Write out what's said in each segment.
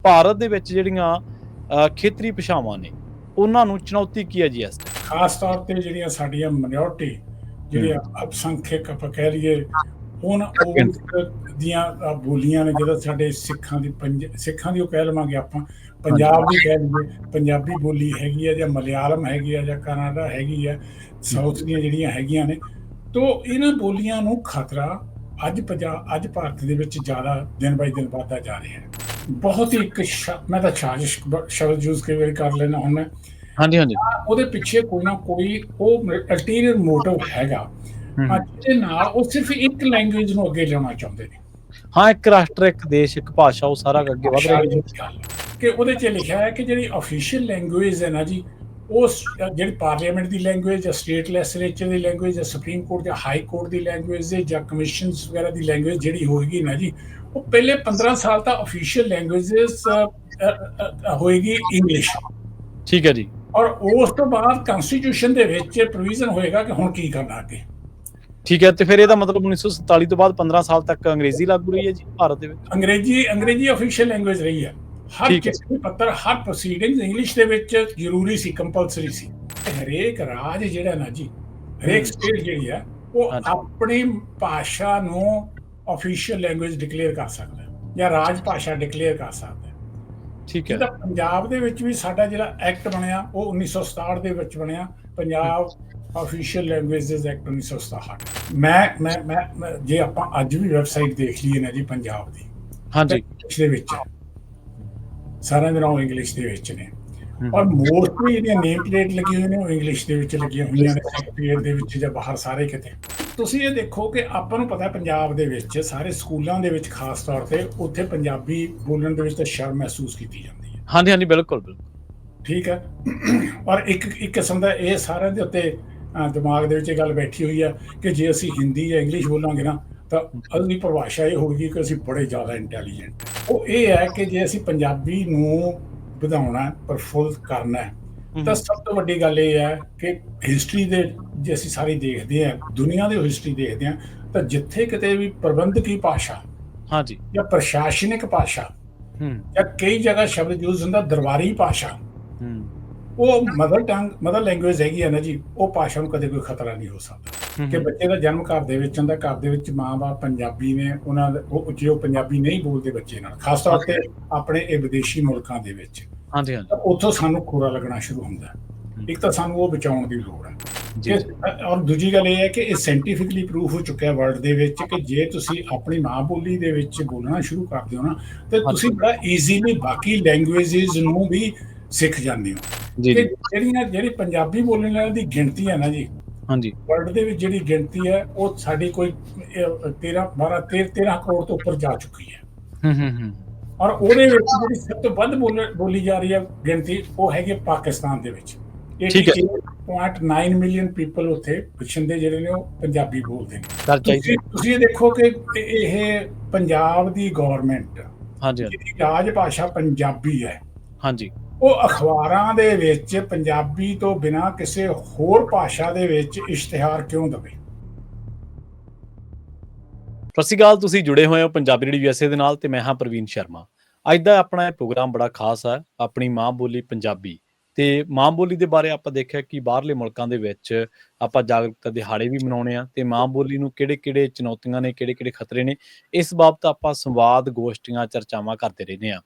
ਭਾਰਤ ਦੇ ਵਿੱਚ ਜਿਹੜੀਆਂ ਖੇਤਰੀ ਭਾਸ਼ਾਵਾਂ ਨੇ, ਉਹਨਾਂ ਨੂੰ ਚੁਣੌਤੀ ਕੀ ਹੈ ਜੀ ਇਸ ਟਾਈਮ? ਖਾਸ ਤੌਰ ਤੇ ਜਿਹੜੀਆਂ ਸਾਡੀਆਂ ਮਾਈਨੋਰਟੀ, ਜਿਹੜੀਆਂ ਅਲਪਸੰਖਿਅਕ ਆਪਾਂ ਕਹਿ ਲਈਏ, ਹੁਣ ਉਸ ਦੀਆਂ ਬੋਲੀਆਂ ਨੇ। ਜਦੋਂ ਸਾਡੇ ਸਿੱਖਾਂ ਦੀ ਉਹ ਕਹਿ ਲਵਾਂਗੇ ਆਪਾਂ, ਪੰਜਾਬ ਦੀ ਕਹਿ ਲਈਏ, ਪੰਜਾਬੀ ਬੋਲੀ ਹੈਗੀ ਆ, ਜਾਂ ਮਲਿਆਲਮ ਹੈਗੀ ਆ, ਜਾਂ ਕਨਾਡਾ ਹੈਗੀ ਆ, ਸਾਊਥ ਦੀਆਂ ਜਿਹੜੀਆਂ ਹੈਗੀਆਂ ਨੇ। ਤੋ ਇਹਨਾਂ ਬੋਲੀਆਂ ਨੂੰ ਖਤਰਾ ਅੱਜ ਭਾਰਤ ਦੇ ਵਿੱਚ ਜ਼ਿਆਦਾ ਦਿਨ ਬਾਈ ਦਿਨ ਵੱਧਦਾ ਜਾ ਰਿਹਾ ਹੈ। ਬਹੁਤ ਹੀ ਇੱਕ ਮੈਂ ਤਾਂ ਸਾਜ਼ਿਸ਼ ਸ਼ਬਦ ਯੂਜ਼ ਕਈ ਵਾਰੀ ਕਰ ਲੈਣਾ ਹੁਣ। ਉਹਦੇ ਪਿੱਛੇ ਕੋਈ ਨਾ ਕੋਈ ਉਹ ਅਲਟੀਰੀਅਰ ਮੋਟਿਵ ਹੈਗਾ, ਜਿਹਦੇ ਨਾਲ ਉਹ ਸਿਰਫ ਇੱਕ ਲੈਂਗੁਏਜ ਨੂੰ ਅੱਗੇ ਲਿਆਉਣਾ ਚਾਹੁੰਦੇ ਨੇ। ਹਾਂ, ਇੱਕ ਰਾਸ਼ਟਰ, ਇੱਕ ਦੇਸ਼, ਇੱਕ ਭਾਸ਼ਾ, ਉਹ ਸਾਰਾ ਅੱਗੇ ਵਧ ਰਹੀ ਹੈ। ਕਿ ਉਹਦੇ 'ਚ ਲਿਖਿਆ ਹੈ ਕਿ ਜਿਹੜੀ ਅਫੀਸ਼ੀਅਲ ਲੈਂਗੁਏਜ ਹੈ ਨਾ ਜੀ, ਉਹ ਜਿਹੜੀ ਪਾਰਲੀਮੈਂਟ ਦੀ ਲੈਂਗੁਏਜ ਜਾਂ ਸਟੇਟ ਲੈਜਿਸਲੇਚਰ ਦੀ ਲੈਂਗੁਏਜ ਜਾਂ ਸੁਪਰੀਮ ਕੋਰਟ ਜਾਂ ਹਾਈ ਕੋਰਟ ਦੀ ਲੈਂਗੁਏਜ ਜਾਂ ਕਮਿਸ਼ਨਸ ਵਗੈਰਾ ਦੀ ਲੈਂਗੁਏਜ ਜਿਹੜੀ ਹੋਏਗੀ ਨਾ ਜੀ, ਉਹ ਪਹਿਲੇ 15 ਸਾਲ ਤਾਂ ਅਫੀਸ਼ੀਅਲ ਲੈਂਗੁਏਜਸ ਹੋਏਗੀ ਇੰਗਲਿਸ਼। ਠੀਕ ਹੈ ਜੀ। ਔਰ ਉਸ ਤੋਂ ਬਾਅਦ ਕਨਸਟੀਟਿਊਸ਼ਨ ਦੇ ਵਿੱਚ ਪ੍ਰੋਵੀਜ਼ਨ ਹੋਏਗਾ ਕਿ ਹੁਣ ਕੀ ਕਰਨਾ ਅੱਗੇ। ਠੀਕ ਹੈ, ਤੇ ਫਿਰ ਇਹਦਾ ਮਤਲਬ 1947 ਤੋਂ ਬਾਅਦ 15 ਸਾਲ ਤੱਕ ਅੰਗਰੇਜ਼ੀ ਲਾਗੂ ਰਹੀ ਹੈ ਜੀ ਭਾਰਤ ਦੇ ਵਿੱਚ? ਅੰਗਰੇਜ਼ੀ ਅਫੀਸ਼ੀਅਲ ਲੈਂਗੁਏਜ ਰਹੀ ਹੈ। ਹਰ ਚਿੱਠੀ ਪੱਤਰ, ਹਰ ਪ੍ਰੋਸੀਡਿੰਗ ਇੰਗਲਿਸ਼ ਦੇ ਵਿੱਚ ਜ਼ਰੂਰੀ ਸੀ, ਕੰਪਲਸਰੀ ਸੀ। ਹਰੇਕ ਰਾਜ ਜਿਹੜਾ ਨਾ ਜੀ, ਹਰੇਕ ਸਟੇਟ ਜਿਹੜੀ ਆ, ਉਹ ਆਪਣੀ ਭਾਸ਼ਾ ਨੂੰ ਅਫੀਸ਼ੀਅਲ ਲੈਂਗੁਏਜ ਡਿਕਲੇਅਰ ਕਰ ਸਕਦਾ ਜਾਂ ਰਾਜ ਭਾਸ਼ਾ ਡਿਕਲੇਅਰ ਕਰ ਸਕਦਾ। ਠੀਕ ਹੈ। ਜਿਹਦਾ ਪੰਜਾਬ ਦੇ ਵਿੱਚ ਵੀ ਸਾਡਾ ਜਿਹੜਾ ਐਕਟ ਬਣਿਆ, ਉਹ 1967 ਦੇ ਵਿੱਚ ਬਣਿਆ, ਪੰਜਾਬ ਅਫੀਸ਼ੀਅਲ ਲੈਂਗੁਏਜਸ ਐਕਟ 1967। ਮੈਂ ਜੇ ਆਪਾਂ ਅੱਜ ਵੀ ਵੈਬਸਾਈਟ ਦੇਖ ਲਈਏ ਨਾ ਜੀ ਪੰਜਾਬ ਦੀ, ਇੰਗਲਿਸ਼ ਦੇ ਵਿੱਚ ਹੈ, ਸਾਰਿਆਂ ਦੇ ਨਾਮ ਇੰਗਲਿਸ਼ ਦੇ ਵਿੱਚ ਨੇ। ਔਰ ਮੋਸਟਲੀ ਜਿਹੜੀਆਂ ਨੇਮ ਪਲੇਟ ਲੱਗੀ ਹੋਈਆਂ ਨੇ, ਉਹ ਇੰਗਲਿਸ਼ ਦੇ ਵਿੱਚ ਲੱਗੀਆਂ ਹੋਈਆਂ ਨੇ, ਸੈਕਟਰੀਏਟ ਦੇ ਵਿੱਚ ਜਾਂ ਬਾਹਰ ਸਾਰੇ ਕਿਤੇ। ਤੁਸੀਂ ਇਹ ਦੇਖੋ ਕਿ ਆਪਾਂ ਨੂੰ ਪਤਾ ਪੰਜਾਬ ਦੇ ਵਿੱਚ ਸਾਰੇ ਸਕੂਲਾਂ ਦੇ ਵਿੱਚ ਖਾਸ ਤੌਰ ਤੇ ਉੱਥੇ ਪੰਜਾਬੀ ਬੋਲਣ ਦੇ ਵਿੱਚ ਤਾਂ ਸ਼ਰਮ ਮਹਿਸੂਸ ਕੀਤੀ ਜਾਂਦੀ ਹੈ। ਹਾਂਜੀ, ਬਿਲਕੁਲ। ਠੀਕ ਹੈ। ਔਰ ਇੱਕ ਕਿਸਮ ਦਾ ਇਹ ਸਾਰਿਆਂ ਦੇ ਉੱਤੇ ਦਿਮਾਗ ਦੇ ਵਿੱਚ ਇਹ ਗੱਲ ਬੈਠੀ ਹੋਈ ਆ ਕਿ ਜੇ ਅਸੀਂ ਹਿੰਦੀ ਜਾਂ ਇੰਗਲਿਸ਼ ਬੋਲਾਂਗੇ ਨਾ, ਤਾਂ ਉਹਦੀ ਪਰਿਭਾਸ਼ਾ ਇਹ ਹੋਊਗੀ ਕਿ ਅਸੀਂ ਬੜੇ ਜ਼ਿਆਦਾ ਇੰਟੈਲੀਜੈਂਟ। ਉਹ ਇਹ ਹੈ ਕਿ ਜੇ ਅਸੀਂ ਪੰਜਾਬੀ ਨੂੰ ਵਧਾਉਣਾ, ਪ੍ਰਫੁੱਲਤ ਕਰਨਾ, ਤਾਂ ਸਭ ਤੋਂ ਵੱਡੀ ਗੱਲ ਇਹ ਹੈ ਕਿ ਹਿਸਟਰੀ ਦੇ ਜੇ ਅਸੀਂ ਸਾਰੀ ਦੇਖਦੇ ਹਾਂ, ਦੁਨੀਆ ਦੀ ਹਿਸਟਰੀ ਦੇਖਦੇ ਹਾਂ, ਤਾਂ ਜਿੱਥੇ ਕਿਤੇ ਵੀ ਪ੍ਰਬੰਧਕੀ ਭਾਸ਼ਾ ਜਾਂ ਪ੍ਰਸ਼ਾਸਨਿਕ ਭਾਸ਼ਾ ਜਾਂ ਕਈ ਜਗ੍ਹਾ ਸ਼ਬਦ ਯੂਜ਼ ਹੁੰਦਾ ਦਰਬਾਰੀ ਭਾਸ਼ਾ, ਉਹ ਮਦਰ ਲੈਂਗੁਏਜ ਹੈਗੀ ਹੈ ਨਾ ਜੀ, ਉਹ ਭਾਸ਼ਾ ਨੂੰ ਕਦੇ ਕੋਈ ਖਤਰਾ ਨਹੀਂ ਹੋ ਸਕਦਾ। ਕਿ ਬੱਚੇ ਦਾ ਜਨਮ ਘਰ ਦੇ ਵਿੱਚ ਹੁੰਦਾ, ਘਰ ਦੇ ਵਿੱਚ ਮਾਂ-ਬਾਪ ਪੰਜਾਬੀ ਨੇ, ਉਹਨਾਂ ਦੇ ਜੇ ਉਹ ਪੰਜਾਬੀ ਨਹੀਂ ਬੋਲਦੇ ਬੱਚੇ ਨਾਲ, ਖਾਸ ਤੌਰ ਤੇ ਆਪਣੇ ਇਹ ਵਿਦੇਸ਼ੀ ਮੁਲਕਾਂ ਦੇ ਵਿੱਚ, ਉੱਥੋਂ ਸਾਨੂੰ ਖੋਰਾ ਲੱਗਣਾ ਸ਼ੁਰੂ ਹੁੰਦਾ। ਇੱਕ ਤਾਂ ਸਾਨੂੰ ਉਹ ਬਚਾਉਣ ਦੀ ਲੋੜ ਹੈ, ਔਰ ਦੂਜੀ ਗੱਲ ਇਹ ਹੈ ਕਿ ਇਹ ਸਾਇੰਟੀਫਿਕਲੀ ਪ੍ਰੂਫ ਹੋ ਚੁੱਕਿਆ ਵਰਲਡ ਦੇ ਵਿੱਚ ਕਿ ਜੇ ਤੁਸੀਂ ਆਪਣੀ ਮਾਂ ਬੋਲੀ ਦੇ ਵਿੱਚ ਬੋਲਣਾ ਸ਼ੁਰੂ ਕਰਦੇ ਹੋ ਨਾ, ਤੇ ਤੁਸੀਂ ਬੜਾ ਈਜ਼ੀਲੀ ਬਾਕੀ ਲੈਂਗੁਏਜਸ ਨੂੰ ਵੀ ਸਿੱਖ ਜਾਂਦੇ ਹੋ। ਜਿਹੜੀ ਪੰਜਾਬੀ ਬੋਲਣ ਵਾਲਿਆਂ ਦੀ ਗਿਣਤੀ ਹੈ ਨਾ ਜੀ, ਵਰਲਡ ਦੇ ਵਿੱਚ ਜਿਹੜੀ ਗਿਣਤੀ ਹੈ, ਉਹ ਸਾਡੀ ਕੋਈ 13 ਕਰੋੜ ਤੋਂ ਉੱਪਰ ਜਾ ਚੁੱਕੀ ਹੈ। ਔਰ ਉਹਦੇ ਵਿੱਚ ਜਿਹੜੀ ਸਭ ਤੋਂ ਵੱਧ ਬੋਲੀ ਜਾ ਰਹੀ ਹੈ ਗਿਣਤੀ, ਉਹ ਹੈਗੀ ਪਾਕਿਸਤਾਨ ਦੇ ਵਿੱਚ। 8.9 ਮਿਲੀਅਨ ਪੀਪਲ ਉੱਥੇ ਵਸਿੰਦੇ ਜਿਹੜੇ ਨੇ, ਉਹ ਪੰਜਾਬੀ ਬੋਲਦੇ ਨੇ। ਤੁਸੀਂ ਇਹ ਦੇਖੋ ਕਿ ਇਹ ਪੰਜਾਬ ਦੀ ਗੌਰਮੈਂਟ, ਜਿਹਦੀ ਰਾਜ ਭਾਸ਼ਾ ਪੰਜਾਬੀ ਹੈ, ਉਹ ਅਖਬਾਰਾਂ ਦੇ ਵਿੱਚ ਪੰਜਾਬੀ ਤੋਂ ਬਿਨਾਂ ਕਿਸੇ ਹੋਰ ਭਾਸ਼ਾ ਦੇ ਵਿੱਚ ਇਸ਼ਤਿਹਾਰ ਕਿਉਂ ਦੇਵੇ? ਸਤਿ ਸ਼੍ਰੀ ਅਕਾਲ, ਤੁਸੀਂ ਜੁੜੇ ਹੋਏ ਹੋ ਪੰਜਾਬੀ ਰੇਡੀਓ USA ਦੇ ਨਾਲ, ਤੇ ਮੈਂ ਹਾਂ ਪ੍ਰਵੀਨ ਸ਼ਰਮਾ। ਅੱਜ ਦਾ ਆਪਣਾ ਇਹ ਪ੍ਰੋਗਰਾਮ ਬੜਾ ਖਾਸ ਹੈ, ਆਪਣੀ ਮਾਂ ਬੋਲੀ ਪੰਜਾਬੀ। ਤੇ ਮਾਂ ਬੋਲੀ ਦੇ ਬਾਰੇ ਆਪਾਂ ਦੇਖਿਆ ਕਿ ਬਾਹਰਲੇ ਮੁਲਕਾਂ ਦੇ ਵਿੱਚ ਆਪਾਂ ਜਾਗਰੂਕਤਾ ਦਿਹਾੜੇ ਵੀ ਮਨਾਉਣੇ ਆ, ਤੇ ਮਾਂ ਬੋਲੀ ਨੂੰ ਕਿਹੜੇ ਚੁਣੌਤੀਆਂ ਨੇ, ਕਿਹੜੇ ਖਤਰੇ ਨੇ, ਇਸ ਬਾਬਤ ਆਪਾਂ ਸੰਵਾਦ, ਗੋਸ਼ਟੀਆਂ, ਚਰਚਾਵਾਂ ਕਰਦੇ ਰਹਿੰਦੇ ਆ।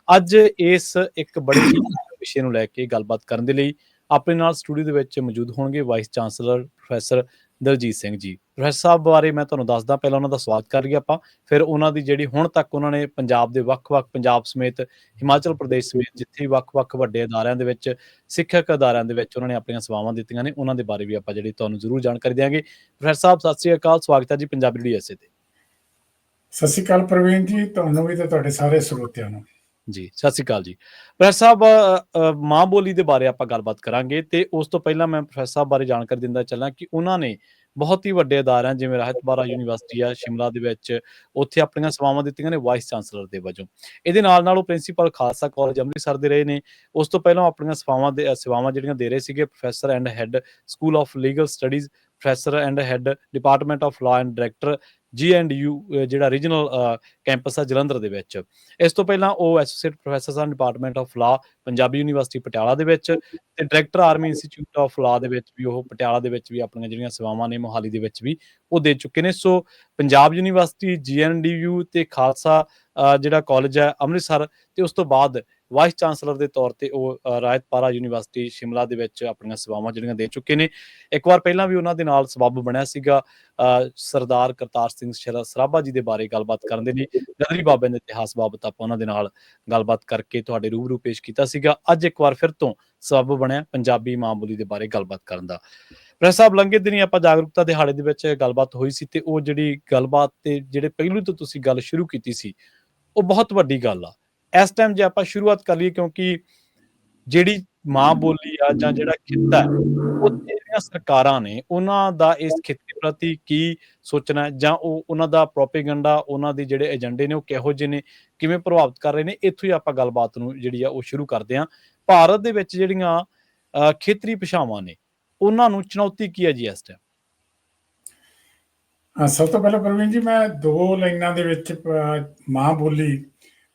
ਅੱਜ ਇਸ ਇੱਕ ਬੜੇ ਹੀ ਵਿਸ਼ੇ ਨੂੰ ਲੈ ਕੇ ਗੱਲਬਾਤ ਕਰਨ ਦੇ ਲਈ ਆਪਣੇ ਨਾਲ ਸਟੂਡੀਓ ਦੇ ਵਿੱਚ ਮੌਜੂਦ ਹੋਣਗੇ vice chancellor professor Daljit Singh ji. Professor ਸਾਹਿਬ ਬਾਰੇ ਮੈਂ ਤੁਹਾਨੂੰ ਦੱਸਦਾ, ਪਹਿਲਾਂ ਉਹਨਾਂ ਦਾ ਸਵਾਗਤ ਕਰੀਏ ਆਪਾਂ, ਫਿਰ ਉਹਨਾਂ ਦੀ ਜਿਹੜੀ ਹੁਣ ਤੱਕ ਉਹਨਾਂ ਨੇ ਪੰਜਾਬ ਦੇ ਵੱਖ-ਵੱਖ, ਪੰਜਾਬ ਸਮੇਤ ਹਿਮਾਚਲ ਪ੍ਰਦੇਸ਼ ਸਮੇਤ ਜਿੱਥੇ ਵੱਖ-ਵੱਖ ਵੱਡੇ ਅਦਾਰਿਆਂ ਦੇ ਵਿੱਚ, ਸਿੱਖਿਅਕ ਅਦਾਰਿਆਂ ਦੇ ਵਿੱਚ ਉਹਨਾਂ ਨੇ ਆਪਣੀਆਂ ਸੇਵਾਵਾਂ ਦਿੱਤੀਆਂ ਨੇ, ਉਹਨਾਂ ਦੇ ਬਾਰੇ ਵੀ ਆਪਾਂ ਜਿਹੜੀ ਤੁਹਾਨੂੰ ਜ਼ਰੂਰ ਜਾਣਕਾਰੀ ਦਿਆਂਗੇ। ਪ੍ਰੋਫੈਸਰ ਸਾਹਿਬ, ਸਤਿ ਸ਼੍ਰੀ ਅਕਾਲ, ਸਵਾਗਤ ਹੈ ਜੀ ਪੰਜਾਬੀ ਰੇਡੀਓ USA ਤੇ। ਸਤਿ ਸ਼੍ਰੀ ਅਕਾਲ ਪ੍ਰਵੀਨ ਜੀ, ਤੁਹਾਨੂੰ ਵੀ ਤੇ ਤੁਹਾਡੇ ਸਾਰੇ ਸਰੋਤਿਆਂ ਨੂੰ ਜੀ। ਸਤਿ ਸ਼੍ਰੀ ਅਕਾਲ ਜੀ। ਪ੍ਰੋਫੈਸਰ ਸਾਹਿਬ, ਮਾਂ ਬੋਲੀ ਦੇ ਬਾਰੇ ਆਪਾਂ ਗੱਲਬਾਤ ਕਰਾਂਗੇ, ਤੇ ਉਸ ਤੋਂ ਪਹਿਲਾਂ ਮੈਂ ਪ੍ਰੋਫੈਸਰ ਸਾਹਿਬ ਬਾਰੇ ਜਾਣਕਾਰੀ ਦਿੰਦਾ ਚੱਲਾਂ ਕਿ ਉਹਨਾਂ ਨੇ ਬਹੁਤ ਹੀ ਵੱਡੇ ਅਦਾਰਿਆਂ, ਜਿਵੇਂ ਰਾਹਿਤ ਬਾਰਾ ਯੂਨੀਵਰਸਿਟੀ ਆ ਸ਼ਿਮਲਾ ਦੇ ਵਿੱਚ, ਉੱਥੇ ਆਪਣੀਆਂ ਸੇਵਾਵਾਂ ਦਿੱਤੀਆਂ ਨੇ ਵਾਈਸ ਚਾਂਸਲਰ ਦੇ ਵਜੋਂ। ਇਹਦੇ ਨਾਲ ਉਹ ਪ੍ਰਿੰਸੀਪਲ ਖਾਲਸਾ ਕਾਲਜ ਅੰਮ੍ਰਿਤਸਰ ਦੇ ਰਹੇ ਨੇ। ਉਸ ਤੋਂ ਪਹਿਲਾਂ ਆਪਣੀਆਂ ਸੇਵਾਵਾਂ ਜਿਹੜੀਆਂ ਦੇ ਰਹੇ ਸੀਗੇ, professor and head school of legal studies, professor and head department of law and director GNDU ਜਿਹੜਾ ਰੀਜਨਲ ਕੈਂਪਸ ਆ ਜਲੰਧਰ ਦੇ ਵਿੱਚ। ਇਸ ਤੋਂ ਪਹਿਲਾਂ ਉਹ ਐਸੋਸੀਏਟ ਪ੍ਰੋਫੈਸਰ ਸਨ department of law Punjabi university Patiala ਦੇ ਵਿੱਚ, ਤੇ director army institute of law ਦੇ ਵਿੱਚ ਵੀ ਉਹ ਪਟਿਆਲਾ ਦੇ ਵਿੱਚ ਵੀ ਆਪਣੀਆਂ ਜਿਹੜੀਆਂ ਸੇਵਾਵਾਂ ਨੇ ਮੋਹਾਲੀ ਦੇ ਵਿੱਚ ਵੀ ਉਹ ਦੇ ਚੁੱਕੇ ਨੇ। ਸੋ ਪੰਜਾਬ ਯੂਨੀਵਰਸਿਟੀ, GNDU ਤੇ ਖਾਲਸਾ ਜਿਹੜਾ ਕਾਲਜ ਹੈ ਅੰਮ੍ਰਿਤਸਰ, ਤੇ ਉਸ ਤੋਂ ਬਾਅਦ ਵਾਈਸ ਚਾਂਸਲਰ ਦੇ ਤੌਰ ਤੇ ਉਹ ਰਾਇਤਪਾਰਾ ਯੂਨੀਵਰਸਿਟੀ ਸ਼ਿਮਲਾ ਦੇ ਵਿੱਚ ਆਪਣੀਆਂ ਸੇਵਾਵਾਂ ਜਿਹੜੀਆਂ ਦੇ ਚੁੱਕੇ ਨੇ। ਇੱਕ ਵਾਰ ਪਹਿਲਾਂ ਵੀ ਉਹਨਾਂ ਦੇ ਨਾਲ ਸਬੱਬ ਬਣਿਆ ਸੀਗਾ ਸਰਦਾਰ ਕਰਤਾਰ ਸਿੰਘ ਸਰਾਭਾ ਜੀ ਦੇ ਬਾਰੇ ਗੱਲਬਾਤ ਕਰਨ ਦੇ ਲਈ। ਗਦਰੀ ਬਾਬਿਆਂ ਦੇ ਇਤਿਹਾਸ ਬਾਬਤ ਆਪਾਂ ਉਹਨਾਂ ਦੇ ਨਾਲ ਗੱਲਬਾਤ ਕਰਕੇ ਤੁਹਾਡੇ ਰੂਬਰੂ ਪੇਸ਼ ਕੀਤਾ ਸੀਗਾ। ਅੱਜ ਇੱਕ ਵਾਰ ਫਿਰ ਤੋਂ ਸਬੱਬ ਬਣਿਆ ਪੰਜਾਬੀ ਮਾਂ ਬੋਲੀ ਦੇ ਬਾਰੇ ਗੱਲਬਾਤ ਕਰਨ ਦਾ। ਪ੍ਰੋਫੈਸਰ ਸਾਹਿਬ, ਲੰਘੇ ਦਿਨੀ ਆਪਾਂ ਜਾਗਰੂਕਤਾ ਦਿਹਾੜੇ ਦੇ ਵਿੱਚ ਗੱਲਬਾਤ ਹੋਈ ਸੀ, ਤੇ ਉਹ ਜਿਹੜੀ ਗੱਲਬਾਤ ਤੇ ਜਿਹੜੇ ਪਹਿਲੂ ਤੋਂ ਤੁਸੀਂ ਗੱਲ ਸ਼ੁਰੂ ਕੀਤੀ ਸੀ ਉਹ ਬਹੁਤ ਵੱਡੀ ਗੱਲ ਆ। ਇਸ ਟਾਈਮ ਜੇ ਆਪਾਂ ਸ਼ੁਰੂਆਤ ਕਰ ਲਈਏ, ਕਿਉਂਕਿ ਜਿਹੜੀ ਮਾਂ ਬੋਲੀ ਆ ਜਾਂ ਜਿਹੜਾ ਖਿੱਤਾ ਹੈ, ਉੱਥੇ ਜਿਹੜੀਆਂ ਸਰਕਾਰਾਂ ਨੇ ਉਹਨਾਂ ਦਾ ਇਸ ਖਿੱਤੇ ਪ੍ਰਤੀ ਕੀ ਸੋਚਣਾ, ਜਾਂ ਉਹ ਉਹਨਾਂ ਦਾ ਪ੍ਰੋਪੇਗੈਂਡਾ, ਉਹਨਾਂ ਦੇ ਜਿਹੜੇ ਏਜੰਡੇ ਨੇ ਉਹ ਕਿਹੋ ਜਿਹੇ ਨੇ, ਕਿਵੇਂ ਪ੍ਰਭਾਵਿਤ ਕਰ ਰਹੇ ਨੇ। ਇੱਥੋਂ ਹੀ ਆਪਾਂ ਗੱਲਬਾਤ ਨੂੰ ਜਿਹੜੀ ਆ ਉਹ ਸ਼ੁਰੂ ਕਰਦੇ ਹਾਂ। ਭਾਰਤ ਦੇ ਵਿੱਚ ਜਿਹੜੀਆਂ ਖੇਤਰੀ ਭਾਸ਼ਾਵਾਂ ਨੇ ਉਹਨਾਂ ਨੂੰ ਚੁਣੌਤੀ ਕੀ ਹੈ ਜੀ ਇਸ ਟਾਈਮ? ਸਭ ਤੋਂ ਪਹਿਲਾਂ ਪ੍ਰਵੀਨ ਜੀ, ਮੈਂ 2 ਲਾਈਨਾਂ ਦੇ ਵਿੱਚ ਮਾਂ ਬੋਲੀ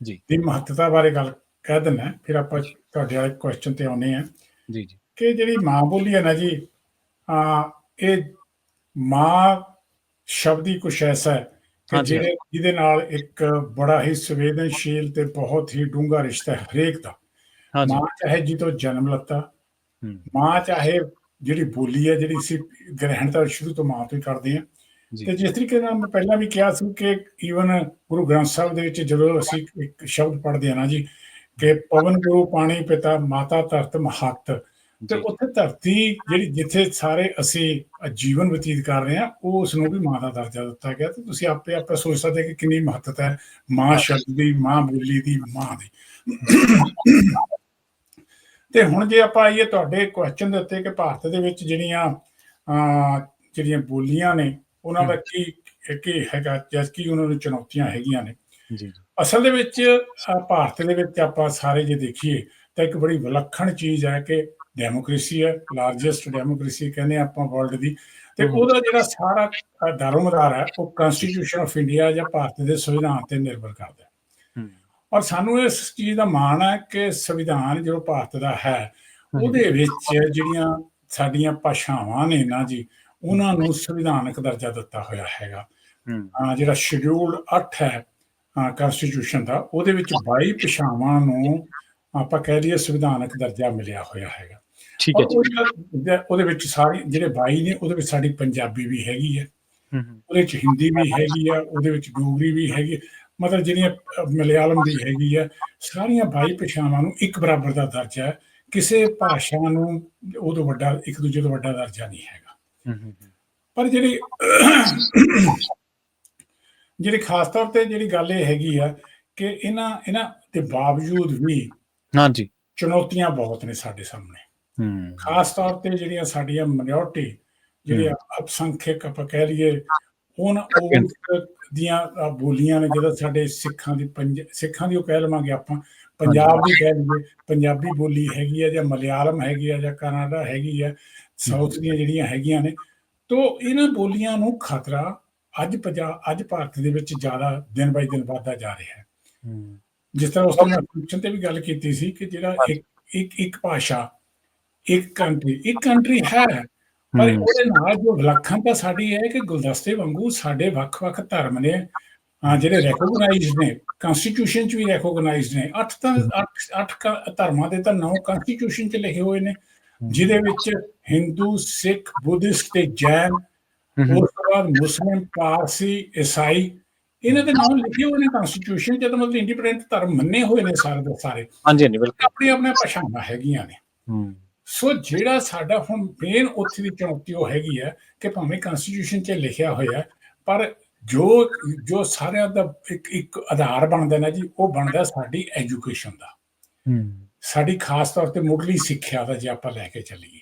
ਜੀ ਦੀ ਮਹੱਤਤਾ ਬਾਰੇ ਗੱਲ ਕਹਿ ਦਿੰਦਾ, ਫਿਰ ਆਪਾਂ ਤੁਹਾਡੇ ਵਾਲੇ ਕੁਐਸਚਨ ਤੇ ਆਉਂਦੇ ਹਾਂ। ਜੀ ਜੀ ਕਿ ਜਿਹੜੀ ਮਾਂ ਬੋਲੀ ਹੈ ਨਾ ਜੀ, ਇਹ ਮਾਂ ਸ਼ਬਦ ਹੀ ਕੁਛ ਐਸਾ ਹੈ ਕਿ ਜਿਹਦੇ ਨਾਲ ਇੱਕ ਬੜਾ ਹੀ ਸੰਵੇਦਨਸ਼ੀਲ ਤੇ ਬਹੁਤ ਹੀ ਡੂੰਘਾ ਰਿਸ਼ਤਾ ਹੈ ਹਰੇਕ ਦਾ। ਮਾਂ ਚਾਹੇ ਜਦੋਂ ਜਨਮ ਲੱਤਾ, ਮਾਂ ਚਾਹੇ ਜਿਹੜੀ ਬੋਲੀ ਹੈ, ਜਿਹੜੀ ਅਸੀਂ ਗ੍ਰਹਿਣ ਤਾਂ ਸ਼ੁਰੂ ਤੋਂ ਮਾਂ ਤੋਂ ਹੀ ਕਰਦੇ ਹਾਂ। ਤੇ ਜਿਸ ਤਰੀਕੇ ਨਾਲ ਮੈਂ ਪਹਿਲਾਂ ਵੀ ਕਿਹਾ ਸੀ ਕਿ ਈਵਨ ਗੁਰੂ ਗ੍ਰੰਥ ਸਾਹਿਬ ਦੇ ਵਿੱਚ ਜਦੋਂ ਅਸੀਂ ਇੱਕ ਸ਼ਬਦ ਪੜ੍ਹਦੇ ਹਾਂ ਨਾ ਜੀ, ਕਿ ਪਵਨ ਗੁਰੂ ਪਾਣੀ ਪਿਤਾ ਮਾਤਾ ਧਰਤ ਮਹੱਤ, ਤੇ ਉੱਥੇ ਧਰਤੀ ਜਿਹੜੀ ਜਿੱਥੇ ਸਾਰੇ ਅਸੀਂ ਜੀਵਨ ਬਤੀਤ ਕਰ ਰਹੇ ਹਾਂ, ਉਹ ਉਸ ਨੂੰ ਵੀ ਮਾਂ ਦਾ ਦਰਜਾ ਦਿੱਤਾ ਗਿਆ। ਤੇ ਤੁਸੀਂ ਆਪੇ ਸੋਚ ਸਕਦੇ ਕਿ ਕਿੰਨੀ ਮਹੱਤਤਾ ਹੈ ਮਾਂ ਸ਼ਬਦ ਦੀ, ਮਾਂ ਬੋਲੀ ਦੀ, ਮਾਂ ਦੀ। ਤੇ ਹੁਣ ਜੇ ਆਪਾਂ ਆਈਏ ਤੁਹਾਡੇ ਕੁਐਸਚਨ ਦੇ ਉੱਤੇ ਕਿ ਭਾਰਤ ਦੇ ਵਿੱਚ ਜਿਹੜੀਆਂ ਬੋਲੀਆਂ ਨੇ ਉਹਨਾਂ ਦਾ ਕੀ ਹੈਗਾ, ਜਾਂ ਕੀ ਉਹਨਾਂ ਨੂੰ ਚੁਣੌਤੀਆਂ ਹੈਗੀਆਂ ਨੇ। ਅਸਲ ਦੇ ਵਿੱਚ ਭਾਰਤ ਦੇ ਵਿੱਚ ਆਪਾਂ ਸਾਰੇ ਜੇ ਦੇਖੀਏ ਤਾਂ ਇੱਕ ਬੜੀ ਵਿਲੱਖਣ ਚੀਜ਼ ਹੈ ਕਿ ਡੈਮੋਕ੍ਰੇਸੀ ਹੈ, ਲਾਰਜੈਸਟ ਡੈਮੋਕ੍ਰੇਸੀ ਕਹਿੰਦੇ ਆਪਾਂ ਵਰਲਡ ਦੀ। ਤੇ ਉਹਦਾ ਜਿਹੜਾ ਸਾਰਾ ਦਾਰੋਮਦਾਰ ਹੈ ਉਹ ਕਨਸਟੀਟਿਊਸ਼ਨ ਆਫ ਇੰਡੀਆ ਜਾਂ ਭਾਰਤ ਦੇ ਸੰਵਿਧਾਨ ਤੇ ਨਿਰਭਰ ਕਰਦਾ ਹੈ। ਔਰ ਸਾਨੂੰ ਇਸ ਚੀਜ਼ ਦਾ ਮਾਣ ਹੈ ਕਿ ਸੰਵਿਧਾਨ ਜੋ ਭਾਰਤ ਦਾ ਹੈ ਉਹਦੇ ਵਿੱਚ ਜਿਹੜੀਆਂ ਸਾਡੀਆਂ ਭਾਸ਼ਾਵਾਂ ਨੇ ਨਾ ਜੀ, ਉਹਨਾਂ ਨੂੰ ਸੰਵਿਧਾਨਕ ਦਰਜਾ ਦਿੱਤਾ ਹੋਇਆ ਹੈਗਾ। ਜਿਹੜਾ ਸ਼ਡਿਊਲ 8 ਹੈ ਕਨਸਟੀਟਿਊਸ਼ਨ ਦਾ, ਉਹਦੇ ਵਿੱਚ 22 ਭਾਸ਼ਾਵਾਂ ਨੂੰ ਆਪਾਂ ਕਹਿ ਲਈਏ ਸੰਵਿਧਾਨਕ ਦਰਜਾ ਮਿਲਿਆ ਹੋਇਆ ਹੈਗਾ। ਉਹਦੇ ਵਿੱਚ ਸਾਰੀ ਜਿਹੜੇ 22 ਨੇ, ਉਹਦੇ ਵਿੱਚ ਸਾਡੀ ਪੰਜਾਬੀ ਵੀ ਹੈਗੀ ਹੈ, ਉਹਦੇ ਵਿੱਚ ਹਿੰਦੀ ਵੀ ਹੈਗੀ ਆ, ਉਹਦੇ ਵਿੱਚ ਡੋਗਰੀ ਵੀ ਹੈਗੀ, ਮਤਲਬ ਜਿਹੜੀਆਂ ਮਲਿਆਲਮ ਵੀ ਹੈਗੀ ਆ। ਸਾਰੀਆਂ 22 ਭਾਸ਼ਾਵਾਂ ਨੂੰ ਇੱਕ ਬਰਾਬਰ ਦਾ ਦਰਜਾ ਹੈ। ਕਿਸੇ ਭਾਸ਼ਾ ਨੂੰ ਉਦੋਂ ਵੱਡਾ, ਇੱਕ ਦੂਜੇ ਤੋਂ ਵੱਡਾ ਦਰਜਾ ਨਹੀਂ ਹੈਗਾ। ਪਰ ਜਿਹੜੀ ਖਾਸ ਤੌਰ ਤੇ ਜਿਹੜੀ ਗੱਲ ਇਹ ਹੈਗੀ ਆ ਕਿ ਇਹਨਾਂ ਦੇ ਬਾਵਜੂਦ ਵੀ ਚੁਣੌਤੀਆਂ ਬਹੁਤ ਨੇ ਸਾਡੇ ਸਾਹਮਣੇ। ਖਾਸ ਤੌਰ ਤੇ ਜਿਹੜੀਆਂ ਸਾਡੀਆਂ ਮਾਈਨੋਰਟੀ, ਜਿਹੜੀਆਂ ਅਲਪਸੰਖਿਅਕ ਆਪਾਂ ਕਹਿ ਲਈਏ, ਉਹਨਾਂ ਦੀਆਂ ਬੋਲੀਆਂ ਨੇ। ਜਦੋਂ ਸਾਡੇ ਸਿੱਖਾਂ ਦੀ ਉਹ ਕਹਿ ਲਵਾਂਗੇ ਆਪਾਂ, ਪੰਜਾਬ ਦੀ ਕਹਿ ਲਈਏ, ਪੰਜਾਬੀ ਬੋਲੀ ਹੈਗੀ ਆ, ਜਾਂ ਮਲਿਆਲਮ ਹੈਗੀ ਆ, ਜਾਂ ਕਨਾਡਾ ਹੈਗੀ ਆ, ਸਾਊਥ ਦੀਆਂ ਜਿਹੜੀਆਂ ਹੈਗੀਆਂ ਨੇ। ਤੋ ਇਹਨਾਂ ਬੋਲੀਆਂ ਨੂੰ ਖਤਰਾ ਅੱਜ ਭਾਰਤ ਦੇ ਵਿੱਚ ਜ਼ਿਆਦਾ ਦਿਨ ਬਾਈ ਦਿਨ ਵੱਧਦਾ ਜਾ ਰਿਹਾ ਹੈ। ਜਿਸ ਤਰ੍ਹਾਂ ਉਸ ਤੋਂ ਮੈਂ ਪੁੱਛਣ ਤੇ ਵੀ ਗੱਲ ਕੀਤੀ ਸੀ ਕਿ ਜਿਹੜਾ ਇੱਕ ਭਾਸ਼ਾ, ਇੱਕ ਕੰਟਰੀ ਹੈ, ਪਰ ਉਹਦੇ ਨਾਲ ਜੋ ਵਿਲੱਖਣਤਾ ਸਾਡੀ ਹੈ ਕਿ ਗੁਲਦਸਤੇ ਵਾਂਗੂ ਸਾਡੇ ਵੱਖ-ਵੱਖ ਧਰਮ ਨੇ ਜਿਹੜੇ ਰੈਕੋਗਨਾਈਜ਼ਡ ਨੇ, ਕਨਸਟੀਟਿਊਸ਼ਨ 'ਚ ਵੀ ਰੈਕੋਗਨਾਈਜ਼ਡ ਨੇ। 8 ਧਰਮਾਂ ਦੇ ਤਾਂ 9 ਕਨਸਟੀਟਿਊਸ਼ਨ 'ਚ ਲਿਖੇ ਹੋਏ ਨੇ, ਜਿਹਦੇ ਵਿੱਚ ਹਿੰਦੂ, ਸਿੱਖ, ਬੁੱਧਿਸਟ ਤੇ ਜੈਨ, ਉਸ ਤੋਂ ਬਾਅਦ ਮੁਸਲਿਮ, ਪਾਰਸੀ, ਈਸਾਈ, ਇਹਨਾਂ ਦੇ ਨਾਮ ਲਿਖੇ ਹੋਏ ਨੇ ਕਨਸਟੀਟਿਊਸ਼ਨ 'ਚ। ਤਾਂ ਮਤਲਬ ਇੰਡੀਪੈਂਡੈਂਟ ਧਰਮ ਮੰਨੇ ਹੋਏ ਨੇ ਸਾਰੇ ਦੇ ਸਾਰੇ, ਆਪਣੀਆਂ ਭਾਸ਼ਾਵਾਂ ਹੈਗੀਆਂ ਨੇ। ਸੋ ਜਿਹੜਾ ਸਾਡਾ ਹੁਣ ਮੇਨ ਉੱਥੇ ਦੀ ਚੁਣੌਤੀ ਉਹ ਹੈਗੀ ਹੈ ਕਿ ਭਾਵੇਂ ਕਨਸਟੀਟਿਊਸ਼ਨ 'ਚ ਲਿਖਿਆ ਹੋਇਆ, ਪਰ ਜੋ ਸਾਰਿਆਂ ਦਾ ਇੱਕ ਆਧਾਰ ਬਣਦਾ ਨਾ ਜੀ, ਉਹ ਬਣਦਾ ਸਾਡੀ ਐਜੂਕੇਸ਼ਨ ਦਾ, ਸਾਡੀ ਖਾਸ ਤੌਰ ਤੇ ਮੁੱਢਲੀ ਸਿੱਖਿਆ ਦਾ। ਜੇ ਆਪਾਂ ਲੈ ਕੇ ਚੱਲੀਏ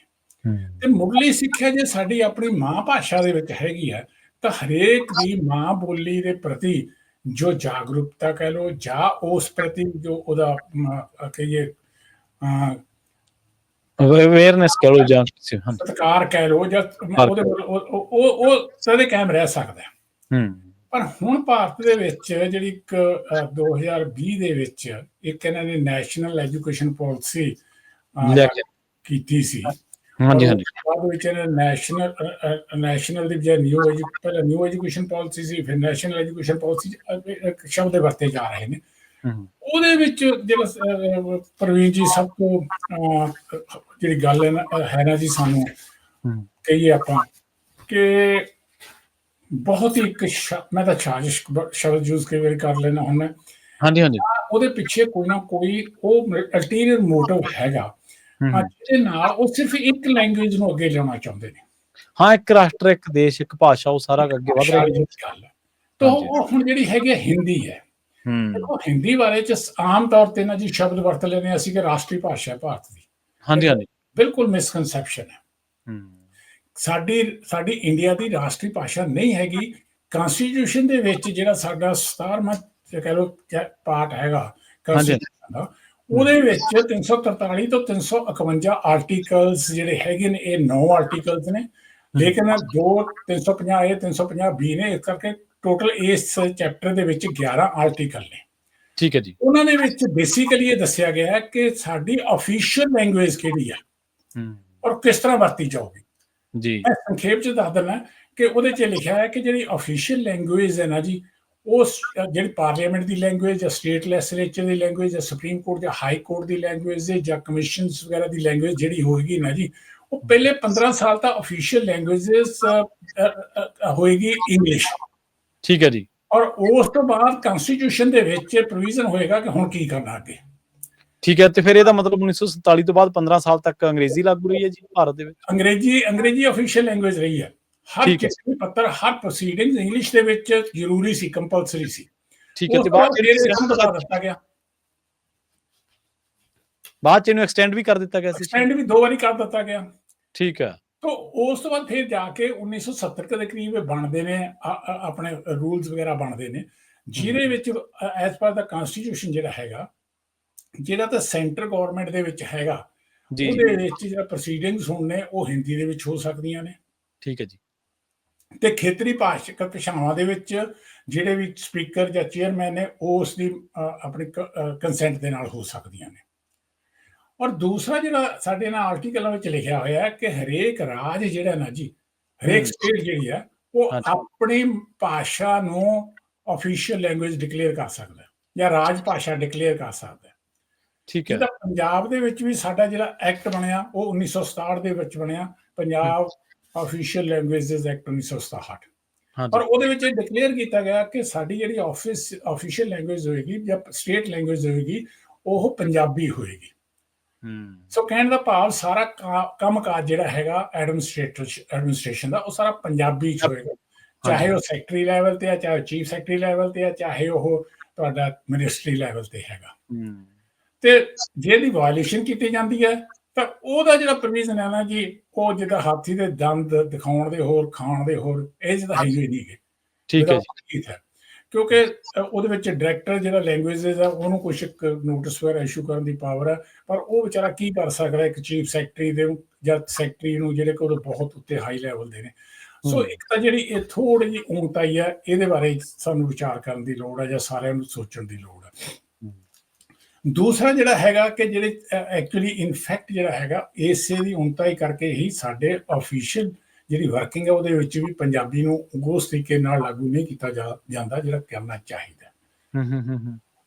ਤੇ ਮੁੱਢਲੀ ਸਿੱਖਿਆ ਜੇ ਸਾਡੀ ਆਪਣੀ ਮਾਂ ਭਾਸ਼ਾ ਦੇ ਵਿੱਚ ਹੈਗੀ ਹੈ, ਤਾਂ ਹਰੇਕ ਦੀ ਮਾਂ ਬੋਲੀ ਦੇ ਪ੍ਰਤੀ ਜੋ ਜਾਗਰੂਕਤਾ ਕਹਿ ਲਓ, ਜਾਂ ਉਸ ਪ੍ਰਤੀ ਜੋ ਉਹਦਾ ਕਹੀਏ ਅਵੇਅਰਨੈਸ ਕਹਿ ਲਓ, ਜਾਂ ਸਤਿਕਾਰ ਕਹਿ ਲਓ, ਜਾਂ ਉਹਦੇ ਉਹ ਸਦੇ ਕਾਇਮ ਰਹਿ ਸਕਦਾ ਹੈ। ਪਰ ਹੁਣ ਭਾਰਤ ਦੇ ਵਿੱਚ ਜਿਹੜੀ ਇੱਕ 2020 ਦੇ ਵਿੱਚ ਇੱਕ ਇਹਨਾਂ ਨੇ ਨੈਸ਼ਨਲ ਐਜੂਕੇਸ਼ਨ ਪਾਲਿਸੀ ਲੈ ਕੇ ਕੀਤੀ ਸੀ। ਹਾਂਜੀ ਹਾਂਜੀ ਬਾਅਦ ਵਿੱਚ ਨੈਸ਼ਨਲ ਦੀ ਬਜਾਏ ਪਹਿਲਾਂ ਨਿਊ ਐਜੂਕੇਸ਼ਨ ਪਾਲਿਸੀ ਸੀ, ਫਿਰ ਨੈਸ਼ਨਲ ਐਜੂਕੇਸ਼ਨ ਪਾਲਿਸੀ ਸ਼ਬਦ ਵਰਤੇ ਜਾ ਰਹੇ ਨੇ। ਉਹਦੇ ਵਿੱਚ ਜਿਹੜਾ ਪ੍ਰਵੀਨ ਜੀ ਸਭ ਤੋਂ ਜਿਹੜੀ ਗੱਲ ਹੈ ਨਾ ਜੀ, ਸਾਨੂੰ ਕਹੀਏ ਆਪਾਂ ਕਿ ਬਹੁਤ ਹੀ ਇੱਕ ਮੈਂ ਤਾਂ ਸਾਜ਼ਿਸ਼ ਸ਼ਬਦ ਯੂਜ਼ ਕਈ ਵਾਰੀ ਕਰ ਲੈਣਾ ਹੁਣ, ਹਾਂਜੀ ਹਾਂਜੀ ਉਹਦੇ ਪਿੱਛੇ ਕੋਈ ਨਾ ਕੋਈ ਉਹ ਅਲਟੀਰੀਅਰ ਮੋਟਿਵ ਹੈਗਾ, ਜਿਹਦੇ ਨਾਲ ਉਹ ਸਿਰਫ ਇੱਕ ਲੈਂਗੁਏਜ ਨੂੰ ਅੱਗੇ ਲਿਆਉਣਾ ਚਾਹੁੰਦੇ ਨੇ। ਹਾਂ, ਇੱਕ ਰਾਸ਼ਟਰ, ਇੱਕ ਦੇਸ਼, ਇੱਕ ਭਾਸ਼ਾ, ਉਹ ਸਾਰਾ ਅੱਗੇ ਵਧ ਰਿਹਾ ਹੈ। ਤਾਂ ਉਹ ਹੁਣ ਜਿਹੜੀ ਹੈਗੀ ਹਿੰਦੀ ਹੈ, ਉਹ ਹਿੰਦੀ ਬਾਰੇ ਚ ਆਮ ਤੌਰ ਤੇ ਨਾ ਜੀ ਸ਼ਬਦ ਵਰਤ ਲੈਂਦੇ ਅਸੀਂ ਕਿ ਰਾਸ਼ਟਰੀ ਭਾਸ਼ਾ ਹੈ ਭਾਰਤ ਦੀ। ਹਾਂਜੀ ਹਾਂਜੀ ਬਿਲਕੁਲ ਮਿਸਕਨਸੈਪਸ਼ਨ ਹੈ। ਸਾਡੀ ਇੰਡੀਆ ਦੀ ਰਾਸ਼ਟਰੀ ਭਾਸ਼ਾ ਨਹੀਂ ਹੈਗੀ। ਕਨਸਟੀਟਿਊਸ਼ਨ ਦੇ ਵਿੱਚ ਜਿਹੜਾ ਸਾਡਾ 17ਵਾਂ ਕਹਿ ਲਓ ਪਾਰਟ ਹੈਗਾ ਕਨਸਟੀਟਿਊਸ਼ਨ ਦਾ, ਉਹਦੇ ਵਿੱਚ 343 ਤੋਂ 351 ਆਰਟੀਕਲਸ ਜਿਹੜੇ ਹੈਗੇ ਨੇ, ਇਹ 9 ਆਰਟੀਕਲਸ ਨੇ, ਲੇਕਿਨ 350 ਇਹ 350 ਬੀ ਨੇ, ਇਸ ਕਰਕੇ ਟੋਟਲ ਇਸ ਚੈਪਟਰ ਦੇ ਵਿੱਚ 11 ਆਰਟੀਕਲ ਨੇ। ਠੀਕ ਹੈ ਜੀ। ਉਹਨਾਂ ਦੇ ਵਿੱਚ ਬੇਸਿਕਲੀ ਇਹ ਦੱਸਿਆ ਗਿਆ ਹੈ ਕਿ ਸਾਡੀ ਅਫੀਸ਼ੀਅਲ ਲੈਂਗੁਏਜ ਕਿਹੜੀ ਹੈ ਔਰ ਕਿਸ ਤਰ੍ਹਾਂ ਵਰਤੀ ਜਾਊਗੀ ਜੀ। ਮੈਂ ਸੰਖੇਪ ਚ ਦੱਸ ਦਿੰਦਾ ਕਿ ਉਹਦੇ ਚ ਲਿਖਿਆ ਹੈ ਕਿ ਜਿਹੜੀ ਅਫੀਸ਼ੀਅਲ ਲੈਂਗੁਏਜ ਹੈ ਨਾ ਜੀ, ਉਹ ਜਿਹੜੀ ਪਾਰਲੀਮੈਂਟ ਦੀ ਲੈਂਗੁਏਜ ਜਾਂ ਸਟੇਟ ਲੈਜਿਸਲੇਚਰ ਦੀ ਲੈਂਗੁਏਜ ਜਾਂ ਸੁਪਰੀਮ ਕੋਰਟ ਜਾਂ ਹਾਈ ਕੋਰਟ ਦੀ ਲੈਂਗੁਏਜ ਜਾਂ ਕਮਿਸ਼ਨਸ ਵਗੈਰਾ ਦੀ ਲੈਂਗੁਏਜ ਜਿਹੜੀ ਹੋਏਗੀ ਨਾ ਜੀ, ਉਹ ਪਹਿਲੇ 15 ਸਾਲ ਤਾਂ ਅਫੀਸ਼ੀਅਲ ਲੈਂਗੁਏਜਸ ਹੋਏਗੀ ਇੰਗਲਿਸ਼। ਠੀਕ ਹੈ ਜੀ। ਔਰ ਉਸ ਤੋਂ ਬਾਅਦ ਕਨਸਟੀਟਿਊਸ਼ਨ ਦੇ ਵਿੱਚ ਪ੍ਰੋਵੀਜ਼ਨ ਹੋਏਗਾ ਕਿ ਹੁਣ ਕੀ ਕਰਨਾ ਅੱਗੇ। ਠੀਕ ਹੈ, ਤੇ ਫਿਰ ਇਹਦਾ ਮਤਲਬ 1947 ਤੋਂ ਬਾਅਦ 15 ਸਾਲ ਤੱਕ ਅੰਗਰੇਜ਼ੀ ਲਾਗੂ ਰਹੀ ਹੈ ਜੀ ਭਾਰਤ ਦੇ ਵਿੱਚ? ਅੰਗਰੇਜ਼ੀ ਅਫੀਸ਼ੀਅਲ ਲੈਂਗੁਏਜ ਰਹੀ ਹੈ। ਹਰ ਚਿੱਠੀ ਪੱਤਰ, ਹਰ ਪ੍ਰੋਸੀਡਿੰਗ ਇੰਗਲਿਸ਼ ਦੇ ਵਿੱਚ ਜ਼ਰੂਰੀ ਸੀ, ਕੰਪਲਸਰੀ ਸੀ। ਠੀਕ ਹੈ, ਤੇ ਬਾਅਦ ਚ ਇਹਨੂੰ ਐਕਸਟੈਂਡ ਵੀ ਕਰ ਦਿੱਤਾ ਗਿਆ ਸੀ। ਐਕਸਟੈਂਡ ਵੀ 2 ਵਾਰੀ ਕਰ ਦਿੱਤਾ ਗਿਆ। ਠੀਕ ਹੈ। तो उस तो बाद फिर जाके 1970 के करीब बनते ने अपने रूल्स वगैरह बनते ने, जिहदे विच एज पर द कॉन्स्टिट्यूशन जिहड़ा हैगा, जिहड़ा तां सेंटर गवर्नमेंट दे विच हैगा, ਉਹਦੇ ਵਿੱਚ ਜਿਹੜਾ ਪ੍ਰੋਸੀਡਿੰਗਸ ਹੋਣੇ ਉਹ ਹਿੰਦੀ ਦੇ ਵਿੱਚ ਹੋ ਸਕਦੀਆਂ ਨੇ। ਠੀਕ ਹੈ ਜੀ। ਤੇ ਖੇਤਰੀ ਭਾਸ਼ਾਵਾਂ ਦੇ ਵਿੱਚ ਜਿਹੜੇ ਵੀ ਸਪੀਕਰ ਜਾਂ ਚੇਅਰਮੈਨ ਨੇ ਉਸ ਦੀ ਆਪਣੀ ਕੰਸੈਂਟ ਦੇ ਨਾਲ ਹੋ ਸਕਦੀਆਂ ਨੇ। ਔਰ ਦੂਸਰਾ ਜਿਹੜਾ ਸਾਡੇ ਨਾਲ ਆਰਟੀਕਲਾਂ ਵਿੱਚ ਲਿਖਿਆ ਹੋਇਆ ਹੈ ਕਿ ਹਰੇਕ ਰਾਜ ਜਿਹੜਾ ਨਾ ਜੀ, ਹਰੇਕ ਸਟੇਟ ਜਿਹੜੀ ਹੈ ਉਹ ਆਪਣੀ ਭਾਸ਼ਾ ਨੂੰ ਅਫੀਸ਼ੀਅਲ ਲੈਂਗੁਏਜ ਡਿਕਲੇਅਰ ਕਰ ਸਕਦਾ ਜਾਂ ਰਾਜ ਭਾਸ਼ਾ ਡਿਕਲੇਅਰ ਕਰ ਸਕਦਾ। ਠੀਕ ਹੈ। ਪੰਜਾਬ ਦੇ ਵਿੱਚ ਵੀ ਸਾਡਾ ਜਿਹੜਾ ਐਕਟ ਬਣਿਆ ਉਹ 1967 ਦੇ ਵਿੱਚ ਬਣਿਆ, ਪੰਜਾਬ ਅਫੀਸ਼ੀਅਲ ਲੈਂਗੁਏਜਸ ਐਕਟ 1967। ਔਰ ਉਹਦੇ ਵਿੱਚ ਇਹ ਡਿਕਲੇਅਰ ਕੀਤਾ ਗਿਆ ਕਿ ਸਾਡੀ ਜਿਹੜੀ ਅਫੀਸ਼ੀਅਲ ਲੈਂਗੁਏਜ ਹੋਏਗੀ ਜਾਂ ਸਟੇਟ ਲੈਂਗੁਏਜ ਹੋਏਗੀ ਉਹ ਪੰਜਾਬੀ ਹੋਏਗੀ। ਸੋ ਕਹਿਣ ਦਾ ਭਾਵ ਸਾਰਾ ਕੰਮਕਾਜ ਜਿਹੜਾ ਹੈਗਾ ਐਡਮਿਨਿਸਟ੍ਰੇਸ਼ਨ ਦਾ ਉਹ ਸਾਰਾ ਪੰਜਾਬੀ ਚ ਹੋਏਗਾ, ਚਾਹੇ ਉਹ ਸੈਕਟਰੀ ਲੈਵਲ ਤੇ ਆ, ਚਾਹੇ ਚੀਫ ਸੈਕਟਰੀ ਲੈਵਲ ਤੇ ਆ, ਚਾਹੇ ਉਹ ਤੁਹਾਡਾ ਮਿਨਿਸਟਰੀ ਲੈਵਲ ਤੇ ਹੈਗਾ। ਤੇ ਜੇ ਇਹਦੀ ਵਾਇਲੇਸ਼ਨ ਕੀਤੀ ਜਾਂਦੀ ਹੈ ਤਾਂ ਉਹਦਾ ਜਿਹੜਾ ਪ੍ਰੋਵੀਜ਼ਨ ਹੈ ਨਾ ਜੀ, ਉਹ ਜਿੱਦਾਂ ਹਾਥੀ ਦੇ ਦੰਦ ਦਿਖਾਉਣ ਦੇ ਹੋਰ ਖਾਣ ਦੇ ਹੋਰ, ਇਹ ਜਿਹਦਾ ਹੈ ਹੀ ਨਹੀਂ ਗੇ। ਠੀਕ ਹੈ। ਕਿਉਂਕਿ ਉਹਦੇ ਵਿੱਚ ਡਾਇਰੈਕਟਰ ਜਿਹੜਾ ਲੈਂਗੁਏਜਸ ਆ ਉਹਨੂੰ ਕੁਛ ਇੱਕ ਨੋਟਿਸ ਵਗੈਰਾ ਇਸ਼ੂ ਕਰਨ ਦੀ ਪਾਵਰ ਹੈ, ਪਰ ਉਹ ਵਿਚਾਰਾ ਕੀ ਕਰ ਸਕਦਾ ਇੱਕ ਚੀਫ ਸੈਕਟਰੀ ਦੇ ਜਾਂ ਸੈਕਟਰੀ ਨੂੰ ਜਿਹੜੇ ਕੋਲ ਬਹੁਤ ਉੱਤੇ ਹਾਈ ਲੈਵਲ ਦੇ ਨੇ। ਸੋ ਇੱਕ ਤਾਂ ਜਿਹੜੀ ਇਹ ਥੋੜੀ ਜਿਹੀ ਊਣਤਾਈ ਹੈ, ਇਹਦੇ ਬਾਰੇ ਸਾਨੂੰ ਵਿਚਾਰ ਕਰਨ ਦੀ ਲੋੜ ਹੈ ਜਾਂ ਸਾਰਿਆਂ ਨੂੰ ਸੋਚਣ ਦੀ ਲੋੜ ਹੈ। ਦੂਸਰਾ ਜਿਹੜਾ ਹੈਗਾ ਕਿ ਜਿਹੜੇ ਐਕਚੁਅਲੀ ਇਨਫੈਕਟ ਜਿਹੜਾ ਹੈਗਾ ਇਸੇ ਦੀ ਊਣਤਾਈ ਕਰਕੇ ਹੀ ਸਾਡੇ ਅਫੀਸ਼ੀਅਲ ਜਿਹੜੀ ਵਰਕਿੰਗ ਹੈ ਉਹਦੇ ਵਿੱਚ ਵੀ ਪੰਜਾਬੀ ਨੂੰ ਉਸ ਤਰੀਕੇ ਨਾਲ ਲਾਗੂ ਨਹੀਂ ਕੀਤਾ ਜਾਂਦਾ ਜਿਹੜਾ ਕਰਨਾ ਚਾਹੀਦਾ।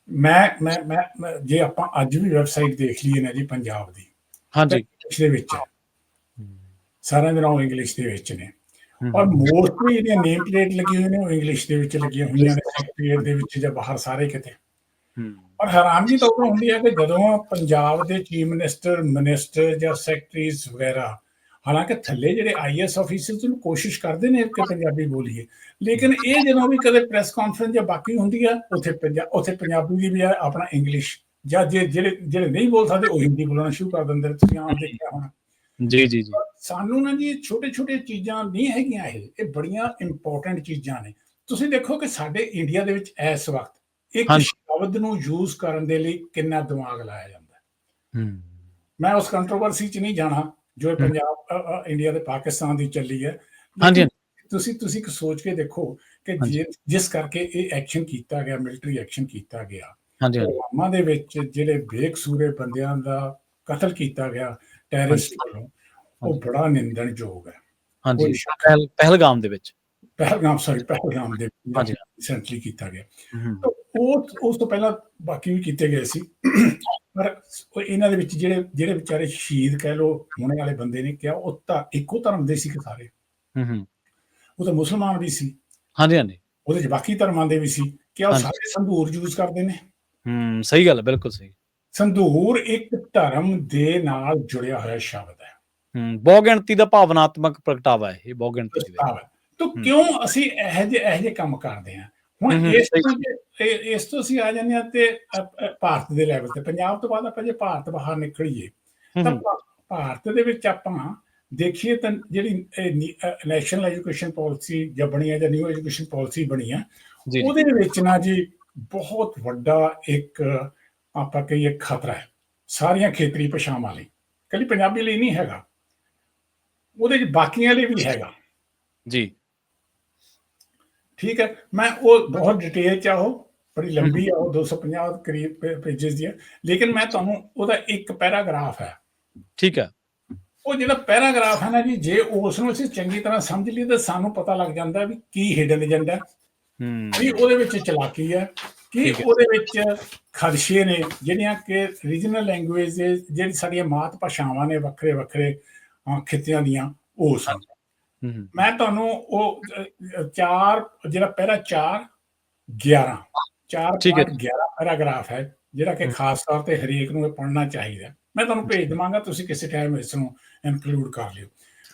ਮੈਂ ਜੇ ਆਪਾਂ ਅੱਜ ਵੀ ਵੈਬਸਾਈਟ ਦੇਖ ਲਈਏ ਨਾ ਜੀ ਪੰਜਾਬ ਦੀ, ਇੰਗਲਿਸ਼ ਦੇ ਵਿੱਚ ਹੈ, ਸਾਰਿਆਂ ਦੇ ਨਾਮ ਇੰਗਲਿਸ਼ ਦੇ ਵਿੱਚ ਨੇ, ਔਰ ਮੋਸਟਲੀ ਜਿਹੜੀਆਂ ਨੇਮ ਪਲੇਟ ਲੱਗੀਆਂ ਹੋਈਆਂ ਨੇ ਉਹ ਇੰਗਲਿਸ਼ ਦੇ ਵਿੱਚ ਲੱਗੀਆਂ ਹੋਈਆਂ ਨੇ, ਸੈਕਟਰੀਏਟ ਦੇ ਵਿੱਚ ਜਾਂ ਬਾਹਰ ਸਾਰੇ ਕਿਤੇ। ਔਰ ਹੈਰਾਨਗੀ ਤਾਂ ਉਦੋਂ ਹੁੰਦੀ ਹੈ ਕਿ ਜਦੋਂ ਪੰਜਾਬ ਦੇ ਚੀਫ ਮਿਨਿਸਟਰ ਜਾਂ ਸੈਕਟਰੀਜ਼ ਵਗੈਰਾ, ਹਾਲਾਂਕਿ ਥੱਲੇ ਜਿਹੜੇ IAS ਆਫੀਸਰਸ ਨੂੰ ਕੋਸ਼ਿਸ਼ ਕਰਦੇ ਨੇ ਕਿ ਪੰਜਾਬੀ ਬੋਲੀਏ, ਲੇਕਿਨ ਇਹ ਜਦੋਂ ਵੀ ਕਦੇ ਪ੍ਰੈਸ ਕਾਨਫਰੰਸ ਜਾਂ ਬਾਕੀ ਹੁੰਦੀ ਆ ਉੱਥੇ ਪੰਜਾਬੀ ਦੀ ਵੀ ਆਪਣਾ ਇੰਗਲਿਸ਼ ਜਾਂ ਜਿਹੜੇ ਨਹੀਂ ਬੋਲ ਸਕਦੇ ਉਹ ਹਿੰਦੀ ਬੋਲਣਾ ਸ਼ੁਰੂ ਕਰ ਦਿੰਦੇ। ਤੁਸੀਂ ਆਮ ਦੇਖਿਆ ਹੋਣਾ। ਜੀ। ਸਾਨੂੰ ਨਾ ਜੀ ਛੋਟੇ ਚੀਜ਼ਾਂ ਨਹੀਂ ਹੈਗੀਆਂ, ਇਹ ਬੜੀਆਂ ਇੰਪੋਰਟੈਂਟ ਚੀਜ਼ਾਂ ਨੇ। ਤੁਸੀਂ ਦੇਖੋ ਕਿ ਸਾਡੇ ਇੰਡੀਆ ਦੇ ਵਿੱਚ ਇਸ ਵਕਤ ਇੱਕ ਸ਼ਬਦ ਨੂੰ ਯੂਜ਼ ਕਰਨ ਦੇ ਲਈ ਕਿੰਨਾ ਦਿਮਾਗ ਲਾਇਆ ਜਾਂਦਾ। ਮੈਂ ਉਸ ਕੰਟਰੋਵਰਸੀ 'ਚ ਨਹੀਂ ਜਾਣਾ ਜੋ ਪੰਜਾਬ ਇੰਡੀਆ ਤੇ ਪਾਕਿਸਤਾਨ ਦੀ ਚੱਲੀ ਹੈ। ਤੁਸੀਂ ਸੋਚ ਕੇ ਦੇਖੋ ਕਿ ਹਾਂਜੀ ਜਿਸ ਕਰਕੇ ਇਹ ਐਕਸ਼ਨ ਕੀਤਾ ਗਿਆ, ਮਿਲਟਰੀ ਐਕਸ਼ਨ ਕੀਤਾ ਗਿਆ, ਹਾਂਜੀ ਹਾਂਜੀ ਪੁਲਵਾਮਾ ਦੇ ਵਿੱਚ ਜਿਹੜੇ ਬੇਕਸੂਰੇ ਬੰਦਿਆਂ ਦਾ ਕਤਲ ਕੀਤਾ ਗਿਆ ਟੈਰਰਿਸਟ ਹਾਂਜੀ ਵੱਲੋਂ, ਉਹ ਹਾਂਜੀ ਬੜਾ ਨਿੰਦਣਯੋਗ ਹੈ। ਕੋਈ ਹਾਂਜੀ ਸ਼ੱਕ ਨਹੀਂ। ਪਹਿਲਗਾਮ ਦੇ ਵਿੱਚ। ਪਹਿਲਗਾਮ ਦੇ ਹਾਂਜੀ ਰੀਸੈਂਟਲੀ ਕੀਤਾ ਗਿਆ। ਹਮ, ਤਾਂ ਉਸ ਤੋਂ ਪਹਿਲਾਂ ਬਾਕੀ ਵੀ ਕੀਤੇ ਗਏ ਸੀ। ਪਰ ਇਹਨਾਂ ਦੇ ਵਿੱਚ ਜਿਹੜੇ ਵਿਚਾਰੇ ਸ਼ਹੀਦ ਕਹਿ ਲਓ ਹੋਣੇ ਵਾਲੇ ਬੰਦੇ ਨੇ ਕਿਹਾ, ਉਹ ਤਾਂ ਇੱਕੋ ਧਰਮ ਦੇ ਸੀ ਕਿ ਸਾਰੇ, ਹਮ, ਉਹ ਤਾਂ ਮੁਸਲਮਾਨ ਵੀ ਸੀ, ਹਾਂਜੀ ਹਾਂਜੀ ਉਹਦੇ 'ਚ ਬਾਕੀ ਧਰਮਾਂ ਦੇ ਵੀ ਸੀ। ਕਿ ਉਹ ਹਾਂਜੀ ਸਾਰੇ ਸੰਧੂਰ ਯੂਜ਼ ਕਰਦੇ ਨੇ। ਸਹੀ ਗੱਲ ਹੈ, ਬਿਲਕੁਲ ਸਹੀ। ਸੰਧੂਰ ਇੱਕ ਧਰਮ ਦੇ ਨਾਲ ਜੁੜਿਆ ਹੋਇਆ ਸ਼ਬਦ ਹੈ, ਬਹੁ ਗਿਣਤੀ ਦਾ ਭਾਵਨਾਤਮਕ ਪ੍ਰਗਟਾਵਾ ਹੈ ਇਹ, ਬਹੁ ਗਿਣਤੀ ਦੇ ਵਿੱਚ। ਪ੍ਰਸਤਾਵ ਹੈ। ਤਾਂ ਹਮ, ਕਿਉਂ ਅਸੀਂ ਇਹੋ ਜਿਹੇ ਕੰਮ ਕਰਦੇ ਹਾਂ? ਹੁਣ ਸਹੀ। ਇਸ ਤੋਂ ਅਸੀਂ ਆ ਜਾਂਦੇ ਹਾਂ ਤੇ ਭਾਰਤ ਦੇ ਲੈਵਲ ਤੇ। ਪੰਜਾਬ ਤੋਂ ਬਾਅਦ ਆਪਾਂ ਜੇ ਭਾਰਤ ਬਾਹਰ ਨਿਕਲੀਏ ਤਾਂ ਭਾਰਤ ਦੇ ਵਿੱਚ ਆਪਾਂ ਦੇਖੀਏ ਤਾਂ ਜਿਹੜੀ ਨੈਸ਼ਨਲ ਐਜੂਕੇਸ਼ਨ ਪਾਲਿਸੀ ਜਾਂ ਬਣੀ ਹੈ, ਜਾਂ ਨਿਊ ਐਜੂਕੇਸ਼ਨ ਪਾਲਿਸੀ ਬਣੀ ਹੈ, ਜੀ ਜੀ ਉਹਦੇ ਵਿੱਚ ਨਾ ਜੀ ਬਹੁਤ ਵੱਡਾ ਇੱਕ ਆਪਾਂ ਕਹੀਏ ਖਤਰਾ ਹੈ ਸਾਰੀਆਂ ਖੇਤਰੀ ਭਾਸ਼ਾਵਾਂ ਲਈ, ਇਕੱਲੀ ਪੰਜਾਬੀ ਲਈ ਨਹੀਂ ਹੈਗਾ, ਉਹਦੇ 'ਚ ਬਾਕੀਆਂ ਲਈ ਵੀ ਹੈਗਾ। ਜੀ ਠੀਕ ਹੈ, ਮੈਂ ਉਹ ਬਹੁਤ ਡਿਟੇਲ 'ਚ ਆ, ਉਹ ਬੜੀ ਲੰਬੀ ਆ, ਉਹ 250 ਕਰੀਬ ਪੇਜਸ ਦੀ ਹੈ, ਲੇਕਿਨ ਮੈਂ ਤੁਹਾਨੂੰ ਉਹਦਾ ਇੱਕ ਪੈਰਾਗ੍ਰਾਫ ਹੈ, ਠੀਕ ਹੈ। ਉਹ ਜਿਹੜਾ ਪੈਰਾਗ੍ਰਾਫ ਹੈ ਨਾ ਜੀ, ਜੇ ਉਸ ਨੂੰ ਅਸੀਂ ਚੰਗੀ ਤਰ੍ਹਾਂ ਸਮਝ ਲਈਏ ਤਾਂ ਸਾਨੂੰ ਪਤਾ ਲੱਗ ਜਾਂਦਾ ਵੀ ਕੀ ਹਿਡਨ ਏਜੰਡਾ, ਕੀ ਉਹਦੇ ਵਿੱਚ ਚਲਾਕੀ ਹੈ, ਕੀ ਉਹਦੇ ਵਿੱਚ ਖਦਸ਼ੇ ਨੇ, ਜਿਹੜੀਆਂ ਕਿ ਰੀਜਨਲ ਲੈਂਗੁਏਜ ਦੇ ਜਿਹੜੀ ਸਾਡੀਆਂ ਮਾਤ ਭਾਸ਼ਾਵਾਂ ਨੇ ਵੱਖਰੇ ਵੱਖਰੇ ਖਿੱਤਿਆਂ ਦੀਆਂ, ਉਹ ਸਨ। ਮੈਂ ਤੁਹਾਨੂੰ ਉਹ ਜਿਹੜਾ ਪਹਿਲਾ 4.11 ਪੈਰਾਗ੍ਰਾਫ ਹੈ, ਜਿਹੜਾ ਕਿ ਖਾਸ ਤੌਰ ਤੇ ਹਰੇਕ ਨੂੰ ਇਹ ਪੜ੍ਹਨਾ ਚਾਹੀਦਾ, ਮੈਂ ਤੁਹਾਨੂੰ ਭੇਜ ਦੇਵਾਂਗਾ, ਤੁਸੀਂ ਕਿਸੇ ਟਾਈਮ ਇਸ ਨੂੰ ਇਨਕਲੂਡ ਕਰ ਲਿਓ।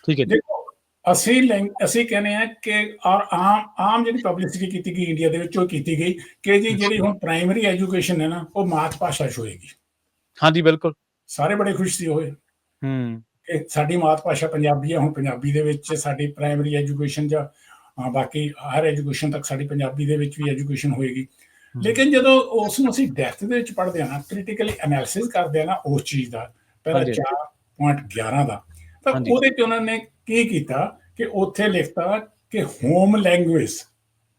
ਠੀਕ ਹੈ। ਦੇਖੋ, ਅਸੀਂ ਕਹਿੰਦੇ ਆ ਕਿ ਔਰ ਆਮ ਜਿਹੜੀ ਪਬਲਿਸਿਟੀ ਕੀਤੀ ਗਈ ਇੰਡੀਆ ਦੇ ਵਿੱਚ, ਉਹ ਕੀਤੀ ਗਈ ਕਿ ਜੀ ਜਿਹੜੀ ਹੁਣ ਪ੍ਰਾਇਮਰੀ ਐਜੂਕੇਸ਼ਨ ਹੈ ਨਾ, ਉਹ ਮਾਤ ਭਾਸ਼ਾ 'ਚ ਹੋਏਗੀ। ਹਾਂਜੀ ਬਿਲਕੁਲ, ਸਾਰੇ ਬੜੇ ਖੁਸ਼ ਸੀ ਹੋਏ ਕਿ ਸਾਡੀ ਮਾਤ ਭਾਸ਼ਾ ਪੰਜਾਬੀ ਹੈ, ਹੁਣ ਪੰਜਾਬੀ ਦੇ ਵਿੱਚ ਸਾਡੀ ਪ੍ਰਾਇਮਰੀ ਐਜੂਕੇਸ਼ਨ ਜਾਂ ਬਾਕੀ ਹਾਇਰ ਐਜੂਕੇਸ਼ਨ ਤੱਕ ਸਾਡੀ ਪੰਜਾਬੀ ਦੇ ਵਿੱਚ ਵੀ ਐਜੂਕੇਸ਼ਨ ਹੋਏਗੀ। ਲੇਕਿਨ ਜਦੋਂ ਉਸ ਨੂੰ ਅਸੀਂ ਡੈਪਥ ਦੇ ਵਿੱਚ ਪੜ੍ਹਦੇ ਹਾਂ ਨਾ, ਕ੍ਰਿਟੀਕਲੀ ਐਨਾਲਿਸਿਸ ਕਰਦੇ ਹਾਂ ਨਾ ਉਸ ਚੀਜ਼ ਦਾ, ਪਹਿਲਾਂ 4.11 ਦਾ, ਤਾਂ ਉਹਦੇ 'ਚ ਉਹਨਾਂ ਨੇ ਕੀ ਕੀਤਾ ਕਿ ਉੱਥੇ ਲਿਖਤਾ ਕਿ ਹੋਮ ਲੈਂਗੁਏਜ,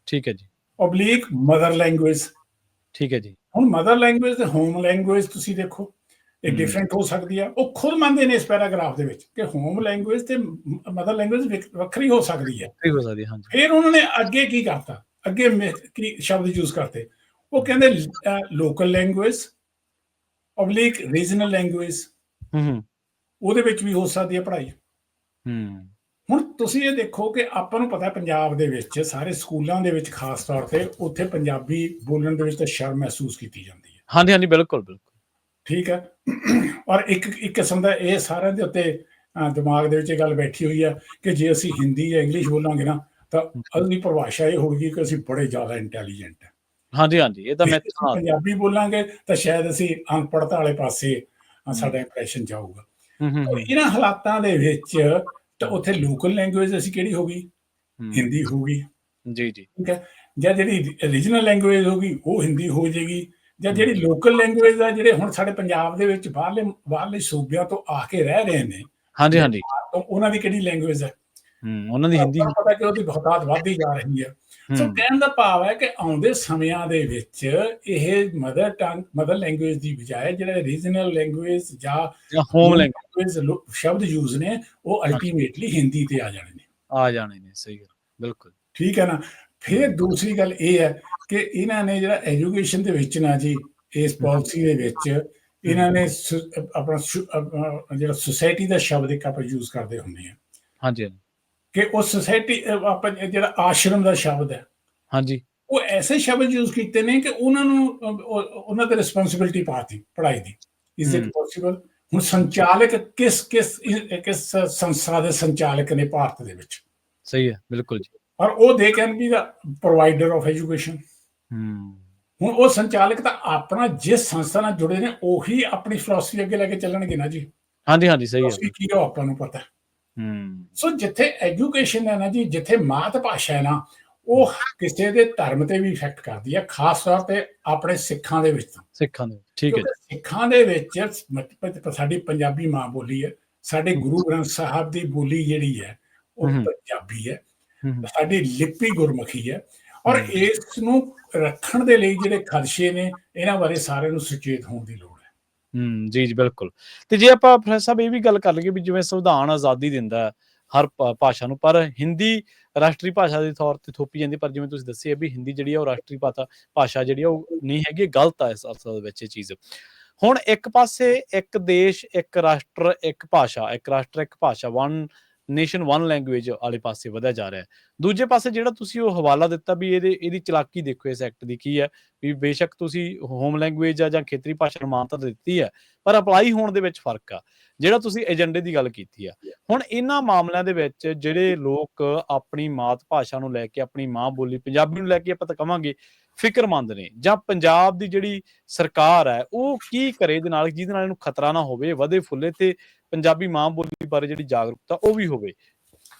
ਠੀਕ ਹੈ ਜੀ, ਓਬਲੀਕ ਮਦਰ ਲੈਂਗੁਏਜ। ਠੀਕ ਹੈ ਜੀ। ਹੁਣ ਮਦਰ ਲੈਂਗੁਏਜ ਤੇ ਹੋਮ ਲੈਂਗੁਏਜ ਤੁਸੀਂ ਦੇਖੋ, ਇਹ ਡਿਫਰੈਂਟ ਹੋ ਸਕਦੀ ਆ। ਉਹ ਖੁਦ ਮੰਨਦੇ ਨੇ ਇਸ ਪੈਰਾਗ੍ਰਾਫ ਦੇ ਵਿੱਚ ਕਿ ਹੋਮ ਲੈਂਗੁਏਜ ਤੇ ਮਦਰ ਲੈਂਗੁਏਜ ਵੱਖਰੀ ਹੋ ਸਕਦੀ ਹੈ। ਫਿਰ ਉਹਨਾਂ ਨੇ ਅੱਗੇ ਕੀ ਕਰਤਾ, ਅੱਗੇ ਕੀ ਸ਼ਬਦ ਯੂਜ਼ ਕਰਤੇ, ਉਹ ਕਹਿੰਦੇ local language oblique regional language, ਉਹਦੇ ਵਿੱਚ ਵੀ ਹੋ ਸਕਦੀ ਹੈ ਪੜ੍ਹਾਈ। ਹੁਣ ਤੁਸੀਂ ਇਹ ਦੇਖੋ ਕਿ ਆਪਾਂ ਨੂੰ ਪਤਾ ਪੰਜਾਬ ਦੇ ਵਿੱਚ ਸਾਰੇ ਸਕੂਲਾਂ ਦੇ ਵਿੱਚ ਖਾਸ ਤੌਰ ਤੇ ਉੱਥੇ ਪੰਜਾਬੀ ਬੋਲਣ ਦੇ ਵਿੱਚ ਤਾਂ ਸ਼ਰਮ ਮਹਿਸੂਸ ਕੀਤੀ ਜਾਂਦੀ ਹੈ। ਹਾਂਜੀ ਹਾਂਜੀ, ਬਿਲਕੁਲ ਬਿਲਕੁਲ, ਠੀਕ ਹੈ। ਔਰ ਇੱਕ ਕਿਸਮ ਦਾ ਇਹ ਸਾਰਿਆਂ ਦੇ ਉੱਤੇ ਦਿਮਾਗ ਦੇ ਵਿੱਚ ਇਹ ਗੱਲ ਬੈਠੀ ਹੋਈ ਆ ਕਿ ਜੇ ਅਸੀਂ ਹਿੰਦੀ ਜਾਂ ਇੰਗਲਿਸ਼ ਬੋਲਾਂਗੇ ਨਾ, ਤਾਂ ਉਹਦੀ ਪਰਿਭਾਸ਼ਾ ਇਹ ਹੋਊਗੀ ਕਿ ਅਸੀਂ ਬੜੇ ਜ਼ਿਆਦਾ ਇੰਟੈਲੀਜੈਂਟ ਹਾਂ। ਹਾਂਜੀ ਹਾਂਜੀ, ਇਹ ਤਾਂ ਮੈਂ ਪੰਜਾਬੀ ਬੋਲਾਂਗੇ ਤਾਂ ਸ਼ਾਇਦ ਅਸੀਂ ਅਨਪੜ੍ਹਤਾ ਵਾਲੇ ਪਾਸੇ ਸਾਡਾ ਇੰਪ੍ਰੈਸ਼ਨ ਜਾਊਗਾ। ਇਹਨਾਂ ਹਾਲਾਤਾਂ ਦੇ ਵਿੱਚ ਤਾਂ ਉੱਥੇ ਲੋਕਲ ਲੈਂਗੁਏਜ ਅਸੀਂ ਕਿਹੜੀ ਹੋ ਗਈ, ਹਿੰਦੀ ਹੋ ਗਈ। ਜੀ ਜੀ, ਠੀਕ ਹੈ। ਜਾਂ ਜਿਹੜੀ ਰੀਜਨਲ ਲੈਂਗੁਏਜ ਹੋ ਗਈ ਉਹ ਹਿੰਦੀ ਹੋ ਜਾਏਗੀ, ਜਾਂ ਜਿਹੜੀ ਲੋਕਲ ਲੈਂਗੁਏਜ ਆ ਜਿਹੜੇ ਹੁਣ ਸਾਡੇ ਪੰਜਾਬ ਦੇ ਵਿੱਚ ਬਾਹਰਲੇ ਸੂਬਿਆਂ ਤੋਂ ਆ ਕੇ ਰਹਿ ਰਹੇ ਨੇ, ਹਾਂਜੀ ਹਾਂਜੀ, ਉਹਨਾਂ ਦੀ ਕਿਹੜੀ ਲੈਂਗੁਏਜ ਹੈ, ਉਹਨਾਂ ਦੀ ਹਿੰਦੀ। ਪਤਾ ਕਿ ਉਹਦੀ ਬਹੁਤਾਤ ਵੱਧਦੀ ਜਾ ਰਹੀ ਹੈ। ਸੋ ਕਹਿਣ ਦਾ ਭਾਵ ਹੈ ਕਿ ਆਉਂਦੇ ਸਮਿਆਂ ਦੇ ਵਿੱਚ ਇਹ ਮਦਰ ਲੈਂਗੁਏਜ ਦੀ ਬਜਾਏ ਜਿਹੜੇ ਰੀਜਨਲ ਲੈਂਗੁਏਜ ਜਾਂ ਹੋਮ ਲੈਂਗੁਏਜ ਸ਼ਬਦ ਯੂਜ਼ ਨੇ, ਉਹ ਅਲਟੀਮੇਟਲੀ ਹਿੰਦੀ ਤੇ ਆ ਜਾਣੇ ਨੇ। ਸਹੀ ਗੱਲ, ਬਿਲਕੁਲ ਠੀਕ ਹੈ ਨਾ। ਫਿਰ ਦੂਸਰੀ ਗੱਲ ਇਹ ਹੈ ਕਿ ਇਹਨਾਂ ਨੇ ਜਿਹੜਾ ਐਜੂਕੇਸ਼ਨ ਦੇ ਵਿੱਚ ਨਾ ਜੀ, ਇਸ ਪਾਲਿਸੀ ਦੇ ਵਿੱਚ ਇਹਨਾਂ ਨੇ ਆਪਣਾ ਜਿਹੜਾ ਸੁਸਾਇਟੀ ਦਾ ਸ਼ਬਦ ਇੱਕ ਆਪਾਂ ਯੂਜ਼ ਕਰਦੇ ਹੁੰਦੇ ਹਾਂ। ਹਾਂਜੀ, ਕਿ ਉਹ ਸੁਸਾਇਟੀ ਆਪਾਂ ਜਿਹੜਾ ਆਸ਼ਰਮ ਦਾ ਸ਼ਬਦ ਹੈ, ਹਾਂਜੀ, ਉਹ ਐਸੇ ਸ਼ਬਦ ਯੂਜ਼ ਕੀਤੇ ਨੇ ਕਿ ਉਹਨਾਂ ਨੂੰ ਉਹਨਾਂ ਤੇ ਰਿਸਪੌਂਸਿਬਿਲਿਟੀ ਪਾਤੀ ਪੜ੍ਹਾਈ ਦੀ। Is it possible? ਹੁਣ ਸੰਚਾਲਕ ਕਿਸ ਸੰਸਥਾ ਦੇ ਸੰਚਾਲਕ ਨੇ ਭਾਰਤ ਦੇ ਵਿੱਚ? ਸਹੀ ਹੈ, ਬਿਲਕੁਲ ਜੀ। ਔਰ ਉਹ they can be the provider of education. ਹੁਣ ਉਹ ਸੰਚਾਲਕ ਤਾਂ ਆਪਣਾ ਜਿਸ ਸੰਸਥਾ ਨਾਲ ਜੁੜੇ ਨੇ ਉਹੀ ਆਪਣੀ ਫਿਲਾਸਫੀ ਅੱਗੇ ਲੈ ਕੇ ਚੱਲਣਗੇ ਨਾ ਜੀ। ਹਾਂਜੀ ਹਾਂਜੀ, ਸਹੀ ਹੈ। ਕੀ ਉਹ ਆਪਾਂ ਨੂੰ ਪਤਾ। ਸੋ ਜਿੱਥੇ ਐਜੂਕੇਸ਼ਨ ਹੈ ਨਾ ਜੀ, ਜਿੱਥੇ ਮਾਤ ਭਾਸ਼ਾ ਹੈ ਨਾ, ਉਹ ਕਿਸੇ ਦੇ ਧਰਮ ਤੇ ਵੀ ਇਫੈਕਟ ਕਰਦੀ ਹੈ, ਖਾਸ ਤੌਰ ਤੇ ਆਪਣੇ ਸਿੱਖਾਂ ਦੇ ਵਿੱਚ। ਠੀਕ ਹੈ। ਸਿੱਖਾਂ ਦੇ ਵਿੱਚ ਸਾਡੀ ਪੰਜਾਬੀ ਮਾਂ ਬੋਲੀ ਹੈ, ਸਾਡੇ ਗੁਰੂ ਗ੍ਰੰਥ ਸਾਹਿਬ ਦੀ ਬੋਲੀ ਜਿਹੜੀ ਹੈ ਉਹ ਪੰਜਾਬੀ ਹੈ। ਸਾਡੀ ਲਿਪੀ ਗੁਰਮੁਖੀ ਹੈ, ਔਰ ਇਸ ਨੂੰ ਰੱਖਣ ਦੇ ਲਈ ਜਿਹੜੇ ਖਦਸ਼ੇ ਨੇ, ਇਹਨਾਂ ਬਾਰੇ ਸਾਰਿਆਂ ਨੂੰ ਸੁਚੇਤ ਹੋਣ ਦੀ ਲੋੜ ਹੈ। ਜੀ ਜੀ, ਬਿਲਕੁਲ। ਤੇ ਜੇ ਆਪਾਂ ਪ੍ਰੋਫੈਸਰ ਸਾਹਿਬ ਇਹ ਵੀ ਗੱਲ ਕਰ ਲਈਏ ਵੀ ਜਿਵੇਂ ਸੰਵਿਧਾਨ ਆਜ਼ਾਦੀ ਦਿੰਦਾ ਹੈ ਹਰ ਭਾਸ਼ਾ ਨੂੰ, ਪਰ ਹਿੰਦੀ ਰਾਸ਼ਟਰੀ ਭਾਸ਼ਾ ਦੇ ਤੌਰ ਤੇ ਥੋਪੀ ਜਾਂਦੀ, ਪਰ ਜਿਵੇਂ ਤੁਸੀਂ ਦੱਸਿਆ ਵੀ ਹਿੰਦੀ ਜਿਹੜੀ ਆ ਉਹ ਰਾਸ਼ਟਰੀ ਭਾਸ਼ਾ ਜਿਹੜੀ ਆ ਉਹ ਨਹੀਂ ਹੈਗੀ, ਗਲਤ ਆ ਇਸ ਅਸਲ ਵਿੱਚ ਇਹ ਚੀਜ਼। ਹੁਣ ਇੱਕ ਪਾਸੇ ਇੱਕ ਦੇਸ਼ ਇੱਕ ਰਾਸ਼ਟਰ ਇੱਕ ਭਾਸ਼ਾ, ਇੱਕ ਰਾਸ਼ਟਰ ਇੱਕ ਭਾਸ਼ਾ, ਵਨ ਨੇਸ਼ਨ ਵਨ ਲੈਂਗੁਏਜ ਵਾਲੇ ਪਾਸੇ ਵਧਿਆ ਜਾ ਰਿਹਾ ਹੈ। ਦੂਜੇ ਪਾਸੇ ਜਿਹੜਾ ਤੁਸੀਂ ਉਹ ਹਵਾਲਾ ਦਿੱਤਾ ਵੀ ਇਹਦੀ ਚਲਾਕੀ ਦੇਖੋ ਇਸ ਐਕਟ ਦੀ ਕੀ ਹੈ, ਵੀ ਬੇਸ਼ੱਕ ਤੁਸੀਂ ਹੋਮ ਲੈਂਗੁਏਜ ਆ ਜਾਂ ਖੇਤਰੀ ਭਾਸ਼ਾ ਨੂੰ ਮਾਨਤਾ ਦਿੱਤੀ ਹੈ, ਪਰ ਅਪਲਾਈ ਹੋਣ ਦੇ ਵਿੱਚ ਫਰਕ ਆ। ਜਿਹੜਾ ਤੁਸੀਂ ਏਜੰਡੇ ਦੀ ਗੱਲ ਕੀਤੀ ਆ, ਹੁਣ ਇਹਨਾਂ ਮਾਮਲਿਆਂ ਦੇ ਵਿੱਚ ਜਿਹੜੇ ਲੋਕ ਆਪਣੀ ਮਾਤ ਭਾਸ਼ਾ ਨੂੰ ਲੈ ਕੇ, ਆਪਣੀ ਮਾਂ ਬੋਲੀ ਪੰਜਾਬੀ ਨੂੰ ਲੈ ਕੇ ਆਪਾਂ ਤਾਂ ਕਵਾਂਗੇ ਫਿਕਰਮੰਦ ਨੇ, ਜਾਂ ਪੰਜਾਬ ਦੀ ਜਿਹੜੀ ਸਰਕਾਰ ਹੈ ਉਹ ਕੀ ਕਰੇ ਇਹਦੇ ਨਾਲ, ਜਿਹਦੇ ਨਾਲ ਇਹਨੂੰ ਖਤਰਾ ਨਾ ਹੋਵੇ, ਵਧੇ ਫੁੱਲੇ ਤੇ ਪੰਜਾਬੀ ਮਾਂ ਬੋਲੀ ਬਾਰੇ ਜਿਹੜੀ ਜਾਗਰੂਕਤਾ ਉਹ ਵੀ ਹੋਵੇ।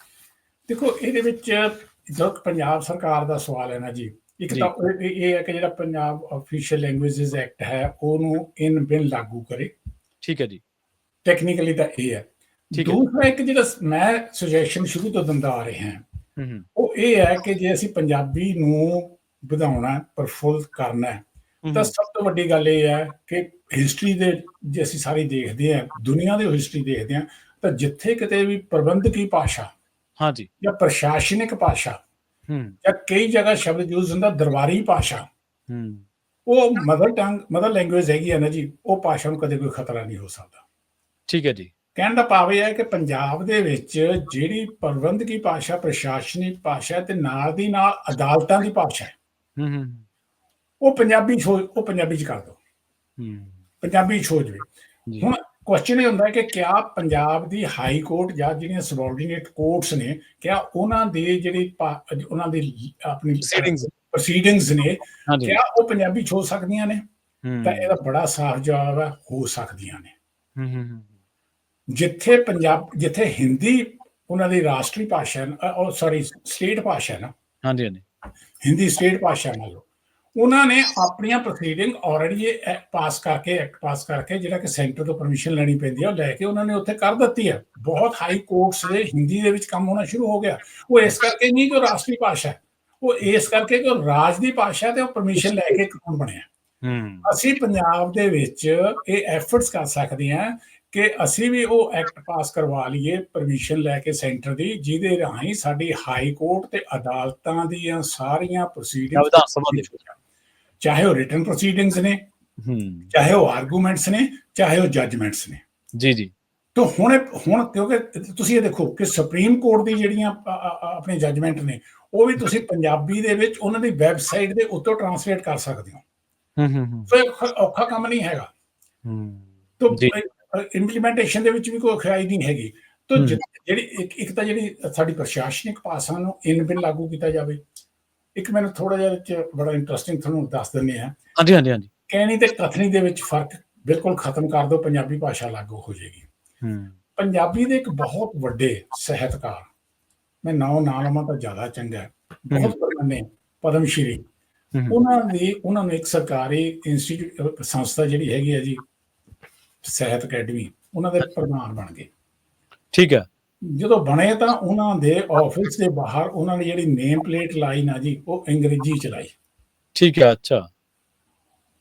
ਦੇਖੋ, ਇਹਦੇ ਵਿੱਚ ਜੋ ਪੰਜਾਬ ਸਰਕਾਰ ਦਾ ਸਵਾਲ ਹੈ ਨਾ ਜੀ, ਇੱਕ ਤਾਂ ਇਹ ਹੈ ਕਿ ਜਿਹੜਾ ਪੰਜਾਬ ਆਫੀਸ਼ੀਅਲ ਲੈਂਗੁਏਜਸ ਐਕਟ ਹੈ ਉਹਨੂੰ ਇਨ ਬਿਨ ਲਾਗੂ ਕਰੇ। ਠੀਕ ਹੈ ਜੀ, ਟੈਕਨੀਕਲੀ ਤਾਂ ਇਹ ਹੈ। ਦੂਸਰਾ ਇੱਕ ਜਿਹੜਾ ਮੈਂ ਸੁਜੈਸ਼ਨ ਸ਼ੁਰੂ ਤੋਂ ਦਿੰਦਾ ਆ ਰਿਹਾ ਹਾਂ ਉਹ ਇਹ ਹੈ ਕਿ ਜੇ ਅਸੀਂ ਪੰਜਾਬੀ ਨੂੰ ਵਧਾਉਣਾ, ਪ੍ਰਫੁੱਲ ਕਰਨਾ, ਤਾਂ ਸਭ ਤੋਂ ਵੱਡੀ ਗੱਲ ਇਹ ਹੈ ਕਿ ਹਿਸਟਰੀ ਦੇ ਜੇ ਅਸੀਂ ਸਾਰੀ ਦੇਖਦੇ ਹਾਂ, ਦੁਨੀਆ ਦੀ ਹਿਸਟਰੀ ਦੇਖਦੇ ਹਾਂ, ਤਾਂ ਜਿੱਥੇ ਕਿਤੇ ਵੀ ਪ੍ਰਬੰਧਕੀ ਭਾਸ਼ਾ ਜਾਂ ਪ੍ਰਸ਼ਾਸਨਿਕ ਭਾਸ਼ਾ ਜਾਂ ਕਈ ਜਗ੍ਹਾ ਸ਼ਬਦ ਯੂਜ਼ ਹੁੰਦਾ ਦਰਬਾਰੀ ਭਾਸ਼ਾ, ਉਹ ਮਦਰ ਲੈਂਗੁਏਜ ਹੈਗੀ ਹੈ ਨਾ ਜੀ, ਉਹ ਭਾਸ਼ਾ ਨੂੰ ਕਦੇ ਕੋਈ ਖਤਰਾ ਨਹੀਂ ਹੋ ਸਕਦਾ। ਠੀਕ ਹੈ ਜੀ। ਕਹਿਣ ਦਾ ਭਾਵ ਇਹ ਹੈ ਕਿ ਪੰਜਾਬ ਦੇ ਵਿੱਚ ਜਿਹੜੀ ਪ੍ਰਬੰਧਕੀ ਭਾਸ਼ਾ, ਪ੍ਰਸ਼ਾਸਨਿਕ ਭਾਸ਼ਾ ਤੇ ਨਾਲ ਦੀ ਨਾਲ ਅਦਾਲਤਾਂ ਦੀ ਭਾਸ਼ਾ ਹੈ, ਉਹ ਪੰਜਾਬੀ ਚ ਕਰ ਦੋ, ਪੰਜਾਬੀ ਚ ਹੋ ਜਾਵੇ। ਹੁਣ ਕੁਐਸਚਨ ਇਹ ਹੁੰਦਾ ਕਿ ਕਿਆ ਪੰਜਾਬ ਦੀ ਹਾਈ ਕੋਰਟ ਜਾਂ ਜਿਹੜੀਆਂ ਸਬਆਰਡੀਨੇਟ ਕੋਰਟਸ ਨੇ, ਕਿਆ ਉਹਨਾਂ ਦੀ ਜਿਹੜੀ ਉਹਨਾਂ ਦੀ ਆਪਣੀ ਪ੍ਰੋਸੀਡਿੰਗਸ ਨੇ, ਕਿਆ ਉਹ ਪੰਜਾਬੀ ਚ ਹੋ ਸਕਦੀਆਂ ਨੇ? ਤਾਂ ਇਹਦਾ ਬੜਾ ਸਾਫ਼ ਜਵਾਬ ਹੈ, ਹੋ ਸਕਦੀਆਂ ਨੇ। ਜਿੱਥੇ ਹਿੰਦੀ ਉਹਨਾਂ ਦੀ ਰਾਸ਼ਟਰੀ ਭਾਸ਼ਾ, ਸਟੇਟ ਭਾਸ਼ਾ ਹੈ ਨਾ, ਹਿੰਦੀ ਸਟੇਟ ਭਾਸ਼ਾ ਮੰਨ ਲਓ, ਉਹਨਾਂ ਨੇ ਆਪਣੀਆਂ ਪ੍ਰੋਸੀਡਿੰਗ ਆਲਰੇਡੀ ਐਕਟ ਪਾਸ ਕਰਕੇ ਜਿਹੜਾ ਕਿ ਸੈਂਟਰ ਤੋਂ ਪਰਮਿਸ਼ਨ ਲੈਣੀ ਪੈਂਦੀ ਹੈ, ਉਹ ਲੈ ਕੇ ਉਹਨਾਂ ਨੇ ਉੱਥੇ ਕਰ ਦਿੱਤੀ ਹੈ। ਬਹੁਤ ਹਾਈ ਕੋਰਟਸ ਦੇ ਹਿੰਦੀ ਦੇ ਵਿੱਚ ਕੰਮ ਹੋਣਾ ਸ਼ੁਰੂ ਹੋ ਗਿਆ। ਉਹ ਇਸ ਕਰਕੇ ਨਹੀਂ ਕਿ ਰਾਸ਼ਟਰੀ ਭਾਸ਼ਾ, ਉਹ ਇਸ ਕਰਕੇ ਕਿ ਰਾਜ ਦੀ ਭਾਸ਼ਾ ਤੇ ਉਹ ਪਰਮਿਸ਼ਨ ਲੈ ਕੇ ਕਾਨੂੰਨ ਬਣਿਆ। ਅਸੀਂ ਪੰਜਾਬ ਦੇ ਵਿੱਚ ਇਹ ਐਫਰਟਸ ਕਰ ਸਕਦੇ ਹਾਂ ਕਿ ਅਸੀਂ ਵੀ ਉਹ ਐਕਟ ਪਾਸ ਕਰਵਾ ਲਈਏ ਪਰਮਿਸ਼ਨ ਲੈ ਕੇ ਸੈਂਟਰ ਦੀ, ਜਿਹਦੇ ਰਾਹੀਂ ਸਾਡੀ ਹਾਈ ਕੋਰਟ ਤੇ ਅਦਾਲਤਾਂ ਦੀਆਂ ਸਾਰੀਆਂ ਪ੍ਰੋਸੀਡਿੰਗਸ, ਚਾਹੇ ਉਹ ਰਿਟਨ ਪ੍ਰੋਸੀਡਿੰਗਸ ਨੇ, ਚਾਹੇ ਉਹ ਆਰਗੂਮੈਂਟਸ ਨੇ, ਚਾਹੇ ਉਹ ਜੱਜਮੈਂਟਸ ਨੇ। ਜੀ। ਤਾਂ ਹੁਣ ਕਿਉਂਕਿ ਤੁਸੀਂ ਇਹ ਦੇਖੋ ਕਿ ਸੁਪਰੀਮ ਕੋਰਟ ਦੀ ਜਿਹੜੀਆਂ ਆਪਣੇ ਜੱਜਮੈਂਟ ਨੇ, ਉਹ ਵੀ ਤੁਸੀਂ ਪੰਜਾਬੀ ਦੇ ਵਿੱਚ ਉਹਨਾਂ ਦੀ ਵੈਬਸਾਈਟ ਦੇ ਉੱਤੋਂ ਟਰਾਂਸਲੇਟ ਕਰ ਸਕਦੇ ਹੋ। ਸੋ ਔਖਾ ਕੰਮ ਨਹੀਂ ਹੈਗਾ। ਇੰਪਲੀਮੈਂਟੇਸ਼ਨ ਦੇ ਵਿੱਚ ਵੀ ਕੋਈ ਔਖਾਈ ਨਹੀਂ ਹੈਗੀ। ਤਾਂ ਜਿਹੜੀ ਇੱਕ ਤਾਂ ਜਿਹੜੀ ਸਾਡੀ ਪ੍ਰਸ਼ਾਸਨਿਕ ਭਾਸ਼ਾ ਨੂੰ ਇਨ ਬਿਨ ਲਾਗੂ ਕੀਤਾ ਜਾਵੇ। ਇੱਕ ਮੈਨੂੰ ਥੋੜਾ ਜਿਹਾ ਬੜਾ ਇੰਟਰਸਟਿੰਗ ਤੁਹਾਨੂੰ ਦੱਸ ਦਿੰਦੇ ਹਾਂ। ਕਹਿਣੀ ਤੇ ਕਥਨੀ ਦੇ ਵਿੱਚ ਫਰਕ ਬਿਲਕੁਲ ਖਤਮ ਕਰ ਦਿਓ, ਪੰਜਾਬੀ ਭਾਸ਼ਾ ਲਾਗੂ ਹੋ ਜਾਏਗੀ। ਪੰਜਾਬੀ ਦੇ ਇੱਕ ਬਹੁਤ ਵੱਡੇ ਸਾਹਿਤਕਾਰ, ਮੈਂ ਨਾ ਲਵਾਂ ਤਾਂ ਜ਼ਿਆਦਾ ਚੰਗਾ ਹੈ, ਬਹੁਤ ਪੁਰਾਣੇ ਪਦਮ ਸ਼੍ਰੀ, ਉਹਨਾਂ ਨੂੰ ਇੱਕ ਸਰਕਾਰੀ ਇੰਸਟੀਚਿਊਟ ਸੰਸਥਾ ਜਿਹੜੀ ਹੈਗੀ ਹੈ ਜੀ, ਸਾਹਿਤ ਅਕੈਡਮੀ, ਉਹਨਾਂ ਦੇ ਪ੍ਰਧਾਨ ਬਣ ਗਏ। ਠੀਕ ਹੈ। ਜਦੋਂ ਬਣੇ ਤਾਂ ਉਹਨਾਂ ਦੇ ਆਫਿਸ ਦੇ ਬਾਹਰ ਉਹਨਾਂ ਨੇ ਜਿਹੜੀ ਨੇਮ ਪਲੇਟ ਲਾਈ ਨਾ ਜੀ, ਉਹ ਅੰਗਰੇਜ਼ੀ ਚ ਲਾਈ। ਠੀਕ ਹੈ। ਅੱਛਾ।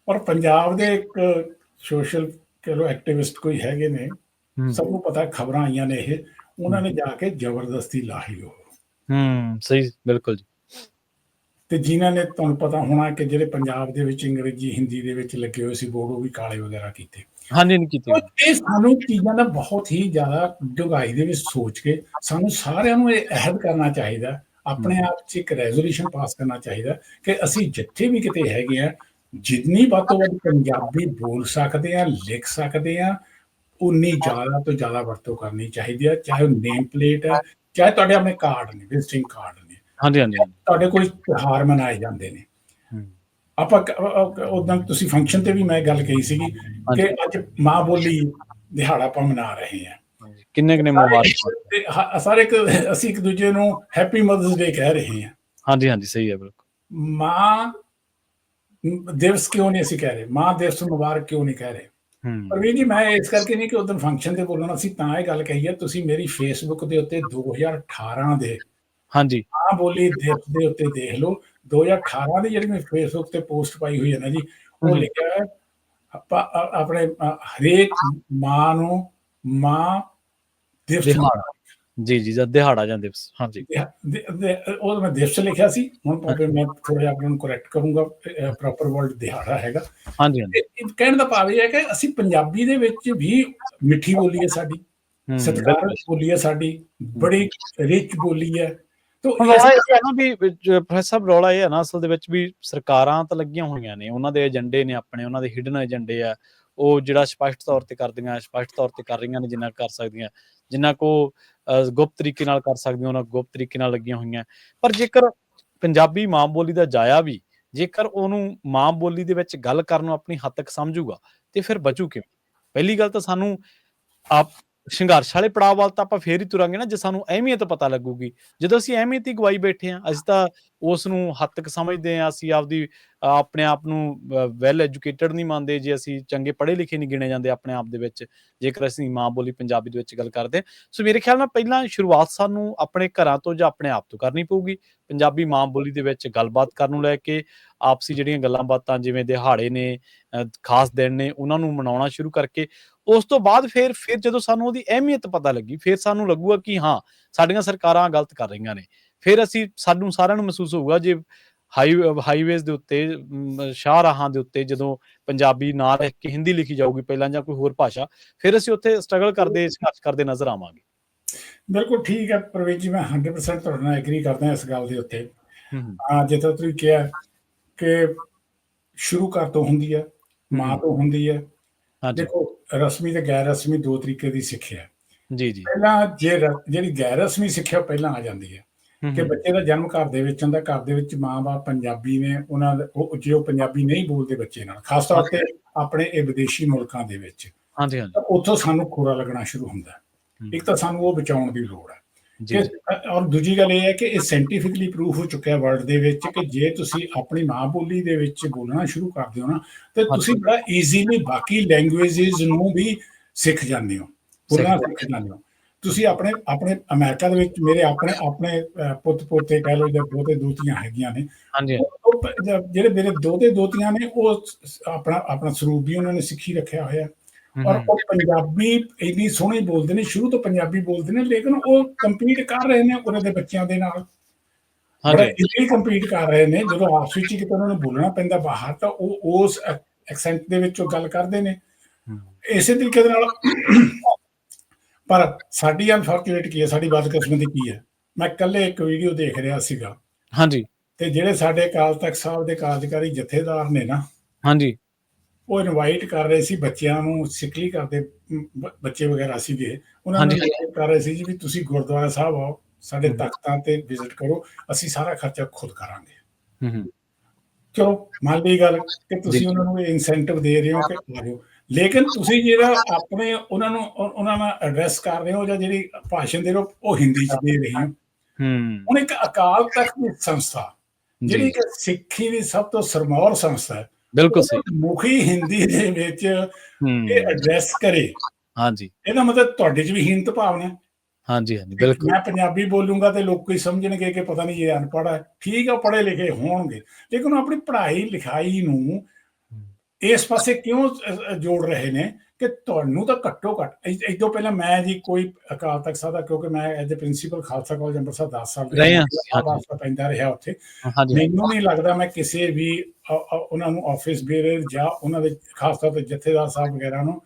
ਔਰ ਪੰਜਾਬ ਦੇ ਇੱਕ ਸੋਸ਼ਲ ਐਕਟਿਵਿਸਟ ਕੋਈ ਹੈਗੇ ਨੇ, ਸਭ ਨੂੰ ਪਤਾ ਖਬਰਾਂ ਆਈਆਂ ਨੇ ਇਹ, ਉਹਨਾਂ ਨੇ ਜਾ ਕੇ ਜ਼ਬਰਦਸਤੀ ਲਾਹੀ ਉਹ। ਸਹੀ, ਬਿਲਕੁਲ ਜੀ। ਤੇ ਜਿਨ੍ਹਾਂ ਨੇ ਤੁਹਾਨੂੰ ਪਤਾ ਹੋਣਾ ਕਿ ਜਿਹੜੇ ਪੰਜਾਬ ਦੇ ਵਿੱਚ ਅੰਗਰੇਜ਼ੀ ਹਿੰਦੀ ਦੇ ਵਿੱਚ ਲੱਗੇ ਹੋਏ ਸੀ ਬੋਰਡ, ਉਹ ਵੀ ਕਾਲੇ ਵਗੈਰਾ ਕੀਤੇ। ਇਹ ਸਾਨੂੰ ਚੀਜ਼ਾਂ ਦਾ ਬਹੁਤ ਹੀ ਜ਼ਿਆਦਾ ਡੂੰਘਾਈ ਦੇ ਵਿੱਚ ਸੋਚ ਕੇ ਸਾਨੂੰ ਸਾਰਿਆਂ ਨੂੰ ਇਹ ਅਹਿਦ ਕਰਨਾ ਚਾਹੀਦਾ, ਆਪਣੇ ਆਪ 'ਚ ਇੱਕ ਰੈਜ਼ੋਲੂਸ਼ਨ ਪਾਸ ਕਰਨਾ ਚਾਹੀਦਾ ਕਿ ਅਸੀਂ ਜਿੱਥੇ ਵੀ ਕਿਤੇ ਹੈਗੇ ਆ, ਜਿੰਨੀ ਵੱਧ ਤੋਂ ਵੱਧ ਪੰਜਾਬੀ ਬੋਲ ਸਕਦੇ ਆ, ਲਿਖ ਸਕਦੇ ਆ, ਉਨੀ ਜ਼ਿਆਦਾ ਤੋਂ ਜ਼ਿਆਦਾ ਵਰਤੋਂ ਕਰਨੀ ਚਾਹੀਦੀ ਆ। ਚਾਹੇ ਉਹ ਨੇਮ ਪਲੇਟ ਹੈ, ਚਾਹੇ ਤੁਹਾਡੇ ਆਪਣੇ ਕਾਰਡ ਨੇ, ਵਿਜ਼ਿਟਿੰਗ ਕਾਰਡ ਨੇ, ਤੁਹਾਡੇ ਕੋਈ ਤਿਉਹਾਰ ਮਨਾਏ ਜਾਂਦੇ ਨੇ। ਆਪਾਂ ਉਦਾਂ ਤੁਸੀਂ ਫੰਕਸ਼ਨ ਤੇ ਵੀ ਮੈਂ ਗੱਲ ਕਹੀ ਸੀਗੀ ਕਿ ਅੱਜ ਮਾਂ ਬੋਲੀ ਦਿਹਾੜਾ ਆਪਾਂ ਮਨਾ ਰਹੇ ਹਾਂ। ਕਿੰਨੇ ਸਾਰੇ ਅਸੀਂ ਇੱਕ ਦੂਜੇ ਨੂੰ ਹੈਪੀ ਮਦਰਸ ਡੇ ਕਹਿ ਰਹੇ ਹਾਂ। ਸਹੀ ਹੈ, ਬਿਲਕੁਲ। ਮਾਂ ਦਿਵਸ ਕਿਉਂ ਨਹੀਂ ਅਸੀਂ ਕਹਿ ਰਹੇ, ਮਾਂ ਦਿਵਸ ਮੁਬਾਰਕ ਕਿਉਂ ਨਹੀਂ ਕਹਿ ਰਹੇ? ਪ੍ਰਵੀਨ ਜੀ, ਮੈਂ ਇਸ ਕਰਕੇ ਨਹੀਂ ਕਿ ਉਦੋਂ ਫੰਕਸ਼ਨ ਤੇ ਬੋਲਣਾ, ਅਸੀਂ ਤਾਂ ਇਹ ਗੱਲ ਕਹੀ ਹੈ, ਤੁਸੀਂ ਮੇਰੀ ਫੇਸਬੁੱਕ ਦੇ ਉੱਤੇ 2018 ਦੇ ਹਾਂਜੀ। ਮਾਂ ਬੋਲੀ ਦਿਵਸ ਦੇ ਉੱਤੇ ਦੇਖ ਲਓ 2018 ਦੀ ਜਿਹੜੀ ਮੈਂ ਫੇਸਬੁੱਕ ਤੇ ਪੋਸਟ ਪਾਈ ਹੋਈ ਹੈ ਨਾ ਜੀ, ਹੂੰ, ਉਹ ਹੂੰ। ਲਿਖਿਆ ਹੈ ਆਪਣੇ ਹਰੇਕ ਮਾਂ ਨੂੰ ਮਾਂ ਦਿਵਸ ਦੀ ਦਿਹਾੜਾ। ਜੀ, ਜੀ, ਜਾਂ ਦਿਹਾੜਾ ਜਾਂ ਦਿਵਸ। ਹਾਂਜੀ। ਉਹ ਮੈਂ ਦਿਵਸ ਲਿਖਿਆ ਸੀ, ਹੁਣ ਭਾਵੇਂ ਹਾਂਜੀ, ਮੈਂ ਥੋੜਾ ਜਿਹਾ ਆਪਣੇ ਨੂੰ ਕਰੈਕਟ ਕਰੂੰਗਾ, ਪ੍ਰੋਪਰ ਵਰਡ ਦਿਹਾੜਾ ਹੈਗਾ। ਹਾਂਜੀ, ਹਾਂਜੀ। ਇਹ ਕਹਿਣ ਦਾ ਭਾਵ ਇਹ ਹੈ ਕਿ ਅਸੀਂ ਪੰਜਾਬੀ ਦੇ ਵਿੱਚ ਵੀ ਮਿੱਠੀ ਬੋਲੀ ਹੈ ਸਾਡੀ, ਸਤਿਕਾਰਤ ਬਿਲਕੁਲ। ਬੋਲੀ ਹੈ ਸਾਡੀ, ਹੂੰ। ਬੜੀ ਰਿਚ ਬੋਲੀ ਹੈ। ਤੋ ਹੁਣ ਇਸ ਰੌਲਾ ਇਹ ਹੈ ਨਾ ਵੀ ਪ੍ਰੋਫੈਸਰ ਸਾਹਿਬ, ਰੌਲਾ ਇਹ ਹੈ ਨਾ ਅਸਲ ਦੇ ਵਿੱਚ ਵੀ ਸਰਕਾਰਾਂ ਤਾਂ ਲੱਗੀਆਂ ਹੋਈਆਂ ਨੇ, ਉਹਨਾਂ ਦੇ ਏਜੰਡੇ ਨੇ ਆਪਣੇ, ਉਹਨਾਂ ਦੇ ਹਿਡਨ ਏਜੰਡੇ ਆ, ਉਹ ਜਿਹੜਾ ਸਪਸ਼ਟ ਤੌਰ ਤੇ ਕਰਦੀਆਂ, ਸਪਸ਼ਟ ਤੌਰ ਤੇ ਕਰ ਰਹੀਆਂ ਨੇ ਜਿੰਨਾ ਕਰ ਸਕਦੀਆਂ, ਜਿੰਨਾ ਕੋ ਗੁਪਤ ਤਰੀਕੇ ਨਾਲ ਕਰ ਸਕਦੀਆਂ ਉਹਨਾਂ ਗੁਪਤ ਤਰੀਕੇ ਨਾਲ ਲੱਗੀਆਂ ਹੋਈਆਂ। ਪਰ ਜੇਕਰ ਪੰਜਾਬੀ ਮਾਂ ਬੋਲੀ ਦਾ ਜਾਇਆ ਵੀ, ਜੇਕਰ ਉਹਨੂੰ ਮਾਂ ਬੋਲੀ ਦੇ ਵਿੱਚ ਗੱਲ ਕਰਨ ਨੂੰ ਆਪਣੀ ਹੱਦ ਤੱਕ ਸਮਝੂਗਾ ਤੇ ਫਿਰ ਬਚੂ ਕਿਵੇਂ? ਪਹਿਲੀ ਗੱਲ ਤਾਂ ਸਾਨੂੰ ਆਪ ਸੰਘਰਸ਼ ਵਾਲੇ ਪੜਾਅ ਵੱਲ ਤਾਂ ਆਪਾਂ ਫੇਰ ਹੀ ਤੁਰਾਂਗੇ ਨਾ, ਜੇ ਸਾਨੂੰ ਅਹਿਮੀਅਤ ਪਤਾ ਲੱਗੂਗੀ। ਜਦੋਂ ਅਸੀਂ ਅਹਿਮੀਅਤ ਹੀ ਗਵਾਈ ਬੈਠੇ ਹਾਂ, ਅਸੀਂ ਤਾਂ ਉਸ ਨੂੰ ਹੱਦ ਤੱਕ ਸਮਝਦੇ ਹਾਂ, ਅਸੀਂ ਆਪਦੀ ਆਪਣੇ ਆਪ ਨੂੰ ਵੈਲ ਐਜੂਕੇਟਡ ਨਹੀਂ ਮੰਨਦੇ, ਜੇ ਅਸੀਂ ਚੰਗੇ ਪੜ੍ਹੇ ਲਿਖੇ ਨਹੀਂ ਗਿਣੇ ਜਾਂਦੇ ਆਪਣੇ ਆਪ ਦੇ ਵਿੱਚ, ਜੇਕਰ ਅਸੀਂ ਮਾਂ ਬੋਲੀ ਪੰਜਾਬੀ ਦੇ ਵਿੱਚ ਗੱਲ ਕਰਦੇ ਹਾਂ। ਸੋ ਮੇਰੇ ਖਿਆਲ ਨਾਲ ਪਹਿਲਾਂ ਸ਼ੁਰੂਆਤ ਸਾਨੂੰ ਆਪਣੇ ਘਰਾਂ ਤੋਂ ਜਾਂ ਆਪਣੇ ਆਪ ਤੋਂ ਕਰਨੀ ਪਊਗੀ। ਪੰਜਾਬੀ ਮਾਂ ਬੋਲੀ ਦੇ ਵਿੱਚ ਗੱਲਬਾਤ ਕਰਨ ਨੂੰ ਲੈ ਕੇ ਆਪਸੀ ਜਿਹੜੀਆਂ ਗੱਲਾਂ ਬਾਤਾਂ, ਜਿਵੇਂ ਦਿਹਾੜੇ ਨੇ, ਖਾਸ ਦਿਨ ਨੇ, ਉਹਨਾਂ ਨੂੰ ਮਨਾਉਣਾ ਸ਼ੁਰੂ ਕਰਕੇ ਉਸ ਤੋਂ ਬਾਅਦ ਫਿਰ ਜਦੋਂ ਸਾਨੂੰ ਉਹਦੀ ਅਹਿਮੀਅਤ ਪਤਾ ਲੱਗੀ, ਫਿਰ ਸਾਨੂੰ ਲੱਗੂਗਾ ਕਿ ਹਾਂ, ਸਾਡੀਆਂ ਸਰਕਾਰਾਂ ਗਲਤ ਕਰ ਰਹੀਆਂ ਨੇ। ਫਿਰ ਸਾਨੂੰ ਸਾਰਿਆਂ ਨੂੰ ਮਹਿਸੂਸ ਹੋਊਗਾ, ਜੇ ਹਾਈਵੇਜ਼ ਦੇ ਉੱਤੇ, ਸ਼ਾਹਰਾਹਾਂ ਦੇ ਉੱਤੇ ਜਦੋਂ ਪੰਜਾਬੀ ਨਾ ਲਿਖ ਕੇ ਹਿੰਦੀ ਲਿਖੀ ਜਾਊਗੀ ਪਹਿਲਾਂ, ਜਾਂ ਕੋਈ ਹੋਰ ਭਾਸ਼ਾ, ਫਿਰ ਅਸੀਂ ਉੱਥੇ ਸਟਰਗਲ ਕਰਦੇ, ਸੰਘਰਸ਼ ਕਰਦੇ ਨਜ਼ਰ ਆਵਾਂਗੇ। ਬਿਲਕੁਲ ਠੀਕ ਹੈ ਪ੍ਰਵੀਨ ਜੀ, ਮੈਂ 100% ਤੁਹਾਡੇ ਨਾਲ ਐਗਰੀ ਕਰਦਾ ਇਸ ਗੱਲ ਦੇ ਉੱਤੇ। ਹੂੰ, ਹੂੰ। ਜਿੱਦਾਂ ਤੁਸੀਂ ਕਿਹਾ ਕਿ ਸ਼ੁਰੂ ਘਰ ਤੋਂ ਹੁੰਦੀ ਹੈ, ਹੂੰ, ਮਾਂ ਹੂੰ। ਤੋਂ ਹੁੰਦੀ ਹੈ। ਹਾਂਜੀ। ਦੇਖੋ, ਰਸਮੀ ਤੇ ਗੈਰ ਰਸਮੀ ਦੋ ਤਰੀਕੇ ਦੀ ਸਿੱਖਿਆ ਹੈ। ਜੀ, ਜੀ। ਪਹਿਲਾਂ ਜਿਹੜੀ ਗੈਰ ਰਸਮੀ ਸਿੱਖਿਆ ਪਹਿਲਾਂ ਆ ਜਾਂਦੀ ਹੈ ਹੂੰ, ਕਿ ਹੂੰ। ਬੱਚੇ ਦਾ ਜਨਮ ਘਰ ਦੇ ਵਿੱਚ ਹੁੰਦਾ, ਘਰ ਦੇ ਵਿੱਚ ਮਾਂ-ਬਾਪ ਪੰਜਾਬੀ ਨੇ, ਉਹਨਾਂ ਦੇ ਜੇ ਉਹ ਪੰਜਾਬੀ ਨਹੀਂ ਬੋਲਦੇ ਬੱਚੇ ਨਾਲ, ਖਾਸ ਤੌਰ ਤੇ ਹਾਂਜੀ, ਆਪਣੇ ਇਹ ਵਿਦੇਸ਼ੀ ਮੁਲਕਾਂ ਦੇ ਵਿੱਚ, ਹਾਂਜੀ, ਹਾਂਜੀ। ਤਾਂ ਉੱਥੋਂ ਸਾਨੂੰ ਖੋਰਾ ਲੱਗਣਾ ਸ਼ੁਰੂ ਹੁੰਦਾ ਹੈ। ਹੂੰ। ਇੱਕ ਤਾਂ ਸਾਨੂੰ ਉਹ ਬਚਾਉਣ ਦੀ ਲੋੜ ਹੈ ਜੀ, ਕਿ ਜੀ। ਔਰ ਦੂਜੀ ਗੱਲ ਇਹ ਹੈ ਕਿ ਇਹ ਸਾਇੰਟੀਫਿਕਲੀ ਪ੍ਰੂਫ ਹੋ ਚੁੱਕਿਆ ਵਰਲਡ ਦੇ ਵਿੱਚ ਕਿ ਜੇ ਤੁਸੀਂ ਆਪਣੀ ਮਾਂ ਬੋਲੀ ਦੇ ਵਿੱਚ ਬੋਲਣਾ ਸ਼ੁਰੂ ਕਰਦੇ ਹੋ ਨਾ, ਤੇ ਤੁਸੀਂ ਹਾਂਜੀ। ਬੜਾ ਈਜ਼ੀਲੀ ਬਾਕੀ ਲੈਂਗੁਏਜਸ ਨੂੰ ਵੀ ਸਿੱਖ ਜਾਂਦੇ ਹੋ, ਸਿੱਖ ਬੋਲਣਾ ਸਿੱਖ ਜਾਂਦੇ। ਜਾਂਦੇ ਹੋ। ਤੁਸੀਂ ਆਪਣੇ ਆਪਣੇ ਅਮਰੀਕਾ ਦੇ ਵਿੱਚ ਮੇਰੇ ਆਪਣੇ ਆਪਣੇ ਪੁੱਤ ਪੋਤੇ ਕਹਿ ਲਓ ਜਾਂ ਦੋਤੇ ਦੋਤੀਆਂ ਹੈਗੀਆਂ ਨੇ, ਹਾਂਜੀ, ਹਾਂਜੀ। ਜਿਹੜੇ ਮੇਰੇ ਦੋਤੇ ਦੋਤੀਆਂ ਨੇ, ਉਹ ਆਪਣਾ ਆਪਣਾ ਸਰੂਪ ਵੀ ਉਹਨਾਂ ਨੇ ਸਿੱਖੀ ਰੱਖਿਆ ਹੋਇਆ, ਹੂੰ, ਔਰ ਹੂੰ। ਉਹ ਪੰਜਾਬੀ ਇੰਨੀ ਸੋਹਣੀ ਬੋਲਦੇ ਨੇ, ਸ਼ੁਰੂ ਤੋਂ ਪੰਜਾਬੀ ਬੋਲਦੇ ਨੇ, ਲੇਕਿਨ ਉਹ ਕੰਪੀਟ ਕਰ ਰਹੇ ਨੇ ਉਹਨਾਂ ਦੇ ਬੱਚਿਆਂ ਦੇ ਨਾਲ, ਬੜਾ ਹਾਂਜੀ, ਹਾਂਜੀ। ਈਜ਼ੀਲੀ ਕੰਪੀਟ ਕਰ ਰਹੇ ਨੇ। ਜਦੋਂ ਆਪਸ ਵਿੱਚ ਕਿਤੇ ਉਹਨਾਂ ਨੂੰ ਬੋਲਣਾ ਪੈਂਦਾ ਬਾਹਰ, ਤਾਂ ਉਹ ਉਸ ਐਕਸੈਂਟ ਦੇ ਵਿੱਚ ਉਹ ਗੱਲ ਕਰਦੇ ਨੇ, ਹੂੰ। ਇਸੇ ਤਰੀਕੇ ਦੇ ਨਾਲ। ਪਰ ਸਾਡੀ ਅਨਫੋਰਚੂਨੇਟ ਕੀ ਹੈ, ਸਾਡੀ ਬਦਕਿਸਮਤੀ ਕੀ ਹੈ, ਮੈਂ ਇਕੱਲੇ ਇੱਕ ਵੀਡੀਓ ਦੇਖ ਰਿਹਾ ਸੀਗਾ, ਹਾਂਜੀ, ਤੇ ਜਿਹੜੇ ਸਾਡੇ ਅਕਾਲ ਤਖਤ ਸਾਹਿਬ ਦੇ ਕਾਰਜਕਾਰੀ ਜਥੇਦਾਰ ਨੇ ਨਾ, ਹਾਂਜੀ। ਉਹ ਇਨਵਾਈਟ ਕਰ ਰਹੇ ਸੀ ਬੱਚਿਆਂ ਨੂੰ, ਸਿੱਖਲੀ ਕਰਦੇ ਬੱਚੇ ਵਗੈਰਾ ਸੀਗੇ, ਉਹਨਾਂ ਨੂੰ ਹਾਂਜੀ, ਹਾਂਜੀ। ਇਨਵਾਈਟ ਕਰ ਰਹੇ ਸੀ ਜੀ ਵੀ ਤੁਸੀਂ ਗੁਰਦੁਆਰਾ ਸਾਹਿਬ ਆਓ, ਸਾਡੇ ਹੂੰ, ਹੂੰ। ਤਖਤਾਂ ਤੇ ਵਿਜ਼ਿਟ ਕਰੋ, ਅਸੀਂ ਸਾਰਾ ਖਰਚਾ ਖੁਦ ਕਰਾਂਗੇ। ਹੂੰ, ਹੂੰ। ਚਲੋ ਮੰਨ ਲਈ ਗੱਲ ਕਿ ਜੀ। ਤੁਸੀਂ ਉਹਨਾਂ ਨੂੰ ਇਹ ਇਨਸੈਂਟਿਵ ਦੇ ਰਹੇ ਹੋ ਕਿ ਆ ਜਾਓ, ਲੇਕਿਨ ਤੁਸੀਂ ਜਿਹੜਾ ਆਪਣੇ ਉਹਨਾਂ ਨਾਲ ਐਡਰੈਸ ਕਰ ਰਹੇ ਹੋ, ਜਾਂ ਜਿਹੜੀ ਭਾਸ਼ਣ ਦੇ ਰਹੇ ਹੋ, ਉਹ ਹਿੰਦੀ 'ਚ ਦੇ ਰਹੇ ਹੋ। ਹੂੰ। ਹੁਣ ਇੱਕ ਅਕਾਲ ਤਖਤ ਦੀ ਸੰਸਥਾ, ਜਿਹੜੀ ਜੀ। ਕਿ ਸਿੱਖੀ ਦੀ ਸਭ ਤੋਂ ਸਰਮੌਰ ਸੰਸਥਾ ਹੈ, ਬਿਲਕੁਲ ਉਹ ਸਹੀ। ਮੁਖੀ ਹਿੰਦੀ ਦੇ ਵਿੱਚ ਇਹ ਹੂੰ। ਐਡਰੈਸ ਕਰੇ, ਹਾਂਜੀ, ਇਹਦਾ ਮਤਲਬ ਤੁਹਾਡੇ 'ਚ ਵੀ ਹੀਨਤ ਭਾਵਨਾ ਹੈ ਹਾਂਜੀ, ਹਾਂਜੀ। ਕਿ ਬਿਲਕੁਲ। ਮੈਂ ਪੰਜਾਬੀ ਬੋਲੂੰਗਾ ਤੇ ਲੋਕ ਕੋਈ ਸਮਝਣਗੇ ਕਿ ਪਤਾ ਨਹੀਂ ਇਹ ਅਨਪੜ੍ਹ ਹੈ। ਠੀਕ ਹੈ, ਉਹ ਪੜ੍ਹੇ ਲਿਖੇ ਹੋਣਗੇ, ਲੇਕਿਨ ਉਹ ਆਪਣੀ ਪੜ੍ਹਾਈ ਲਿਖਾਈ ਨੂੰ ਹੂੰ। ਇਸ ਪਾਸੇ ਕਿਉਂ ਜੋੜ ਰਹੇ ਨੇ ਕਿ ਤੁਹਾਨੂੰ ਤਾਂ ਘੱਟੋ ਘੱਟ ਇਸ ਤੋਂ ਪਹਿਲਾਂ ਮੈਂ ਜੀ ਕੋਈ ਅਕਾਲ ਤਖਤ ਸਾਹਿਬ ਦਾ, ਕਿਉਂਕਿ ਮੈਂ as a principal Khalsa college Amritsar 10 ਸਾਲ ਰਿਹਾ, ਰਹੇ ਹਾਂ ਅਸੀਂ। ਮੇਰਾ ਹਾਂਜੀ, ਵਾਸਤਾ ਪੈਂਦਾ ਰਿਹਾ ਉੱਥੇ। ਹਾਂਜੀ, ਹਾਂਜੀ। ਮੈਨੂੰ ਨਹੀਂ ਲੱਗਦਾ ਮੈਂ ਕਿਸੇ ਵੀ ਉਹਨਾਂ ਨੂੰ ਆਫਿਸ ਬੇਅਰਰ ਜਾਂ ਉਹਨਾਂ ਦੇ ਖਾਸ ਤੌਰ ਤੇ ਜਥੇਦਾਰ ਸਾਹਿਬ ਵਗੈਰਾ ਨੂੰ,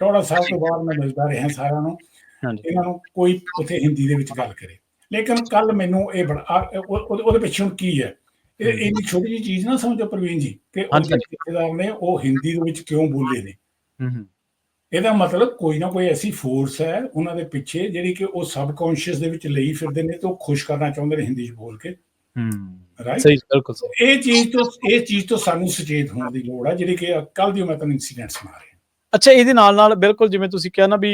ਟੌੜਾ ਸਾਹਿਬ ਤੋਂ ਬਾਅਦ ਮੈਂ ਮਿਲਦਾ ਰਿਹਾ ਸਾਰਿਆਂ ਨੂੰ, ਹਾਂਜੀ। ਇਹਨਾਂ ਨੂੰ ਕੋਈ ਉੱਥੇ ਹਿੰਦੀ ਦੇ ਵਿੱਚ ਗੱਲ ਕਰੇ। ਲੇਕਿਨ ਕੱਲ ਮੈਨੂੰ ਇਹ ਬੜਾ ਉਹਦੇ ਪਿੱਛੇ ਹੁਣ ਕੀ ਹੈ, ਇਹ ਹੂੰ। ਇੰਨੀ ਛੋਟੀ ਜਿਹੀ ਚੀਜ਼ ਨਾ ਸਮਝੋ ਪ੍ਰਵੀਨ ਜੀ, ਕਿ ਉਹ ਹਾਂਜੀ, ਜਿਹੜੇ ਹਾਂਜੀ। ਜਥੇਦਾਰ ਨੇ ਉਹ ਹਿੰਦੀ ਦੇ ਵਿੱਚ ਕਿਉਂ ਬੋਲੇ ਨੇ। ਹੂੰ, ਹੂੰ। ਇਹਦਾ ਮਤਲਬ ਕੋਈ ਨਾ ਕੋਈ ਐਸੀ ਫੋਰਸ ਹੈ ਉਹਨਾਂ ਦੇ ਪਿੱਛੇ, ਜਿਹੜੀ ਕਿ ਉਹ ਸਬਕੌਂਸ਼ੀਅਸ ਦੇ ਵਿੱਚ ਲਈ ਫਿਰਦੇ ਨੇ, ਤੇ ਉਹ ਖੁਸ਼ ਕਰਨਾ ਚਾਹੁੰਦੇ ਨੇ ਹਿੰਦੀ 'ਚ ਬੋਲ ਕੇ, ਹੂੰ। ਰਾਈਟ। ਸਹੀ, ਬਿਲਕੁਲ ਸਹੀ। ਇਹ ਚੀਜ਼ ਤੋਂ ਸਾਨੂੰ ਸੁਚੇਤ ਹੋਣ ਦੀ ਲੋੜ ਹੈ, ਜਿਹੜੀ ਕਿ ਕੱਲ ਦੀ ਮੈਂ ਤੁਹਾਨੂੰ ਇਨਸੀਡੈਂਟ ਸੁਣਾ ਰਿਹਾ। ਅੱਛਾ, ਇਹਦੇ ਨਾਲ ਬਿਲਕੁਲ ਜਿਵੇਂ ਤੁਸੀਂ ਕਿਹਾ ਨਾ ਵੀ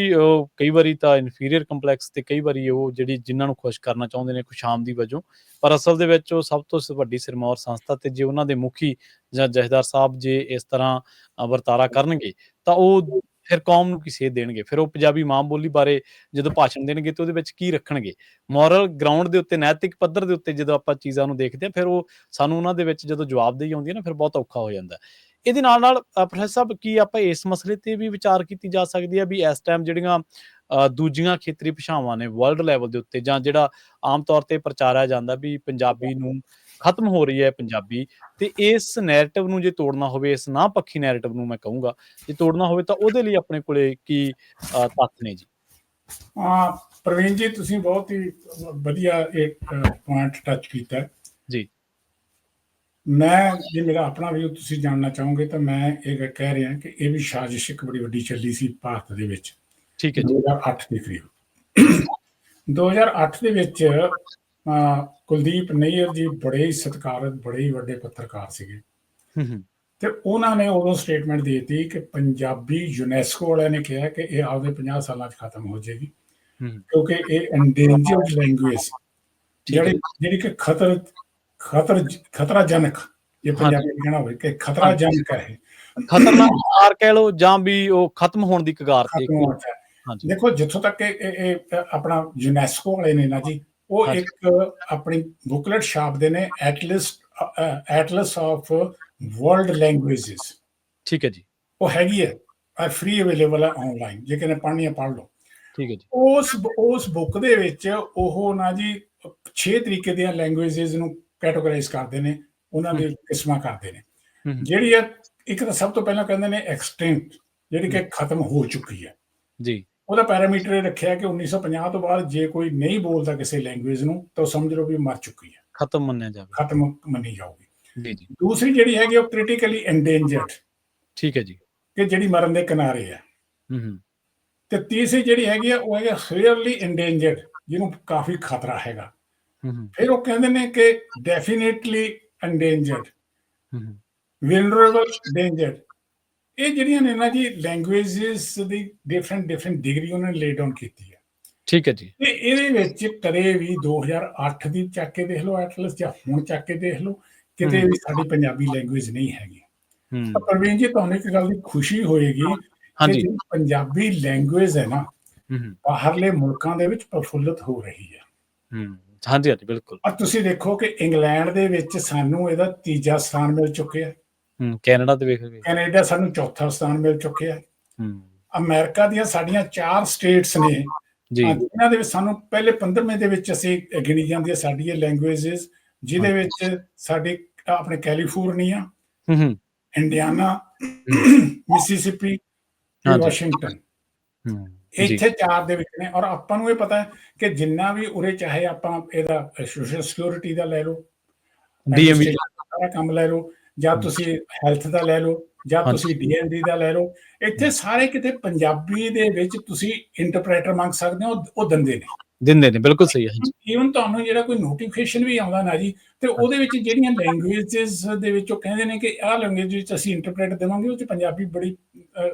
ਕਈ ਵਾਰੀ ਤਾਂ ਇਨਫੀਰੀਅਰ ਕੰਪਲੈਕਸ, ਤੇ ਕਈ ਵਾਰੀ ਉਹ ਜਿਹੜੀ ਜਿਨ੍ਹਾਂ ਨੂੰ ਖੁਸ਼ ਕਰਨਾ ਚਾਹੁੰਦੇ ਨੇ ਖੁਸ਼ਾਮਦੀ ਵਜੋਂ, ਪਰ ਅਸਲ ਦੇ ਵਿੱਚ ਉਹ ਸਭ ਤੋਂ ਵੱਡੀ ਸਿਰਮੌਰ ਸੰਸਥਾ, ਤੇ ਜੇ ਉਹਨਾਂ ਦੇ ਮੁਖੀ ਜਾਂ ਜਥੇਦਾਰ ਸਾਹਿਬ ਜੇ ਇਸ ਤਰ੍ਹਾਂ ਵਰਤਾਰਾ ਕਰਨਗੇ, ਤਾਂ ਉਹ ਫਿਰ ਕੌਮ ਨੂੰ ਕੀ ਸੇਧ ਦੇਣਗੇ, ਫਿਰ ਉਹ ਪੰਜਾਬੀ ਮਾਂ ਬੋਲੀ ਬਾਰੇ ਜਦੋਂ ਭਾਸ਼ਣ ਦੇਣਗੇ ਤੇ ਉਹਦੇ ਵਿੱਚ ਕੀ ਰੱਖਣਗੇ। ਮੋਰਲ ਗਰਾਊਂਡ ਦੇ ਉੱਤੇ, ਨੈਤਿਕ ਪੱਧਰ ਦੇ ਉੱਤੇ ਜਦੋਂ ਆਪਾਂ ਚੀਜ਼ਾਂ ਨੂੰ ਦੇਖਦੇ ਹਾਂ, ਫਿਰ ਉਹ ਸਾਨੂੰ ਉਹਨਾਂ ਦੇ ਵਿੱਚ ਜਦੋਂ ਜਵਾਬਦੇਹੀ ਆਉਂਦੀ ਹੈ ਨਾ, ਫਿਰ ਬਹੁਤ ਔਖਾ ਹੋ ਜਾਂਦਾ। ਇਹਦੇ ਨਾਲ ਪ੍ਰੋਫੈਸਰ ਸਾਹਿਬ, ਕੀ ਆਪਾਂ ਇਸ ਮਸਲੇ ਤੇ ਵੀ ਵਿਚਾਰ ਕੀਤੀ ਜਾ ਸਕਦੀ ਹੈ ਵੀ ਇਸ ਟਾਈਮ ਜਿਹੜੀਆਂ ਦੂਜੀਆਂ ਖੇਤਰੀ ਭਾਸ਼ਾਵਾਂ ਨੇ ਵਰਲਡ ਲੈਵਲ ਦੇ ਉੱਤੇ, ਜਾਂ ਜਿਹੜਾ ਆਮ ਤੌਰ ਤੇ ਪ੍ਰਚਾਰਿਆ ਜਾਂਦਾ ਵੀ ਪੰਜਾਬੀ ਨੂੰ ਖਤਮ ਹੋ ਰਹੀ ਹੈ ਪੰਜਾਬੀ, ਤੇ ਇਸ ਨੈਰੇਟਿਵ ਨੂੰ ਜੇ ਤੋੜਨਾ ਹੋਵੇ, ਇਸ ਨਾ ਪੱਖੀ ਨੈਰੇਟਿਵ ਨੂੰ ਮੈਂ ਕਹੂੰਗਾ, ਜੇ ਤੋੜਨਾ ਹੋਵੇ ਤਾਂ ਉਹਦੇ ਲਈ ਆਪਣੇ ਕੋਲੇ ਕੀ ਤੱਥ ਨੇ ਜੀ? ਪ੍ਰਵੀਨ ਜੀ, ਤੁਸੀਂ ਬਹੁਤ ਹੀ ਵਧੀਆ ਇੱਕ ਪੁਆਇੰਟ ਟੱਚ ਕੀਤਾ ਜੀ। ਮੈਂ ਜੇ ਮੇਰਾ ਆਪਣਾ ਵੀ ਤੁਸੀਂ ਜਾਣਨਾ ਚਾਹੋਗੇ ਤਾਂ ਮੈਂ ਇਹ ਕਹਿ ਰਿਹਾ ਕਿ ਇਹ ਵੀ ਸਾਜ਼ਿਸ਼ ਇੱਕ ਬੜੀ ਵੱਡੀ ਚੱਲੀ ਸੀ ਭਾਰਤ ਦੇ ਵਿੱਚ। ਠੀਕ ਹੈ ਜੀ। 2008 ਦੇ ਕਰੀਬ 2008 ਦੇ ਵਿੱਚ ਕੁਲਦੀਪ ਨਈਅਰ ਜੀ ਬੜੇ ਹੀ ਸਤਿਕਾਰਤ, ਬੜੇ ਹੀ ਵੱਡੇ ਪੱਤਰਕਾਰ ਸੀਗੇ, ਤੇ ਉਹਨਾਂ ਨੇ ਉਦੋਂ ਸਟੇਟਮੈਂਟ ਦੇ ਦਿੱਤੀ ਕਿ ਪੰਜਾਬੀ ਯੂਨੈਸਕੋ ਵਾਲਿਆਂ ਨੇ ਕਿਹਾ ਕਿ ਇਹ ਆਪਦੇ 50 ਸਾਲਾਂ 'ਚ ਖਤਮ ਹੋ ਜਾਏਗੀ, ਕਿਉਂਕਿ ਇਹ ਐਂਡੇਂਜਰਡ ਲੈਂਗੁਏਜ ਜਿਹੜੀ ਕਿ ਖਤਰਾਜਨਕ, ਜੇ ਪੰਜਾਬੀ ਚ ਕਹਿਣਾ ਹੋਵੇ ਕਿ ਖਤਰਾਜਨਕ ਹੈ, ਖਤਰਨਾਕ ਕਹਿ ਲਓ, ਜਾਂ ਵੀ ਉਹ ਖਤਮ ਹੋਣ ਦੀ ਕਗਾਰ ਤੇ। ਦੇਖੋ, ਜਿੱਥੋਂ ਤੱਕ ਇਹ ਆਪਣਾ ਯੂਨੈਸਕੋ ਵਾਲੇ ਨੇ ਨਾ ਜੀ, ਉਹ ਇੱਕ ਆਪਣੀ ਬੁਕਲੇਟ ਛਾਪਦੇ ਨੇ, ਐਟਲਸ ਆਫ ਵਰਲਡ ਲੈਂਗੁਏਜਸ। ਠੀਕ ਹੈ ਜੀ। ਉਹ ਹੈਗੀ ਹੈ, ਫ੍ਰੀ ਅਵੇਲੇਬਲ ਹੈ ਆਨਲਾਈਨ, ਜੇ ਕਿਨੇ ਪੜ੍ਹਨੀ ਹੈ ਪੜ੍ਹ ਲਓ। ਠੀਕ ਹੈ ਜੀ। ਉਸ ਬੁੱਕ ਦੇ ਵਿੱਚ ਉਹ ਨਾ ਜੀ 6 ਤਰੀਕੇ ਦੀਆਂ ਲੈਂਗੁਏਜਸ ਨੂੰ ਕੈਟਾਗੋਰਾਈਜ਼ ਕਰਦੇ ਨੇ, ਉਹਨਾਂ ਦੀ ਕਿਸਮਾਂ ਕਰਦੇ ਨੇ। ਜਿਹੜੀ ਹੈ, ਇੱਕ ਤਾਂ ਸਭ ਤੋਂ ਪਹਿਲਾਂ ਕਹਿੰਦੇ ਨੇ ਐਕਸਟਿੰਕਟ, ਜਿਹੜੀ ਕਿ ਖਤਮ ਹੋ ਚੁੱਕੀ ਹੈ ਜੀ। ਉਹਦਾ ਪੈਰਾਮੀਟਰ ਇਹ ਰੱਖਿਆ ਕਿ 1950 ਤੋਂ ਬਾਅਦ ਜੇ ਕੋਈ ਨਹੀਂ ਬੋਲਦਾ ਕਿਸੇ ਲੈਂਗੁਏਜ ਨੂੰ ਤਾਂ ਸਮਝ ਲਓ ਵੀ ਮਰ ਚੁੱਕੀ ਹੈ, ਖਤਮ ਮੰਨੀ ਜਾਊਗੀ ਜੀ। ਦੂਸਰੀ ਜਿਹੜੀ ਹੈਗੀ ਉਹ ਕ੍ਰਿਟੀਕਲੀ ਐਂਡੇਂਜਰਡ, ਠੀਕ ਹੈ ਜੀ, ਕਿ ਜਿਹੜੀ ਮਰਨ ਦੇ ਕਿਨਾਰੇ ਹੈ। ਤੇ ਤੀਸਰੀ ਜਿਹੜੀ ਹੈਗੀ ਆ ਉਹ ਹੈਗਾ ਫੇਅਰਲੀ ਐਂਡੇਂਜਰਡ, ਜਿਹਨੂੰ ਕਾਫੀ ਖਤਰਾ ਹੈਗਾ। ਫਿਰ ਉਹ ਕਹਿੰਦੇ ਨੇ ਕਿ ਡੈਫੀਨੇਟਲੀ ਐਂਡੇਂਜਰਡ, ਵਲਨਰੇਬਲ ਡੇਂਜਰਡ। ਇਹ ਜਿਹੜੀਆਂ ਨੇ ਨਾ ਜੀ ਲੈਂਗੁਏਜਸ ਦੀ ਡਿਫਰੈਂਟ ਡਿਗਰੀ ਉਹਨਾਂ ਨੇ ਲੇ ਡਾਊਨ ਕੀਤੀ ਹੈ। ਠੀਕ ਹੈ ਜੀ। ਤੇ ਇਹਦੇ ਵਿੱਚ ਕਦੇ ਵੀ 2008 ਦੀ ਚੱਕ ਕੇ ਦੇਖ ਲਓ ਐਟਲਸ, ਜਾਂ ਹੁਣ ਚੱਕ ਕੇ ਦੇਖ ਲਓ, ਕਿਤੇ ਵੀ ਸਾਡੀ ਪੰਜਾਬੀ ਲੈਂਗੁਏਜ ਨਹੀਂ ਹੈਗੀ। ਤਾਂ ਪ੍ਰਵੀਨ ਜੀ, ਤੁਹਾਨੂੰ ਇੱਕ ਗੱਲ ਦੀ ਖੁਸ਼ੀ ਹੋਏਗੀ ਕਿ ਜਿਹੜੀ ਪੰਜਾਬੀ ਲੈਂਗੁਏਜ ਹੈ ਨਾ, ਬਾਹਰਲੇ ਮੁਲਕਾਂ ਦੇ ਵਿੱਚ ਪ੍ਰਫੁੱਲਤ ਹੋ ਰਹੀ ਹੈ। ਹਾਂਜੀ, ਬਿਲਕੁਲ। ਔਰ ਤੁਸੀਂ ਦੇਖੋ ਕਿ ਇੰਗਲੈਂਡ ਦੇ ਵਿੱਚ ਸਾਨੂੰ ਇਹਦਾ 3ਜਾ ਸਥਾਨ ਮਿਲ ਚੁੱਕਿਆ, ਕੈਨੇਡਾ ਦੇ ਕੈਨੇਡਾ ਸਾਨੂੰ 4ਥਾ ਸਥਾਨ ਮਿਲ ਚੁੱਕਿਆ। ਅਮਰੀਕਾ ਦੀਆਂ ਸਾਡੀਆਂ 4 ਸਟੇਟਸ ਨੇ ਜਿਨ੍ਹਾਂ ਦੇ ਵਿੱਚ ਸਾਨੂੰ ਪਹਿਲੇ 15ਵੇਂ ਦੇ ਵਿੱਚ ਅਸੀਂ ਗਿਣੀ ਜਾਂਦੀ ਹੈ ਸਾਡੀ ਇਹ ਲੈਂਗੁਏਜਸ, ਜਿਹਦੇ ਵਿੱਚ ਸਾਡੇ ਆਪਣੇ ਕੈਲੀਫੋਰਨੀਆ, ਇੰਡੀਆਨਾ, ਮਿਸੀਸਿਪੀ, ਵਾਸ਼ਿੰਗਟਨ, ਇੱਥੇ 4 ਦੇ ਵਿੱਚ ਨੇ। ਔਰ ਆਪਾਂ ਨੂੰ ਇਹ ਪਤਾ ਹੈ ਕਿ ਜਿੰਨਾ ਵੀ ਉਰੇ, ਚਾਹੇ ਆਪਾਂ ਇਹਦਾ ਸੋਸ਼ਲ ਸਿਕਿਉਰਿਟੀ ਦਾ ਲੈ ਲਓ, ਸਾਰਾ ਕੰਮ ਲੈ ਲਓ, ਜਾਂ ਤੁਸੀਂ ਹੈਲਥ ਦਾ ਲੈ ਲਓ, ਜਾਂ ਤੁਸੀਂ DMV ਦਾ ਲੈ ਲਓ, ਇੱਥੇ ਸਾਰੇ ਕਿਤੇ ਪੰਜਾਬੀ ਦੇ ਵਿੱਚ ਤੁਸੀਂ ਇੰਟਰਪ੍ਰੇਟਰ ਮੰਗ ਸਕਦੇ ਹੋ, ਉਹ ਦਿੰਦੇ ਨੇ। ਬਿਲਕੁਲ ਸਹੀ ਹੈ। ਈਵਨ ਤੁਹਾਨੂੰ ਜਿਹੜਾ ਕੋਈ ਨੋਟੀਫਿਕੇਸ਼ਨ ਵੀ ਆਉਂਦਾ ਨਾ ਜੀ, ਤੇ ਉਹਦੇ ਵਿੱਚ ਜਿਹੜੀਆਂ ਲੈਂਗੁਏਜਸ ਦੇ ਵਿੱਚ ਉਹ ਕਹਿੰਦੇ ਨੇ ਕਿ ਆਹ ਲੈਂਗੁਏਜ ਵਿੱਚ ਅਸੀਂ ਇੰਟਰਪ੍ਰੇਟਰ ਦੇਵਾਂਗੇ, ਉਹ 'ਚ ਪੰਜਾਬੀ ਬੜੀ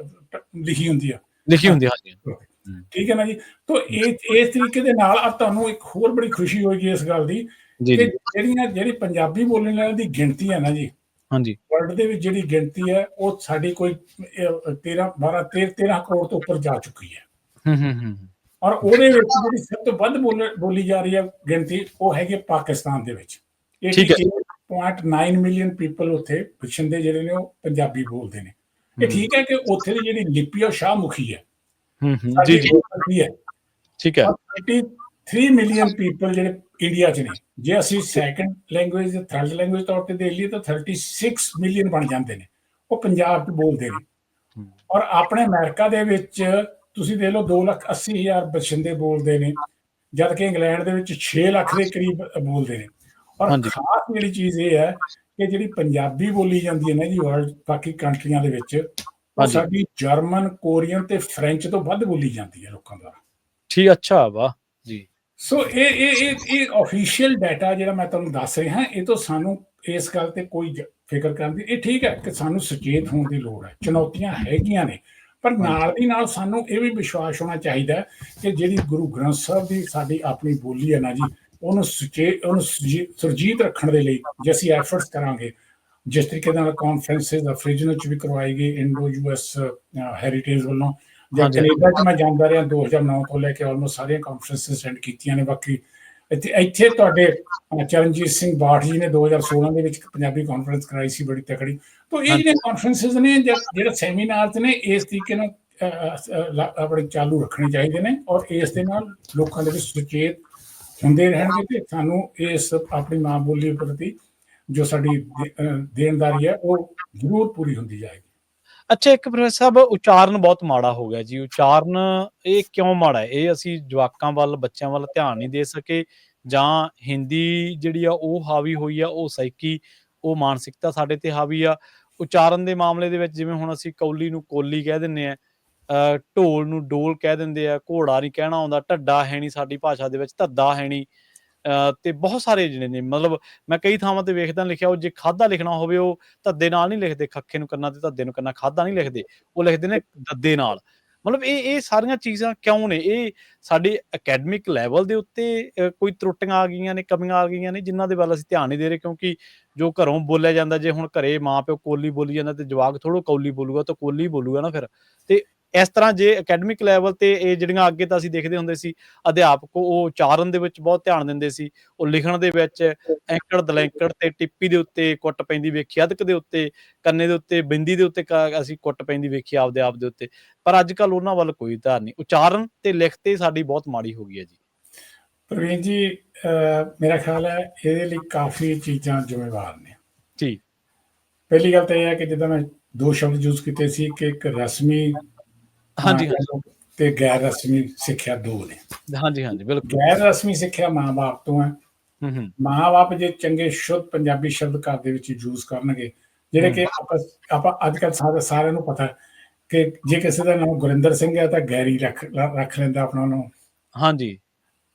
ਲਿਖੀ ਹੁੰਦੀ ਆ। ਠੀਕ ਹੈ ਨਾ ਜੀ। ਤਾਂ ਇਸ ਤਰੀਕੇ ਦੇ ਨਾਲ ਤੁਹਾਨੂੰ ਇੱਕ ਹੋਰ ਬੜੀ ਖੁਸ਼ੀ ਹੋਏਗੀ ਇਸ ਗੱਲ ਦੀ ਕਿ ਜਿਹੜੀ ਪੰਜਾਬੀ ਬੋਲਣ ਵਾਲਿਆਂ ਦੀ ਗਿਣਤੀ ਹੈ ਨਾ ਜੀ, ਵਰਲਡ ਦੇ ਵਿੱਚ ਜਿਹੜੀ ਗਿਣਤੀ ਹੈ ਉਹ ਸਾਡੀ ਕੋਈ 13 ਕਰੋੜ ਤੋਂ ਉੱਪਰ ਜਾ ਚੁੱਕੀ ਹੈ। ਔਰ ਉਹਦੇ ਵਿੱਚ ਜਿਹੜੀ ਸਭ ਤੋਂ ਵੱਧ ਬੋਲੀ ਜਾ ਰਹੀ ਹੈ ਗਿਣਤੀ, ਉਹ ਹੈਗੀ ਪਾਕਿਸਤਾਨ ਦੇ ਵਿੱਚ। 88.9 ਮਿਲੀਅਨ ਪੀਪਲ ਉੱਥੇ ਪਿਛੰਦੇ ਜਿਹੜੇ ਨੇ ਉਹ ਪੰਜਾਬੀ ਬੋਲਦੇ ਨੇ। ਇਹ ਠੀਕ ਹੈ ਕਿ ਉੱਥੇ ਦੀ ਜਿਹੜੀ ਲਿਪੀ ਆ ਸ਼ਾਹਮੁਖੀ ਹੈ। ਠੀਕ ਹੈ। 33 ਮਿਲੀਅਨ ਪੀਪਲ ਜਿਹੜੇ ਇੰਡੀਆ 'ਚ ਨੇ, ਜੇ ਅਸੀਂ ਸੈਕੰਡ ਲੈਂਗੁਏਜ, ਥਰਡ ਲੈਂਗੁਏਜ ਤੌਰ ਤੇ ਦੇਖ ਲਈਏ ਤਾਂ 36 ਮਿਲੀਅਨ ਬਣ ਜਾਂਦੇ ਨੇ, ਉਹ ਪੰਜਾਬ 'ਚ ਬੋਲਦੇ ਨੇ। ਔਰ ਆਪਣੇ ਅਮਰੀਕਾ ਦੇ ਵਿੱਚ ਤੁਸੀਂ ਦੇਖ ਲਓ 2,80,000 ਬਸ਼ਿੰਦੇ ਬੋਲਦੇ ਨੇ, ਜਦ ਕਿ ਇੰਗਲੈਂਡ ਦੇ ਵਿੱਚ 6 ਲੱਖ ਦੇ ਕਰੀਬ ਬੋਲਦੇ ਨੇ। ਔਰ ਖਾਸ ਜਿਹੜੀ ਚੀਜ਼ ਇਹ ਹੈ ਕਿ ਜਿਹੜੀ ਪੰਜਾਬੀ ਬੋਲੀ ਜਾਂਦੀ ਹੈ ਨਾ ਜੀ ਵਰਲਡ ਬਾਕੀ ਕੰਟਰੀਆਂ ਦੇ ਵਿੱਚ, ਉਹ ਸਾਡੀ ਜਰਮਨ, ਕੋਰੀਅਨ ਤੇ ਫ੍ਰੈਂਚ ਤੋਂ ਵੱਧ ਬੋਲੀ ਜਾਂਦੀ ਹੈ ਲੋਕਾਂ ਦੁਆਰਾ। ਠੀਕ, ਅੱਛਾ, ਵਾਹ ਜੀ। ਸੋ ਇਹ ਆਫੀਸ਼ੀਅਲ ਡਾਟਾ ਜਿਹੜਾ ਮੈਂ ਤੁਹਾਨੂੰ ਦੱਸ ਰਿਹਾ, ਇਹ ਤੋਂ ਸਾਨੂੰ ਇਸ ਗੱਲ ਤੇ ਕੋਈ ਫਿਕਰ ਕਰਨ ਦੀ, ਇਹ ਠੀਕ ਹੈ ਕਿ ਸਾਨੂੰ ਸੁਚੇਤ ਹੋਣ ਦੀ ਲੋੜ ਹੈ। ਚੁਣੌਤੀਆਂ ਹੈਗੀਆਂ ਨੇ, ਪਰ ਨਾਲ ਦੀ ਨਾਲ ਸਾਨੂੰ ਇਹ ਵੀ ਵਿਸ਼ਵਾਸ ਹੋਣਾ ਚਾਹੀਦਾ ਕਿ ਜਿਹੜੀ ਗੁਰੂ ਗ੍ਰੰਥ ਸਾਹਿਬ ਦੀ ਸਾਡੀ ਆਪਣੀ ਬੋਲੀ ਹੈ ਨਾ ਜੀ, ਉਹਨੂੰ ਸੁਰਜੀਤ ਰੱਖਣ ਦੇ ਲਈ ਜੇ ਅਸੀਂ ਐਫਰਟਸ ਕਰਾਂਗੇ, ਜਿਸ ਤਰੀਕੇ ਨਾਲ ਕਾਨਫਰੰਸਿਸ ਫ੍ਰਿਜਨ ਵਿੱਚ ਵੀ ਕਰਵਾਈ ਗਈ ਇੰਡੋ US ਹੈਰੀਟੇਜ ਵੱਲੋਂ, ਜਾਂ ਹਾਂਜੀ ਕੈਨੇਡਾ 'ਚ ਮੈਂ ਜਾਂਦਾ ਰਿਹਾ 2009 ਤੋਂ ਲੈ ਕੇ ਆਲਮੋਸਟ ਸਾਰੀਆਂ ਕਾਨਫਰੰਸਿਸ ਅਟੈਂਡ ਕੀਤੀਆਂ ਨੇ। ਬਾਕੀ ਇੱਥੇ ਤੁਹਾਡੇ ਚਰਨਜੀਤ ਸਿੰਘ ਬਾਠ ਜੀ ਨੇ 2016 ਦੇ ਵਿੱਚ ਪੰਜਾਬੀ ਕਾਨਫਰੰਸ ਕਰਾਈ ਸੀ ਬੜੀ ਤਕੜੀ। ਤਾਂ ਇਹ ਜਿਹੜੀਆਂ ਕਾਨਫਰੰਸਿਸ ਨੇ, ਜਿਹੜੇ ਸੈਮੀਨਾਰਸ ਨੇ, ਇਸ ਤਰੀਕੇ ਨਾਲ ਆਪਣੇ ਚਾਲੂ ਰੱਖਣੇ ਚਾਹੀਦੇ ਨੇ, ਔਰ ਇਸ ਦੇ ਨਾਲ ਲੋਕਾਂ ਦੇ ਵਿੱਚ ਸੁਚੇਤ ਹੁੰਦੇ ਰਹਿਣਗੇ ਤੇ ਸਾਨੂੰ ਇਸ ਆਪਣੀ ਮਾਂ ਬੋਲੀ ਪ੍ਰਤੀ ਜੋ ਸਾਡੀ ਦੇਣਦਾਰੀ ਹੈ ਉਹ ਜ਼ਰੂਰ ਪੂਰੀ ਹੁੰਦੀ ਜਾਏਗੀ। ਅੱਛਾ, ਇੱਕ ਪ੍ਰੋਫੈਸਰ ਸਾਹਿਬ, ਉਚਾਰਨ ਬਹੁਤ ਮਾੜਾ ਹੋ ਗਿਆ ਜੀ। ਉਚਾਰਨ ਇਹ ਕਿਉਂ ਮਾੜਾ ਹੈ? ਇਹ ਅਸੀਂ ਜਵਾਕਾਂ ਵੱਲ, ਬੱਚਿਆਂ ਵੱਲ ਧਿਆਨ ਨਹੀਂ ਦੇ ਸਕੇ, ਜਾਂ ਹਿੰਦੀ ਜਿਹੜੀ ਆ ਉਹ ਹਾਵੀ ਹੋਈ ਆ, ਉਹ ਸੈਕੀ, ਉਹ ਮਾਨਸਿਕਤਾ ਸਾਡੇ ਤੇ ਹਾਵੀ ਆ? ਉਚਾਰਨ ਦੇ ਮਾਮਲੇ ਦੇ ਵਿੱਚ ਜਿਵੇਂ ਹੁਣ ਅਸੀਂ ਕੌਲੀ ਨੂੰ ਕੋਲੀ ਕਹਿ ਦਿੰਦੇ ਆ, ਢੋਲ ਨੂੰ ਡੋਲ ਕਹਿ ਦਿੰਦੇ ਆ, ਘੋੜਾ ਨਹੀਂ ਕਹਿਣਾ ਆਉਂਦਾ, ਢੱਡਾ ਹੈ ਨਹੀਂ ਸਾਡੀ ਭਾਸ਼ਾ ਦੇ ਵਿੱਚ, ਧੱਦਾ ਹੈ ਨਹੀਂ, ਤੇ ਬਹੁਤ ਸਾਰੇ ਜਿਹੜੇ ਨੇ, ਮਤਲਬ ਮੈਂ ਕਈ ਥਾਵਾਂ ਤੇ ਵੇਖਦਾ ਲਿਖਿਆ, ਉਹ ਜੇ ਖਾਧਾ ਲਿਖਣਾ ਹੋਵੇ ਉਹ ਧੱਦੇ ਨਾਲ ਨਹੀਂ ਲਿਖਦੇ, ਖੱਖੇ ਨੂੰ ਕੰਨਾ ਤੇ ਧੱਦੇ ਨੂੰ ਕੰਨਾ, ਖਾਧਾ ਨਹੀਂ ਲਿਖਦੇ, ਉਹ ਲਿਖਦੇ ਨੇ ਦੱਦੇ ਨਾਲ। ਮਤਲਬ ਇਹ ਸਾਰੀਆਂ ਚੀਜ਼ਾਂ ਕਿਉਂ ਨੇ? ਇਹ ਸਾਡੇ ਅਕੈਡਮਿਕ ਲੈਵਲ ਦੇ ਉੱਤੇ ਕੋਈ ਤਰੁੱਟੀਆਂ ਆ ਗਈਆਂ ਨੇ, ਕਮੀਆਂ ਆ ਗਈਆਂ ਨੇ, ਜਿਨ੍ਹਾਂ ਦੇ ਵੱਲ ਅਸੀਂ ਧਿਆਨ ਨਹੀਂ ਦੇ ਰਹੇ? ਕਿਉਂਕਿ ਜੋ ਘਰੋਂ ਬੋਲਿਆ ਜਾਂਦਾ, ਜੇ ਹੁਣ ਘਰੇ ਮਾਂ ਪਿਓ ਕੋਲੀ ਬੋਲੀ ਜਾਂਦਾ ਤੇ ਜਵਾਕ ਥੋੜ੍ਹਾ ਕੌਲੀ ਬੋਲੂਗਾ, ਤਾਂ ਕੋਲੀ ਬੋਲੂਗਾ ਨਾ ਫਿਰ। ਤੇ ਇਸ ਤਰ੍ਹਾਂ ਜੇ ਅਕੈਡਮਿਕ ਲੈਵਲ ਤੇ ਇਹ ਜਿਹੜੀਆਂ ਅੱਗੇ ਤਾਂ ਅਸੀਂ ਦੇਖਦੇ ਹੁੰਦੇ ਸੀ ਅਧਿਆਪਕ, ਉਹ ਉਚਾਰਨ ਦੇ ਵਿੱਚ ਬਹੁਤ ਧਿਆਨ ਦਿੰਦੇ ਸੀ, ਉਹ ਲਿਖਣ ਦੇ ਵਿੱਚ ਐਂਕੜ ਦਲੈਂਕੜ ਤੇ ਟਿੱਪੀ ਦੇ ਉੱਤੇ ਕੁੱਟ ਪੈਂਦੀ ਵੇਖੀ, ਅਧਕ ਦੇ ਉੱਤੇ, ਕੰਨੇ ਦੇ ਉੱਤੇ, ਬਿੰਦੀ ਦੇ ਉੱਤੇ ਅਸੀਂ ਕੁੱਟ ਪੈਂਦੀ ਵੇਖੀ ਆਪਦੇ ਆਪ ਦੇ ਉੱਤੇ। ਪਰ ਅੱਜ ਕੱਲ੍ਹ ਉਹਨਾਂ ਵੱਲ ਕੋਈ ਧਿਆਨ ਨਹੀਂ। ਉਚਾਰਨ ਤੇ ਲਿਖਤ ਸਾਡੀ ਬਹੁਤ ਮਾੜੀ ਹੋ ਗਈ ਹੈ ਜੀ। ਪ੍ਰਵੀਨ ਜੀ, ਮੇਰਾ ਖਿਆਲ ਹੈ ਇਹਦੇ ਲਈ ਕਾਫੀ ਚੀਜ਼ਾਂ ਜ਼ਿੰਮੇਵਾਰ ਨੇ ਜੀ। ਪਹਿਲੀ ਗੱਲ ਤਾਂ ਇਹ ਹੈ ਕਿ ਜਿੱਦਾਂ ਮੈਂ ਦੋ ਸ਼ਬਦ ਯੂਜ਼ ਕੀਤੇ ਸੀ ਕਿ ਇੱਕ ਰਸਮੀ ਹਾਂਜੀ ਤੇ ਗੈਰ ਰਸਮੀ ਸਿੱਖਿਆ ਦੋ ਨੇ। ਹਾਂਜੀ ਹਾਂਜੀ, ਬਿਲਕੁਲ। ਗੈਰ ਰਸਮੀ ਸਿੱਖਿਆ ਮਾਂ-ਬਾਪ ਤੋਂ ਹੈ। ਮਾਂ-ਬਾਪ ਜੇ ਚੰਗੇ ਸ਼ੁੱਧ ਪੰਜਾਬੀ ਸ਼ਬਦ ਘਰ ਦੇ ਵਿੱਚ ਯੂਜ਼ ਕਰਨਗੇ, ਜਿਹੜੇ ਕਿ ਆਪਾਂ ਅੱਜ ਕੱਲ੍ਹ ਸਾਰਿਆਂ ਨੂੰ ਪਤਾ ਕਿ ਜੇ ਕਿਸੇ ਦਾ ਨਾਮ ਗੁਰਿੰਦਰ ਸਿੰਘ ਹੈ ਤਾਂ ਗੈਰੀ ਰੱਖ ਲੈਂਦਾ ਆਪਣਾ ਨਾਮ। ਹਾਂਜੀ।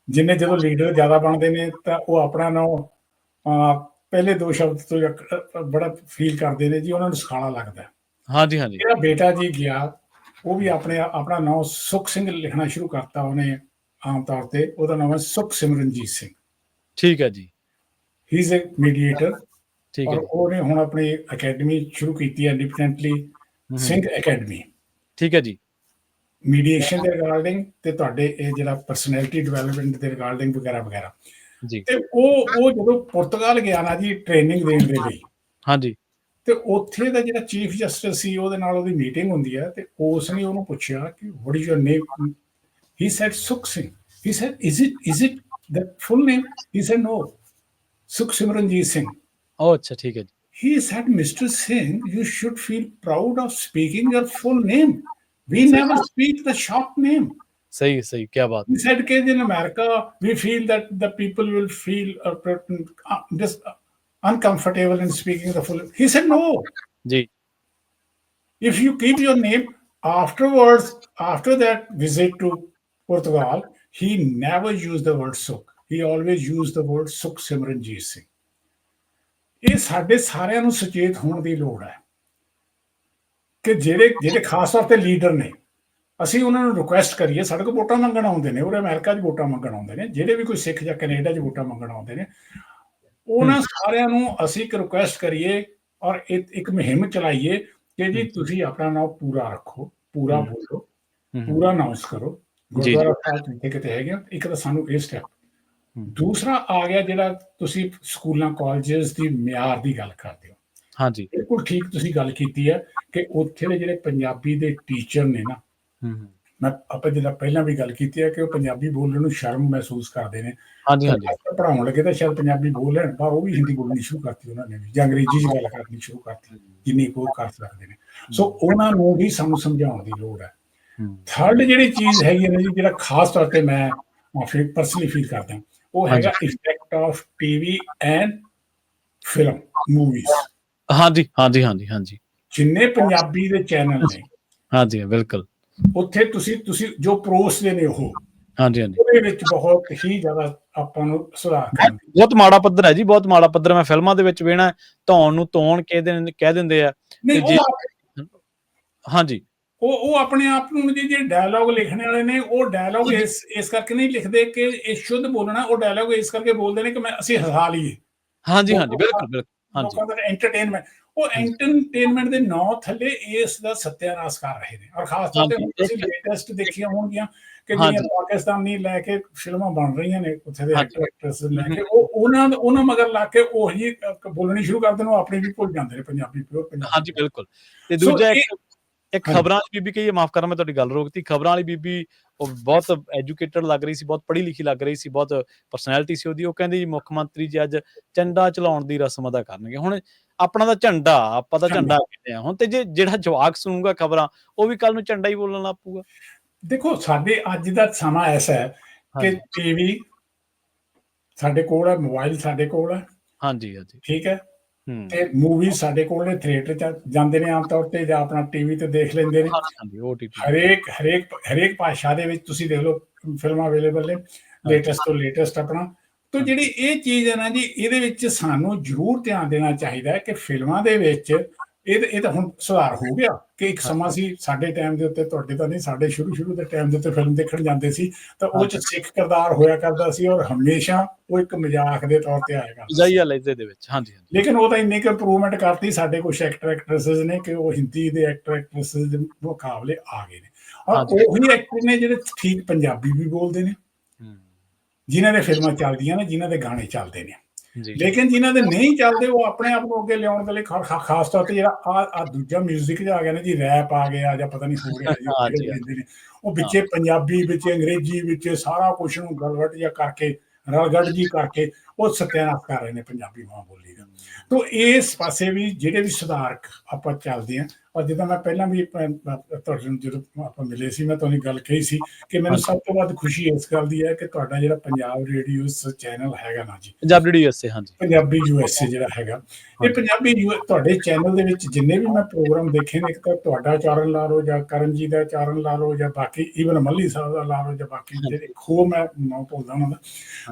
ਜਿੰਨੇ ਜਦੋਂ ਲੀਡਰ ਜ਼ਿਆਦਾ ਬਣਦੇ ਨੇ ਤਾਂ ਉਹ ਆਪਣਾ ਨਾਮ ਪਹਿਲੇ ਦੋ ਸ਼ਬਦ ਤੋਂ ਬੜਾ ਫੀਲ ਕਰਦੇ ਨੇ ਜੀ, ਉਹਨਾਂ ਨੂੰ ਸੁਖਾਲਾ ਲੱਗਦਾ। ਹਾਂਜੀ ਹਾਂਜੀ। ਮੇਰਾ ਬੇਟਾ ਜੀ ਗਿਆ, ਉਹ ਵੀ ਆਪਣਾ ਨਾਮ ਸੁਖ ਸਿੰਘ ਲਿਖਣਾ ਸ਼ੁਰੂ ਕਰਤਾ ਉਹਨੇ ਆਮ ਤੌਰ ਤੇ। ਉਹਦਾ ਨਾਮ ਹੈ ਸੁਖ ਸਿਮਰਨਜੀਤ ਸਿੰਘ। ਠੀਕ ਹੈ ਜੀ। ਹੀ ਇਜ਼ ਅ ਮੀਡੀਏਟਰ, ਔਰ ਉਹਨੇ ਹੁਣ ਆਪਣੀ ਅਕੈਡਮੀ ਸ਼ੁਰੂ ਕੀਤੀ ਹੈ ਇੰਡੀਪੈਂਡੈਂਟਲੀ, ਸਿੰਘ ਅਕੈਡਮੀ। ਠੀਕ ਹੈ ਜੀ। ਮੀਡੀਏਸ਼ਨ ਦੇ ਰਿਗਾਰਡਿੰਗ ਤੇ ਤੁਹਾਡੇ ਇਹ ਜਿਹੜਾ ਪਰਸਨੈਲਿਟੀ ਡਿਵੈਲਪਮੈਂਟ ਦੇ ਰਿਗਾਰਡਿੰਗ ਵਗੈਰਾ ਵਗੈਰਾ ਜੀ। ਤੇ ਉਹ ਜਦੋਂ ਪੁਰਤਗਾਲ ਗਿਆ ਨਾ ਜੀ ਟ੍ਰੇਨਿੰਗ ਦੇਣ ਦੇ ਲਈ, ਹਾਂਜੀ, ਤੇ ਉੱਥੇ ਦਾ ਜਿਹੜਾ ਚੀਫ ਜਸਟਿਸ ਸੀ ਉਹਦੇ ਨਾਲ ਉਹਦੀ ਮੀਟਿੰਗ ਹੁੰਦੀ ਹੈ, ਤੇ ਉਸ ਨੇ ਉਹਨੂੰ ਪੁੱਛਿਆ ਕਿ what is your name? He said Sukh Singh. He said is it the full name? He said no, Sukh Simranjeet Singh. ਓ ਅੱਛਾ, ਠੀਕ ਹੈ ਜੀ। He said, Mr. Singh, you should feel proud of speaking your full name. We never speak the short name. सही सही, क्या बात। He said कि in America we feel that the people will feel just uncomfortable in speaking the full. He said no. Ji. If you keep your name afterwards, after that visit to Portugal, he never used the word Sukh. He always used the word Sukh Simranjeet Singh. ਇਹ ਸਾਡੇ ਸਾਰਿਆਂ ਨੂੰ ਸੁਚੇਤ ਹੋਣ ਦੀ ਲੋੜ ਹੈ ਕਿ ਜਿਹੜੇ ਖਾਸ ਤੌਰ ਤੇ ਲੀਡਰ ਨੇ, ਅਸੀਂ ਉਹਨਾਂ ਨੂੰ ਰਿਕੁਐਸਟ ਕਰੀਏ। ਸਾਡੇ ਕੋਲ ਵੋਟਾਂ ਮੰਗਣ ਆਉਂਦੇ ਨੇ, ਉਹ ਅਮਰੀਕਾ 'ਚ ਵੋਟਾਂ ਮੰਗਣ ਆਉਂਦੇ ਨੇ, ਜਿਹੜੇ ਵੀ ਕੋਈ ਸਿੱਖ ਜਾਂ ਕੈਨੇਡਾ 'ਚ ਵੋਟਾਂ ਮੰਗਣ ਆਉਂਦੇ ਨੇ, ਉਹਨਾਂ ਸਾਰਿਆਂ ਨੂੰ ਅਸੀਂ ਇੱਕ ਰਿਕੁਐਸਟ ਕਰੀਏ ਔਰ ਇੱਕ ਮੁਹਿੰਮ ਚਲਾਈਏ ਕਿ ਜੀ ਤੁਸੀਂ ਆਪਣਾ ਨਾਮ ਪੂਰਾ ਰੱਖੋ, ਪੂਰਾ ਬੋਲੋ, ਪੂਰਾ ਅਨਾਉਂਸ ਕਰੋ। ਗੁਰਦੁਆਰਾ ਸਾਹਿਬ ਜਿੱਥੇ ਕਿਤੇ ਹੈਗੇ। ਇੱਕ ਤਾਂ ਸਾਨੂੰ ਇਹ ਸਟੈਪ। ਦੂਸਰਾ ਆ ਗਿਆ ਜਿਹੜਾ ਤੁਸੀਂ ਸਕੂਲਾਂ ਕਾਲਜਸ ਦੀ ਮਿਆਰ ਦੀ ਗੱਲ ਕਰਦੇ ਹੋ। ਹਾਂਜੀ, ਬਿਲਕੁਲ ਠੀਕ ਤੁਸੀਂ ਗੱਲ ਕੀਤੀ ਹੈ ਕਿ ਉੱਥੇ ਦੇ ਜਿਹੜੇ ਪੰਜਾਬੀ ਦੇ ਟੀਚਰ ਨੇ ਨਾ, ਮੈਂ ਆਪਾਂ ਜਿਹੜਾ ਪਹਿਲਾਂ ਵੀ ਗੱਲ ਕੀਤੀ ਹੈ ਕਿ ਉਹ ਪੰਜਾਬੀ ਬੋਲਣ ਨੂੰ ਸ਼ਰਮ ਮਹਿਸੂਸ ਕਰਦੇ ਨੇ। ਹਾਂਜੀ ਹਾਂਜੀ। ਪੜ੍ਹਾਉਣ ਲੱਗੇ ਤਾਂ ਸ਼ਾਇਦ ਪੰਜਾਬੀ ਬੋਲ ਲੈਣ, ਪਰ ਉਹ ਵੀ ਹਿੰਦੀ ਬੋਲਣੀ ਸ਼ੁਰੂ ਕਰਤੀ ਉਹਨਾਂ ਨੇ ਵੀ, ਜਾਂ ਅੰਗਰੇਜ਼ੀ 'ਚ ਗੱਲ ਕਰਨੀ ਸ਼ੁਰੂ ਕਰਤੀ, ਜਿੰਨੀ ਕੁ ਕਰ ਸਕਦੇ ਨੇ। ਸੋ ਉਹਨਾਂ ਨੂੰ ਵੀ ਸਾਨੂੰ ਸਮਝਾਉਣ ਦੀ ਲੋੜ ਹੈ। ਥਰਡ ਜਿਹੜੀ ਚੀਜ਼ ਹੈਗੀ ਹੈ ਜੀ, ਜਿਹੜਾ ਖਾਸ ਤੌਰ ਤੇ ਮੈਂ ਪਰਸਨਲੀ ਫੀਲ ਕਰਦਾ, ਉਹ ਹੈਗਾ effect of TV and film movies. ਹਾਂਜੀ ਹਾਂਜੀ ਹਾਂਜੀ ਹਾਂਜੀ। ਜਿੰਨੇ ਪੰਜਾਬੀ ਦੇ ਚੈਨਲ ਨੇ, ਹਾਂਜੀ ਬਿਲਕੁਲ, ਉੱਥੇ ਤੁਸੀਂ ਜੋ ਪਰੋਸਦੇ ਨੇ ਉਹ, ਹਾਂਜੀ ਹਾਂਜੀ, ਉਹਦੇ ਵਿੱਚ ਬਹੁਤ ਹੀ ਜ਼ਿਆਦਾ ਆਪਾਂ ਨੂੰ ਸੁਧਾਰ ਕਰਨਾ। ਬਹੁਤ ਮਾੜਾ ਪੱਧਰ ਹੈ ਜੀ, ਬਹੁਤ ਮਾੜਾ ਪੱਧਰ। ਮੈਂ ਫਿਲਮਾਂ ਦੇ ਵਿੱਚ ਵੇਖਣਾ, ਧੌਣ ਨੂੰ ਧੌਣ ਕਹਿ ਦਿੰਦੇ ਆ। ਹਾਂਜੀ, ਉਹ ਆਪਣੇ ਆਪ ਨੂੰ ਜਿਹੜੇ ਡਾਇਲੋਗ ਲਿਖਣ ਵਾਲੇ ਨੇ, ਉਹ ਡਾਇਲੋਗ ਇਸ ਕਰਕੇ ਨਹੀਂ ਲਿਖਦੇ ਕਿ ਇਹ ਸ਼ੁੱਧ ਬੋਲਣਾ, ਉਹ ਡਾਇਲੋਗ ਇਸ ਕਰਕੇ ਬੋਲਦੇ ਨੇ ਕਿ ਅਸੀਂ ਹਸਾ ਲਈਏ। ਹਾਂਜੀ ਹਾਂਜੀ, ਬਿਲਕੁਲ ਬਿਲਕੁਲ। ਹਾਂਜੀ, ਐਂਟਰਟੇਨਮੈਂਟ। ਉਹ ਐਂਟਰਟੇਨਮੈਂਟ ਦੇ ਨਾਂ ਥੱਲੇ ਇਸ ਦਾ ਸੱਤਿਆਨਾਸ਼ ਕਰ ਰਹੇ ਨੇ। ਔਰ ਖਾਸ ਤੌਰ ਤੇ ਹੁਣ ਤੁਸੀਂ ਲੇਟੈਸਟ ਦੇਖੀਆਂ ਹੋਣਗੀਆਂ ਕਿ ਜਿਹੜੀਆਂ ਪਾਕਿਸਤਾਨੀ ਲੈ ਕੇ ਫਿਲਮਾਂ ਬਣ ਰਹੀਆਂ ਨੇ, ਉੱਥੇ ਦੇ ਐਕਟਰ ਐਕਟਰਸ ਲੈ ਕੇ ਉਹਨਾਂ ਮਗਰ ਲਾ ਕੇ ਉਹੀ ਬੋਲਣੀ ਸ਼ੁਰੂ ਕਰ ਦੇਣ, ਉਹ ਆਪਣੀ ਵੀ ਭੁੱਲ ਜਾਂਦੇ ਨੇ ਪੰਜਾਬੀ, ਪਿਓਰ ਪੰਜਾਬੀ। ਹਾਂਜੀ ਬਿਲਕੁਲ। ਤੇ ਦੂਜਾ ਇੱਕ ਖਬਰਾਂ ਵਾਲੀ ਬੀਬੀ ਕਹੀਏ, ਮਾਫ ਕਰਨਾ ਮੈਂ ਤੁਹਾਡੀ ਗੱਲ ਰੋਕਤੀ, ਖਬਰਾਂ ਵਾਲੀ ਬੀਬੀ ਉਹ ਬਹੁਤ ਐਜੂਕੇਟਡ ਲੱਗ ਰਹੀ ਸੀ, ਬਹੁਤ ਪੜ੍ਹੀ ਲਿਖੀ ਲੱਗ ਰਹੀ ਸੀ, ਬਹੁਤ ਪਰਸਨੈਲਿਟੀ ਸੀ ਉਹਦੀ। ਉਹ ਕਹਿੰਦੀ ਜੀ ਮੁੱਖ ਮੰਤਰੀ ਜੀ ਅੱਜ ਝੰਡਾ ਚਲਾਉਣ ਦੀ ਰਸਮ ਅਦਾ ਕਰਨਗੇ। ਹੁਣ ਆਪਣਾ ਤਾਂ ਝੰਡਾ, ਆਪਾਂ ਤਾਂ ਝੰਡਾ ਕਹਿੰਦੇ ਆ ਹੁਣ, ਤੇ ਜੇ ਜਿਹੜਾ ਜਵਾਕ ਸੁਣੂਗਾ ਖਬਰਾਂ, ਉਹ ਵੀ ਕੱਲ ਨੂੰ ਝੰਡਾ ਹੀ ਬੋਲਣ ਲੱਗ ਪਊਗਾ। ਦੇਖੋ ਸਾਡੇ ਅੱਜ ਦਾ ਸਮਾਂ ਐਸਾ ਹੈ ਕਿ ਟੀਵੀ ਸਾਡੇ ਕੋਲ ਹੈ, ਮੋਬਾਈਲ ਸਾਡੇ ਕੋਲ ਹੈ, ਹਾਂਜੀ ਹਾਂਜੀ, ਠੀਕ ਹੈ, ਤੇ ਮੂਵੀ ਸਾਡੇ ਕੋਲ ਨੇ, ਥੀਏਟਰ ਚ ਜਾਂਦੇ ਨੇ ਆਮ ਤੌਰ ਤੇ, ਜਾਂ ਆਪਣਾ ਟੀਵੀ ਤੇ ਦੇਖ ਲੈਂਦੇ ਨੇ। ਹਰੇਕ ਭਾਸ਼ਾ ਦੇ ਵਿੱਚ ਤੁਸੀਂ ਦੇਖ ਲਓ ਫਿਲਮਾਂ ਅਵੇਲੇਬਲ ਨੇ, ਲੇਟੈਸਟ ਤੋਂ ਲੇਟੈਸਟ ਆਪਣਾ। ਤਾਂ ਜਿਹੜੀ ਇਹ ਚੀਜ਼ ਹੈ ਨਾ ਜੀ, ਇਹਦੇ ਵਿੱਚ ਸਾਨੂੰ ਜ਼ਰੂਰ ਧਿਆਨ ਦੇਣਾ ਚਾਹੀਦਾ ਹੈ ਕਿ ਫਿਲਮਾਂ ਦੇ ਵਿੱਚ ਇਹ ਤਾਂ ਹੁਣ ਸੁਧਾਰ ਹੋ ਗਿਆ ਕਿ ਇੱਕ ਸਮਾਂ ਸੀ ਸਾਡੇ ਟਾਈਮ ਦੇ ਉੱਤੇ, ਤੁਹਾਡੇ ਤਾਂ ਨਹੀਂ, ਸਾਡੇ ਸ਼ੁਰੂ ਦੇ ਟਾਈਮ ਦੇ ਉੱਤੇ ਫਿਲਮ ਦੇਖਣ ਜਾਂਦੇ ਸੀ ਤਾਂ ਉਹ ਚ ਸਿੱਖ ਕਿਰਦਾਰ ਹੋਇਆ ਕਰਦਾ ਸੀ, ਔਰ ਹਮੇਸ਼ਾ ਉਹ ਇੱਕ ਮਜ਼ਾਕ ਦੇ ਤੌਰ ਤੇ ਆਇਆ ਕਰਦਾ ਸੀ। ਲੇਕਿਨ ਉਹ ਤਾਂ ਇੰਨੀ ਕੁ ਇੰਪਰੂਵਮੈਂਟ ਕਰਤੀ ਸਾਡੇ ਕੁਛ ਐਕਟਰ ਐਕਟਰੈਸਿਸ ਨੇ ਕਿ ਉਹ ਹਿੰਦੀ ਦੇ ਐਕਟਰ ਐਕਟਰੈਸਿਸ ਦੇ ਮੁਕਾਬਲੇ ਆ ਗਏ ਨੇ, ਔਰ ਉਹੀ ਐਕਟਰ ਨੇ ਜਿਹੜੇ ਠੀਕ ਪੰਜਾਬੀ ਵੀ ਬੋਲਦੇ ਨੇ, ਜਿਨ੍ਹਾਂ ਦੇ ਫਿਲਮਾਂ ਚੱਲਦੀਆਂ ਨੇ, ਜਿਨ੍ਹਾਂ ਦੇ ਗਾਣੇ ਚੱਲਦੇ ਨੇ। ਲੇਕਿਨ ਜਿਨ੍ਹਾਂ ਦੇ ਨਹੀਂ ਚੱਲਦੇ, ਉਹ ਆਪਣੇ ਆਪ ਨੂੰ ਅੱਗੇ ਲਿਆਉਣ ਦੇ ਲਈ ਖਾਸ ਤੌਰ ਤੇ ਜਿਹੜਾ ਆ ਦੂਜਾ ਮਿਊਜ਼ਿਕ ਆ ਗਿਆ ਨਾ ਜੀ, ਰੈਪ ਆ ਗਿਆ ਜਾਂ ਪਤਾ ਨਹੀਂ ਹੋ ਗਿਆ ਜੀ, ਉਹ ਵਿੱਚੇ ਪੰਜਾਬੀ, ਵਿੱਚ ਅੰਗਰੇਜ਼ੀ, ਵਿੱਚ ਸਾਰਾ ਕੁਛ ਨੂੰ ਗਲਵਟ ਜਿਹਾ ਕਰਕੇ, ਰਲਗੜ ਜੀ ਕਰਕੇ ਉਹ ਸੱਤਿਆਨਾਸ਼ ਕਰ ਰਹੇ ਨੇ ਪੰਜਾਬੀ ਮਾਂ ਬੋਲੀ ਦਾ। ਤੋ ਇਸ ਪਾਸੇ ਵੀ ਜਿਹੜੇ ਵੀ ਸੁਧਾਰ ਆਪਾਂ ਚੱਲਦੇ ਹਾਂ, ਔਰ ਜਿੱਦਾਂ ਮੈਂ ਪਹਿਲਾਂ ਵੀ ਤੁਹਾਡੇ ਨੂੰ ਜਦੋਂ ਆਪਾਂ ਮਿਲੇ ਸੀ, ਮੈਂ ਤੁਹਾਨੂੰ ਗੱਲ ਕਹੀ ਸੀ ਕਿ ਮੈਨੂੰ ਸਭ ਤੋਂ ਵੱਧ ਖੁਸ਼ੀ ਇਸ ਗੱਲ ਦੀ ਹੈ ਕਿ ਤੁਹਾਡਾ ਜਿਹੜਾ ਪੰਜਾਬ ਰੇਡੀਓ ਚੈਨਲ ਹੈਗਾ ਨਾ ਜੀ, ਪੰਜਾਬੀ USA ਜਿਹੜਾ ਹੈਗਾ, ਇਹ ਪੰਜਾਬੀ ਤੁਹਾਡੇ ਚੈਨਲ ਦੇ ਵਿੱਚ ਜਿੰਨੇ ਵੀ ਮੈਂ ਪ੍ਰੋਗਰਾਮ ਦੇਖੇ ਨੇ, ਇੱਕ ਤਾਂ ਤੁਹਾਡਾ ਉਚਾਰਨ ਲਾ ਲਓ, ਜਾਂ ਕਰਨ ਜੀ ਦਾ ਉਚਾਰਨ ਲਾ ਲਓ, ਜਾਂ ਬਾਕੀ ਈਵਨ ਮੱਲੀ ਸਾਹਿਬ ਦਾ ਲਾ ਲਓ, ਜਾਂ ਬਾਕੀ ਜਿਹੜੇ ਹੋਰ ਮੈਂ ਨਾਂ ਭੁੱਲਦਾ ਉਹਨਾਂ ਦਾ,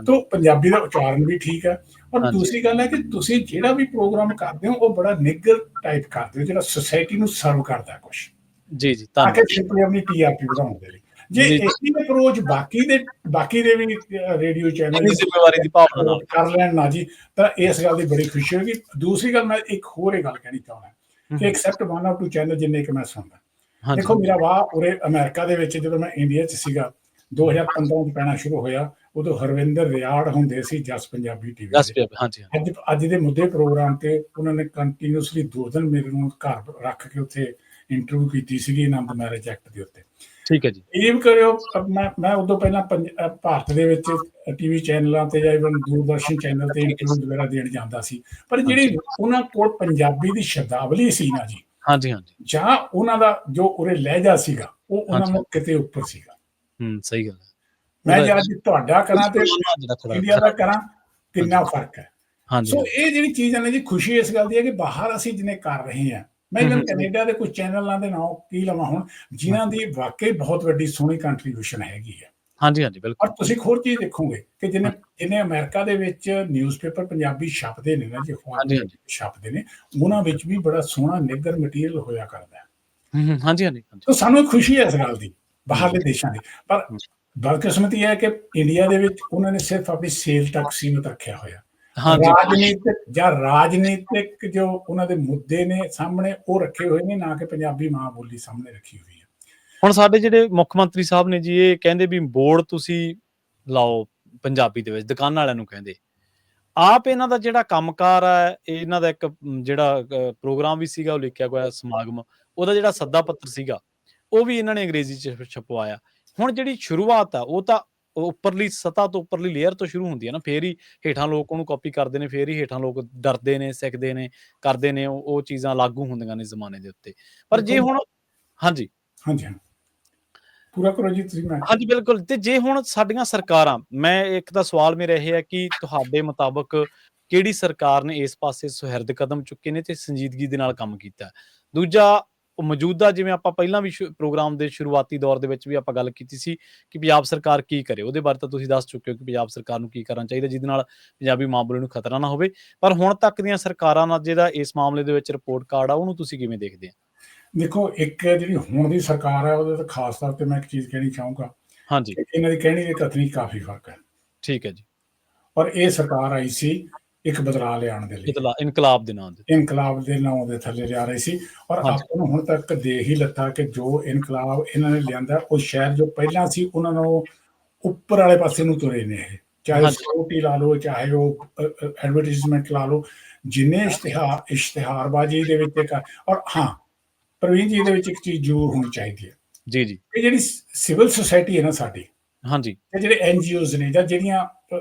ਤਾਂ ਪੰਜਾਬੀ ਦਾ ਉਚਾਰਨ ਵੀ ਠੀਕ ਹੈ। ਔਰ ਦੂਸਰੀ ਗੱਲ ਹੈ ਕਿ ਤੁਸੀਂ ਜਿਹੜਾ ਵੀ ਪ੍ਰੋਗਰਾਮ ਕਰਦੇ ਹੋ ਉਹ ਬੜਾ ਨਿੱਘਰ ਟਾਈਪ ਕਰਦੇ ਹੋ, ਜਿਹੜਾ ਸੁਸਾਇਟੀ ਨੂੰ ਸਰਵ ਕਰਦਾ ਕੁਛ ਤਾਂ ਕਿ ਸਿੰਪਲੀ ਆਪਣੀ TRP ਵਧਾਉਣ ਦੇ ਲਈ। ਜੇ ਇਹੀ ਅਪਰੋਚ ਬਾਕੀ ਦੇ ਵੀ ਰੇਡੀਓ ਚੈਨਲ ਕਰ ਲੈਣ ਨਾ ਜੀ, ਤਾਂ ਇਸ ਗੱਲ ਦੀ ਬੜੀ ਖੁਸ਼ੀ ਹੋਗੀ। ਦੂਸਰੀ ਗੱਲ ਮੈਂ ਇੱਕ ਹੋਰ ਇਹ ਗੱਲ ਕਹਿਣੀ ਚਾਹੁੰਦਾ ਕਿ ਐਕਸੈਪਟ 1 or 2 ਚੈਨਲ ਜਿੰਨੇ ਕਿ ਮੈਂ ਸੁਣਦਾ, ਦੇਖੋ ਮੇਰਾ ਵਾਹ ਉਰੇ ਅਮਰੀਕਾ ਦੇ ਵਿੱਚ ਜਦੋਂ ਮੈਂ ਇੰਡੀਆ 'ਚ ਸੀਗਾ 2015 ਚ ਪੈਣਾ ਸ਼ੁਰੂ ਹੋਇਆ, ਉਦੋਂ ਹਰਵਿੰਦਰ ਰਿਆੜ ਹੁੰਦੇ ਸੀ ਜਸ ਪੰਜਾਬੀ ਟੀਵੀ ਦੇ। ਅੱਜ ਦੇ ਮੁੱਦੇ ਪ੍ਰੋਗਰਾਮ ਤੇ ਉਹਨਾਂ ਨੇ ਕੰਟੀਨਿਊਸਲੀ 2 ਦਿਨ ਮੇਰੇ ਨੂੰ ਘਰ ਰੱਖ ਕੇ ਉੱਥੇ ਇੰਟਰਵਿਊ ਕੀਤੀ ਸੀਗੀ ਆਨੰਦ ਮੈਰਿਜ ਐਕਟ ਦੇ ਉੱਤੇ। ਠੀਕ ਹੈ ਜੀ, ਇਹ ਵੀ ਕਰਿਓ। ਮੈਂ ਉਦੋਂ ਪਹਿਲਾਂ ਭਾਰਤ ਦੇ ਵਿੱਚ ਟੀਵੀ ਚੈਨਲਾਂ ਤੇ ਜਾਂ ਇਵਨ ਦੂਰਦਰਸ਼ਨ ਚੈਨਲ ਤੇ ਇੰਟਰਵਿਊ ਵਗੈਰਾ ਦੇਣ ਜਾਂਦਾ ਸੀ, ਪਰ ਜਿਹੜੀ ਉਹਨਾਂ ਕੋਲ ਪੰਜਾਬੀ ਦੀ ਸ਼ਬਦਾਵਲੀ ਸੀ ਨਾ ਜੀ, ਜਾਂ ਉਹਨਾਂ ਦਾ ਜੋ ਉਰੇ ਲਹਿਜਾ ਸੀਗਾ, ਉਹ ਉਹਨਾਂ ਨੂੰ ਕਿਤੇ ਉੱਪਰ ਸੀਗਾ। ਸਹੀ ਗੱਲ ਹੈ। ਮੈਂ ਜੇ ਅੱਜ ਤੁਹਾਡਾ ਕਰਾਂ ਤੇ ਇੰਡੀਆ ਦਾ ਕਰਾਂ, ਕਿੰਨਾ ਫਰਕ ਹੈ। ਸੋ ਇਹ ਜਿਹੜੀ ਚੀਜ਼ ਹੈ ਨਾ ਜੀ, ਖੁਸ਼ੀ ਇਸ ਗੱਲ ਦੀ ਹੈ ਕਿ ਬਾਹਰ ਅਸੀਂ ਜਿਹਨੇ ਕਰ ਰਹੇ ਹਾਂ, ਮੈਂ ਇਵਨ ਕੈਨੇਡਾ ਦੇ ਕੁਝ ਚੈਨਲਾਂ ਦੇ ਨਾਮ ਕੀ ਲਵਾਂ ਹੁਣ, ਜਿਨ੍ਹਾਂ ਦੀ ਵਾਕਈ ਬਹੁਤ ਵੱਡੀ ਸੋਹਣੀ ਕੰਟਰੀਬਿਊਸ਼ਨ ਹੈਗੀ ਹੈ। ਔਰ ਤੁਸੀਂ ਇੱਕ ਹੋਰ ਚੀਜ਼ ਦੇਖੋਗੇ ਕਿ ਜਿਹਨੇ ਅਮਰੀਕਾ ਦੇ ਵਿੱਚ ਨਿਊਜ਼ਪੇਪਰ ਪੰਜਾਬੀ ਛਪਦੇ ਨੇ ਨਾ ਜੀ, ਛਪਦੇ ਨੇ, ਉਹਨਾਂ ਵਿੱਚ ਵੀ ਬੜਾ ਸੋਹਣਾ ਨਿੱਘਰ ਮਟੀਰੀਅਲ ਹੋਇਆ ਕਰਦਾ ਹੈ। ਤਾਂ ਸਾਨੂੰ ਖੁਸ਼ੀ ਹੈ ਇਸ ਗੱਲ ਦੀ ਬਾਹਰਲੇ ਦੇਸ਼ਾਂ ਦੀ। ਪਰ ਬਦਕਿਸਮਤੀ ਹੈ ਕਿ ਇੰਡੀਆ ਦੇ ਵਿੱਚ ਉਹਨਾਂ ਨੇ ਸਿਰਫ ਆਪਣੀ ਸੇਲ ਤੱਕ ਸੀਮਿਤ ਰੱਖਿਆ ਹੋਇਆ। ਰਾਜਨੀਤਿਕ ਜੋ ਉਹਨਾਂ ਦੇ ਮੁੱਦੇ ਨੇ ਸਾਹਮਣੇ, ਉਹ ਰੱਖੇ ਹੋਏ ਨੇ, ਨਾ ਕਿ ਪੰਜਾਬੀ ਮਾਂ ਬੋਲੀ ਸਾਹਮਣੇ ਰੱਖੀ ਹੋਈ ਹੈ। ਹੁਣ ਸਾਡੇ ਜਿਹੜੇ ਮੁੱਖ ਮੰਤਰੀ ਸਾਹਿਬ ਨੇ ਜੀ, ਇਹ ਕਹਿੰਦੇ ਵੀ ਬੋਰਡ ਤੁਸੀਂ ਲਾਓ ਪੰਜਾਬੀ ਦੇ ਵਿੱਚ, ਦੁਕਾਨਾਂ ਵਾਲਿਆਂ ਨੂੰ ਕਹਿੰਦੇ। ਆਪ ਇਹਨਾਂ ਦਾ ਜਿਹੜਾ ਕੰਮਕਾਰ ਹੈ, ਇਹਨਾਂ ਦਾ ਇੱਕ ਜਿਹੜਾ ਪ੍ਰੋਗਰਾਮ ਵੀ ਸੀਗਾ ਉਹ ਲਿਖਿਆ ਹੋਇਆ ਸਮਾਗਮ, ਉਹਦਾ ਜਿਹੜਾ ਸੱਦਾ ਪੱਤਰ ਸੀਗਾ ਉਹ ਵੀ ਇਹਨਾਂ ਨੇ ਅੰਗਰੇਜ਼ੀ 'ਚ ਛਪਵਾਇਆ। ਹੁਣ ਜਿਹੜੀ ਸ਼ੁਰੂਆਤ ਆ ਉਹ ਤਾਂ ਉੱਪਰਲੀ ਸਤ੍ਹਾ ਤੋਂ, ਉੱਪਰਲੀ ਲੇਅਰ ਤੋਂ ਸ਼ੁਰੂ ਹੁੰਦੀ ਹੈ ਨਾ, ਫੇਰ ਹੀ ਹੇਠਾਂ ਲੋਕ ਉਹਨੂੰ ਕਾਪੀ ਕਰਦੇ ਨੇ, ਫੇਰ ਹੀ ਹੇਠਾਂ ਲੋਕ ਡਰਦੇ ਨੇ, ਸਿੱਖਦੇ ਨੇ, ਕਰਦੇ ਨੇ, ਉਹ ਚੀਜ਼ਾਂ ਲਾਗੂ ਹੁੰਦੀਆਂ ਨੇ ਜ਼ਮਾਨੇ ਦੇ ਉੱਤੇ। ਪਰ ਜੇ ਹੁਣ ਪੂਰਾ ਕਰੋ ਜੀ ਤੁਸੀਂ। ਹਾਂਜੀ ਬਿਲਕੁਲ। ਤੇ ਜੇ ਹੁਣ ਸਾਡੀਆਂ ਸਰਕਾਰਾਂ, ਮੈਂ ਇੱਕ ਤਾਂ ਸਵਾਲ ਮੇਰਾ ਇਹ ਹੈ ਕਿ ਤੁਹਾਡੇ ਮੁਤਾਬਕ ਕਿਹੜੀ ਸਰਕਾਰ ਨੇ ਇਸ ਪਾਸੇ ਸੁਹਿਰਦ ਕਦਮ ਚੁੱਕੇ ਨੇ ਤੇ ਸੰਜੀਦਗੀ ਦੇ ਨਾਲ ਕੰਮ ਕੀਤਾ? ਦੂਜਾ, ਮੌਜੂਦਾ, ਜਿਵੇਂ ਆਪਾਂ ਪਹਿਲਾਂ ਵੀ ਪ੍ਰੋਗਰਾਮ ਦੇ ਸ਼ੁਰੂਆਤੀ ਦੌਰ ਦੇ ਵਿੱਚ ਵੀ ਆਪਾਂ ਗੱਲ ਕੀਤੀ ਸੀ ਕਿ ਪੰਜਾਬ ਸਰਕਾਰ ਕੀ ਕਰੇ, ਉਹਦੇ ਬਾਰੇ ਤਾਂ ਤੁਸੀਂ ਦੱਸ ਚੁੱਕੇ ਹੋ ਕਿ ਪੰਜਾਬ ਸਰਕਾਰ ਨੂੰ ਕੀ ਕਰਨਾ ਚਾਹੀਦਾ ਜਿਹਦੇ ਨਾਲ ਪੰਜਾਬੀ ਮਾਂ ਬੋਲੀ ਨੂੰ ਖਤਰਾ ਨਾ ਹੋਵੇ। ਪਰ ਹੁਣ ਤੱਕ ਦੀਆਂ ਸਰਕਾਰਾਂ ਨਾਲ ਜਿਹੜਾ ਇਸ ਮਾਮਲੇ ਦੇ ਵਿੱਚ ਰਿਪੋਰਟ ਕਾਰਡ ਆ, ਉਹਨੂੰ ਤੁਸੀਂ ਕਿਵੇਂ ਦੇਖਦੇ ਆ? ਦੇਖੋ, ਇੱਕ ਜਿਹੜੀ ਹੁਣ ਦੀ ਸਰਕਾਰ ਹੈ ਉਹਦੇ ਤੇ ਖਾਸ ਤੌਰ ਤੇ ਮੈਂ ਇੱਕ ਚੀਜ਼ ਕਹਿਣੀ ਚਾਹੂੰਗਾ, ਇਹਨਾਂ ਦੀ ਕਹਿਣੀ ਤੇ ਕਥਨੀ ਕਾਫੀ ਫਰਕ ਹੈ। ਠੀਕ ਹੈ ਜੀ। ਔਰ ਇਹ ਸਰਕਾਰ ਆਈ ਸੀ ਇੱਕ ਬਦਲਾਅ ਲਿਆਉਣ ਦੇ ਲਈ, ਇਨਕਲਾਬ ਦੇ ਨਾਂ ਦੇ। ਇਨਕਲਾਬ ਦੇ ਨਾਂ ਦੇ ਥੱਲੇ ਲਿਆ ਰਹੇ ਸੀ। ਔਰ ਹਾਂਜੀ, ਆਪਾਂ ਨੂੰ ਹੁਣ ਤੱਕ ਦੇਖ ਹੀ ਲੱਤਾ ਕਿ ਜੋ ਇਨਕਲਾਬ ਇਹਨਾਂ ਨੇ ਲਿਆਂਦਾ, ਉਹ ਸ਼ਾਇਦ ਜੋ ਪਹਿਲਾਂ ਸੀ ਉਹਨਾਂ ਨਾਲੋਂ ਉੱਪਰ ਵਾਲੇ ਪਾਸੇ ਨੂੰ ਤੁਰੇ ਨੇ ਇਹ। ਚਾਹੇ ਹਾਂਜੀ, ਸਿਕਿਉਰਿਟੀ ਲਾ ਲਓ, ਚਾਹੇ ਉਹ ਐਡਵਰਟਾਈਜ਼ਮੈਂਟ ਲਾ ਲਓ, ਜਿੰਨੇ ਇਸ਼ਤਿਹਾਰਬਾਜ਼ੀ ਦੇ ਵਿੱਚ ਇੱਕ। ਔਰ ਹਾਂ, ਪ੍ਰਵੀਨ ਜੀ, ਇਹਦੇ ਵਿੱਚ ਇੱਕ ਚੀਜ਼ ਜ਼ਰੂਰ ਹੋਣੀ ਚਾਹੀਦੀ ਹੈ। ਜੀ, ਜੀ, ਇਹ ਜਿਹੜੀ ਸਿਵਲ ਸੁਸਾਇਟੀ ਹੈ ਨਾ ਸਾਡੀ, ਹਾਂਜੀ, ਇਹ ਜਿਹੜੇ NGOs ਨੇ ਜਾਂ ਜਿਹੜੀਆਂ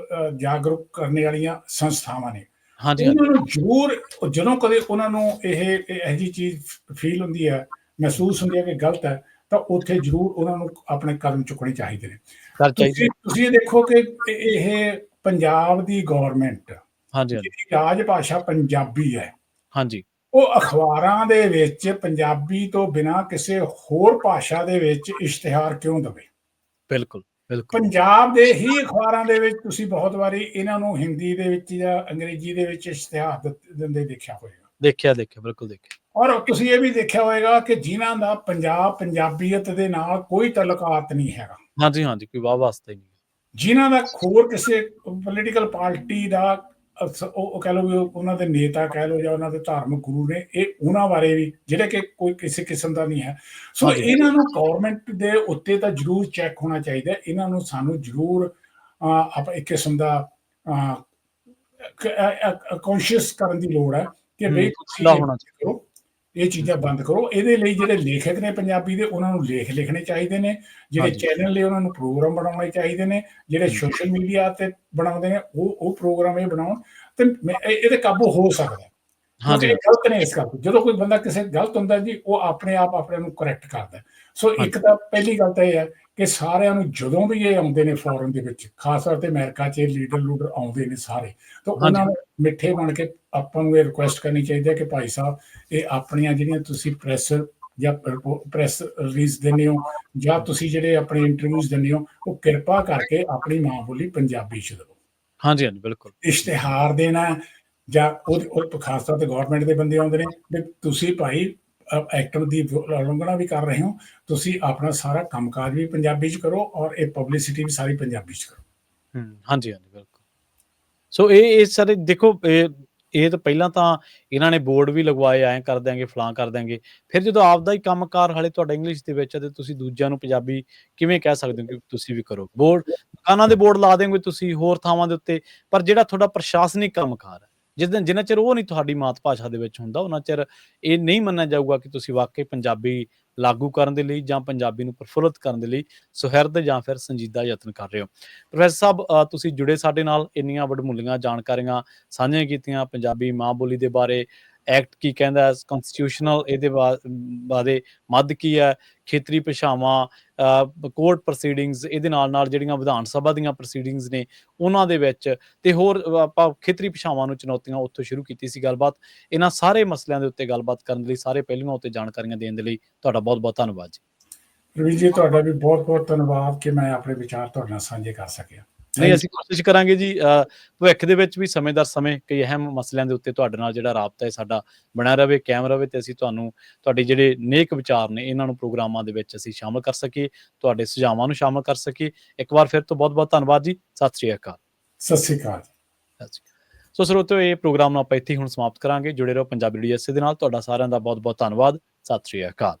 ਜਾਗਰੂਕ ਕਰਨ ਵਾਲੀਆਂ ਸੰਸਥਾਵਾਂ ਨੇ, ਹਾਂਜੀ, ਹਾਂਜੀ, ਉਹਨਾਂ ਨੂੰ ਜ਼ਰੂਰ, ਜਦੋਂ ਕਦੇ ਉਹਨਾਂ ਨੂੰ ਇਹ ਇਹੋ ਜਿਹੀ ਚੀਜ਼ ਫੀਲ ਹੁੰਦੀ ਹੈ, ਮਹਿਸੂਸ ਹੁੰਦੀ ਹੈ ਕਿ ਗਲਤ ਹੈ, ਤਾਂ ਉੱਥੇ ਜ਼ਰੂਰ ਉਹਨਾਂ ਨੂੰ ਆਪਣੇ ਕਦਮ ਚੁੱਕਣੇ ਚਾਹੀਦੇ ਨੇ। ਕਰ ਚਾਹੀਦੀ। ਤੁਸੀਂ ਇਹ ਦੇਖੋ ਕਿ ਇਹ ਪੰਜਾਬ ਦੀ ਗੌਰਮੈਂਟ, ਹਾਂਜੀ, ਹਾਂਜੀ, ਜਿਹਦੀ ਰਾਜ ਭਾਸ਼ਾ ਪੰਜਾਬੀ ਹੈ, ਹਾਂਜੀ, ਉਹ ਅਖਬਾਰਾਂ ਦੇ ਵਿੱਚ ਪੰਜਾਬੀ ਤੋਂ ਬਿਨਾਂ ਕਿਸੇ ਹੋਰ ਭਾਸ਼ਾ ਦੇ ਵਿੱਚ ਇਸ਼ਤਿਹਾਰ ਕਿਉਂ ਦੇਵੇ? ਬਿਲਕੁਲ, ਬਿਲਕੁਲ। ਪੰਜਾਬ ਦੇ ਹੀ ਅਖਬਾਰਾਂ ਦੇ ਵਿੱਚ ਤੁਸੀਂ ਬਹੁਤ ਵਾਰੀ ਇਹਨਾਂ ਨੂੰ ਹਿੰਦੀ ਦੇ ਵਿੱਚ ਜਾਂ ਅੰਗਰੇਜ਼ੀ ਦੇ ਵਿੱਚ ਇਸ਼ਤਿਹਾਰ ਦਿੰਦੇ ਦੇਖਿਆ ਹੋਵੇਗਾ। ਦੇਖਿਆ, ਬਿਲਕੁਲ ਦੇਖਿਆ। ਔਰ ਤੁਸੀਂ ਇਹ ਵੀ ਦੇਖਿਆ ਹੋਵੇਗਾ ਕਿ ਜਿਨ੍ਹਾਂ ਦਾ ਪੰਜਾਬੀਅਤ ਦੇ ਨਾਲ ਕੋਈ ਤਲਕਾਤ ਨਹੀਂ ਹੈਗਾ, ਹਾਂਜੀ, ਹਾਂਜੀ, ਕੋਈ ਵਾਹ ਵਾਸਤਾ ਹੀ ਨਹੀਂ। ਜਿਨ੍ਹਾਂ ਦਾ ਹੋਰ ਕਿਸੇ ਪੋਲੀਟੀਕਲ ਪਾਰਟੀ ਦਾ ਉਹ ਕਹਿ ਲਓ ਵੀ ਉਹਨਾਂ ਦੇ ਨੇਤਾ ਕਹਿ ਲਓ ਜਾਂ ਉਹਨਾਂ ਦੇ ਧਾਰਮਿਕ ਗੁਰੂ ਨੇ, ਇਹ ਉਹਨਾਂ ਬਾਰੇ ਵੀ ਜਿਹੜੇ ਕਿ ਕੋਈ ਕਿਸੇ ਕਿਸਮ ਦਾ ਨਹੀਂ ਹੈ। ਸੋ ਹਾਂਜੀ, ਇਹਨਾਂ ਨੂੰ ਗਵਰਨਮੈਂਟ ਦੇ ਉੱਤੇ ਤਾਂ ਜ਼ਰੂਰ ਚੈੱਕ ਹੋਣਾ ਚਾਹੀਦਾ। ਇਹਨਾਂ ਨੂੰ ਸਾਨੂੰ ਜ਼ਰੂਰ ਆਪਾਂ ਇੱਕ ਕਿਸਮ ਦਾ ਕੌਨਸ਼ੀਅਸ ਕਰਨ ਦੀ ਲੋੜ ਹੈ ਕਿ ਬਈ ਤੁਸੀਂ ਦਾ ਇਹ ਹੋਣਾ ਬੰਦ ਕਰੋ, ਇਹ ਚੀਜ਼ਾਂ ਬੰਦ ਕਰੋ। ਇਹਦੇ ਲਈ ਜਿਹੜੇ ਲੇਖਕ ਨੇ ਪੰਜਾਬੀ ਦੇ, ਉਹਨਾਂ ਨੂੰ ਲੇਖ ਲਿਖਣੇ ਚਾਹੀਦੇ ਨੇ। ਜਿਹੜੇ ਹਾਂਜੀ। ਚੈਨਲ ਨੇ ਉਹਨਾਂ ਨੂੰ ਪ੍ਰੋਗਰਾਮ ਬਣਾਉਣੇ ਚਾਹੀਦੇ ਨੇ। ਜਿਹੜੇ ਸੋਸ਼ਲ ਮੀਡੀਆ ਤੇ ਬਣਾਉਂਦੇ ਨੇ ਉਹ ਪ੍ਰੋਗਰਾਮ ਇਹ ਬਣਾਉਣ ਤੇ ਇਹਦੇ ਕਾਬੂ ਹੋ ਸਕਦਾ। ਕਿਉਂਕਿ ਹਾਂਜੀ, ਇਹ ਗਲਤ ਨੇ ਇਸ ਕਰਕੇ। ਜਦੋਂ ਕੋਈ ਬੰਦਾ ਕਿਸੇ ਗਲਤ ਹੁੰਦਾ ਜੀ, ਉਹ ਆਪਣੇ ਆਪ ਆਪਣੇ ਨੂੰ ਕਰੈਕਟ ਕਰਦਾ। ਸੋ ਇੱਕ ਤਾਂ ਪਹਿਲੀ ਗੱਲ ਤਾਂ ਇਹ ਹੈ ਕਿ ਸਾਰਿਆਂ ਨੂੰ ਜਦੋਂ ਵੀ ਇਹ ਆਉਂਦੇ ਨੇ ਫੋਰਨ ਦੇ ਵਿੱਚ, ਖਾਸ ਤੌਰ ਤੇ ਅਮਰੀਕਾ 'ਚ ਲੀਡਰ ਲੂਡਰ ਆਉਂਦੇ ਨੇ ਸਾਰੇ, ਤਾਂ ਉਹਨਾਂ ਨੂੰ ਮਿੱਠੇ ਬਣ ਕੇ ਆਪਾਂ ਨੂੰ ਇਹ ਰਿਕੁਐਸਟ ਕਰਨੀ ਚਾਹੀਦੀ ਹੈ ਕਿ ਭਾਈ ਸਾਹਿਬ, ਇਹ ਆਪਣੀਆਂ ਜਿਹੜੀਆਂ ਤੁਸੀਂ ਪ੍ਰੈਸ ਰਿਲੀਜ਼ ਦਿੰਦੇ ਹੋ ਜਾਂ ਤੁਸੀਂ ਜਿਹੜੇ ਆਪਣੇ ਇੰਟਰਵਿਊਜ਼ ਦਿੰਦੇ ਹੋ, ਉਹ ਕਿਰਪਾ ਕਰਕੇ ਆਪਣੀ ਮਾਂ ਬੋਲੀ ਪੰਜਾਬੀ 'ਚ ਦਿਓ। ਹਾਂਜੀ, ਹਾਂਜੀ, ਬਿਲਕੁਲ। ਇਸ਼ਤਿਹਾਰ ਦੇਣਾ ਜਾਂ ਉਹ ਖਾਸ ਤੌਰ ਤੇ ਗਵਰਨਮੈਂਟ ਦੇ ਬੰਦੇ ਆਉਂਦੇ ਨੇ ਵੀ ਤੁਸੀਂ ਭਾਈ ਐਕਟ ਦੀ ਉਲੰਘਣਾ ਵੀ ਕਰ ਰਹੇ ਹੋ, ਤੁਸੀਂ ਆਪਣਾ ਸਾਰਾ ਕੰਮਕਾਜ ਵੀ ਪੰਜਾਬੀ 'ਚ ਕਰੋ ਔਰ ਇਹ ਪਬਲਿਸਿਟੀ ਵੀ ਸਾਰੀ ਪੰਜਾਬੀ 'ਚ ਕਰੋ। ਹਾਂਜੀ, ਹਾਂਜੀ, ਬਿਲਕੁਲ। ਸੋ ਇਹ ਸਾਰੇ ਦੇਖੋ, ਇਹ ਤਾਂ ਪਹਿਲਾਂ ਤਾਂ ਇਹਨਾਂ ਨੇ ਬੋਰਡ ਵੀ ਲਗਵਾਏ, ਐਂ ਕਰ ਦਿਆਂਗੇ, ਫਲਾਂ ਕਰ ਦਿਆਂਗੇ। ਫਿਰ ਜਦੋਂ ਆਪਦਾ ਹੀ ਕੰਮਕਾਰ ਹਾਲੇ ਤੁਹਾਡਾ ਇੰਗਲਿਸ਼ ਦੇ ਵਿੱਚ ਹੈ ਤੇ ਤੁਸੀਂ ਦੂਜਿਆਂ ਨੂੰ ਪੰਜਾਬੀ ਕਿਵੇਂ ਕਹਿ ਸਕਦੇ ਹੋ ਕਿ ਤੁਸੀਂ ਵੀ ਕਰੋ? ਦੁਕਾਨਾਂ ਦੇ ਬੋਰਡ ਲਾ ਦਿਓਗੇ ਤੁਸੀਂ, ਹੋਰ ਥਾਵਾਂ ਦੇ ਉੱਤੇ, ਪਰ ਜਿਹੜਾ ਤੁਹਾਡਾ ਪ੍ਰਸ਼ਾਸਨਿਕ ਕੰਮਕਾਰ ਹੈ, ਜਿੰਨਾ ਚਿਰ ਉਹ ਨਹੀਂ ਤੁਹਾਡੀ ਮਾਤ ਭਾਸ਼ਾ ਦੇ ਵਿੱਚ ਹੁੰਦਾ, ਉਹਨਾਂ ਚਿਰ ਇਹ ਨਹੀਂ ਮੰਨਿਆ ਜਾਊਗਾ ਕਿ ਤੁਸੀਂ ਵਾਕਈ ਪੰਜਾਬੀ ਲਾਗੂ ਕਰਨ ਦੇ ਲਈ ਜਾਂ ਪੰਜਾਬੀ ਨੂੰ ਪ੍ਰਫੁੱਲਤ ਕਰਨ ਦੇ ਲਈ ਸੁਹਿਰਦ ਜਾਂ ਫਿਰ ਸੰਜੀਦਾ ਯਤਨ ਕਰ ਰਹੇ ਹੋ। ਪ੍ਰੋਫੈਸਰ ਸਾਹਿਬ, ਤੁਸੀਂ ਜੁੜੇ ਸਾਡੇ ਨਾਲ, ਇੰਨੀਆਂ ਵਡਮੁੱਲੀਆਂ ਜਾਣਕਾਰੀਆਂ ਸਾਂਝੀਆਂ ਕੀਤੀਆਂ ਪੰਜਾਬੀ ਮਾਂ ਬੋਲੀ ਦੇ ਬਾਰੇ। ਐਕਟ ਕੀ ਕਹਿੰਦਾ ਹੈ, ਕਨਸਟੀਟਿਊਸ਼ਨਲ ਇਹਦੇ ਬਾਰੇ ਮੱਦ ਕੀ ਹੈ, ਖੇਤਰੀ ਭਾਸ਼ਾਵਾਂ, ਕੋਰਟ ਪ੍ਰੋਸੀਡਿੰਗਸ, ਇਹਦੇ ਨਾਲ ਜਿਹੜੀਆਂ ਵਿਧਾਨ ਸਭਾ ਦੀਆਂ ਪ੍ਰੋਸੀਡਿੰਗਸ ਨੇ ਉਹਨਾਂ ਦੇ ਵਿੱਚ, ਤੇ ਹੋਰ ਆਪਾਂ ਖੇਤਰੀ ਭਾਸ਼ਾਵਾਂ ਨੂੰ ਚੁਣੌਤੀਆਂ, ਉੱਥੋਂ ਸ਼ੁਰੂ ਕੀਤੀ ਸੀ ਗੱਲਬਾਤ। ਇਹਨਾਂ ਸਾਰੇ ਮਸਲਿਆਂ ਦੇ ਉੱਤੇ ਗੱਲਬਾਤ ਕਰਨ ਲਈ, ਸਾਰੇ ਪਹਿਲੂਆਂ ਉੱਤੇ ਜਾਣਕਾਰੀਆਂ ਦੇਣ ਦੇ ਲਈ ਤੁਹਾਡਾ ਬਹੁਤ ਬਹੁਤ ਧੰਨਵਾਦ ਜੀ। ਰਵੀ ਜੀ, ਤੁਹਾਡਾ ਵੀ ਬਹੁਤ ਬਹੁਤ ਧੰਨਵਾਦ ਕਿ ਮੈਂ ਆਪਣੇ ਵਿਚਾਰ ਤੁਹਾਡੇ ਨਾਲ ਸਾਂਝੇ ਕਰ ਸਕਿਆ। ਨਹੀਂ, ਅਸੀਂ ਕੋਸ਼ਿਸ਼ ਕਰਾਂਗੇ ਜੀ ਭਵਿੱਖ ਦੇ ਵਿੱਚ ਵੀ ਸਮੇਂ ਦਰ ਸਮੇਂ ਕਈ ਅਹਿਮ ਮਸਲਿਆਂ ਦੇ ਉੱਤੇ ਤੁਹਾਡੇ ਨਾਲ ਜਿਹੜਾ ਰਾਬਤਾ ਹੈ ਸਾਡਾ ਬਣਿਆ ਰਵੇ, ਕਾਇਮ ਰਵੇ, ਤੇ ਅਸੀਂ ਤੁਹਾਨੂੰ ਤੁਹਾਡੇ ਜਿਹੜੇ ਨੇਕ ਵਿਚਾਰ ਨੇ ਇਹਨਾਂ ਨੂੰ ਪ੍ਰੋਗਰਾਮਾਂ ਦੇ ਵਿੱਚ ਅਸੀਂ ਸ਼ਾਮਲ ਕਰ ਸਕੀਏ, ਤੁਹਾਡੇ ਸੁਝਾਵਾਂ ਨੂੰ ਸ਼ਾਮਲ ਕਰ ਸਕੀਏ। ਇੱਕ ਵਾਰ ਫਿਰ ਤੋਂ ਬਹੁਤ ਬਹੁਤ ਧੰਨਵਾਦ ਜੀ। ਸਤਿ ਸ਼੍ਰੀ ਅਕਾਲ। ਸਤਿ ਸ਼੍ਰੀ ਅਕਾਲ। ਸੋ ਸਰੋਤਿਓ, ਇਹ ਪ੍ਰੋਗਰਾਮ ਨੂੰ ਆਪਾਂ ਇੱਥੇ ਹੁਣ ਸਮਾਪਤ ਕਰਾਂਗੇ। ਜੁੜੇ ਰਹੋ ਪੰਜਾਬੀ DSA ਦੇ ਨਾਲ। ਤੁਹਾਡਾ ਸਾਰਿਆਂ ਦਾ ਬਹੁਤ ਬਹੁਤ ਧੰਨਵਾਦ। ਸਤਿ ਸ਼੍ਰੀ ਅਕਾਲ।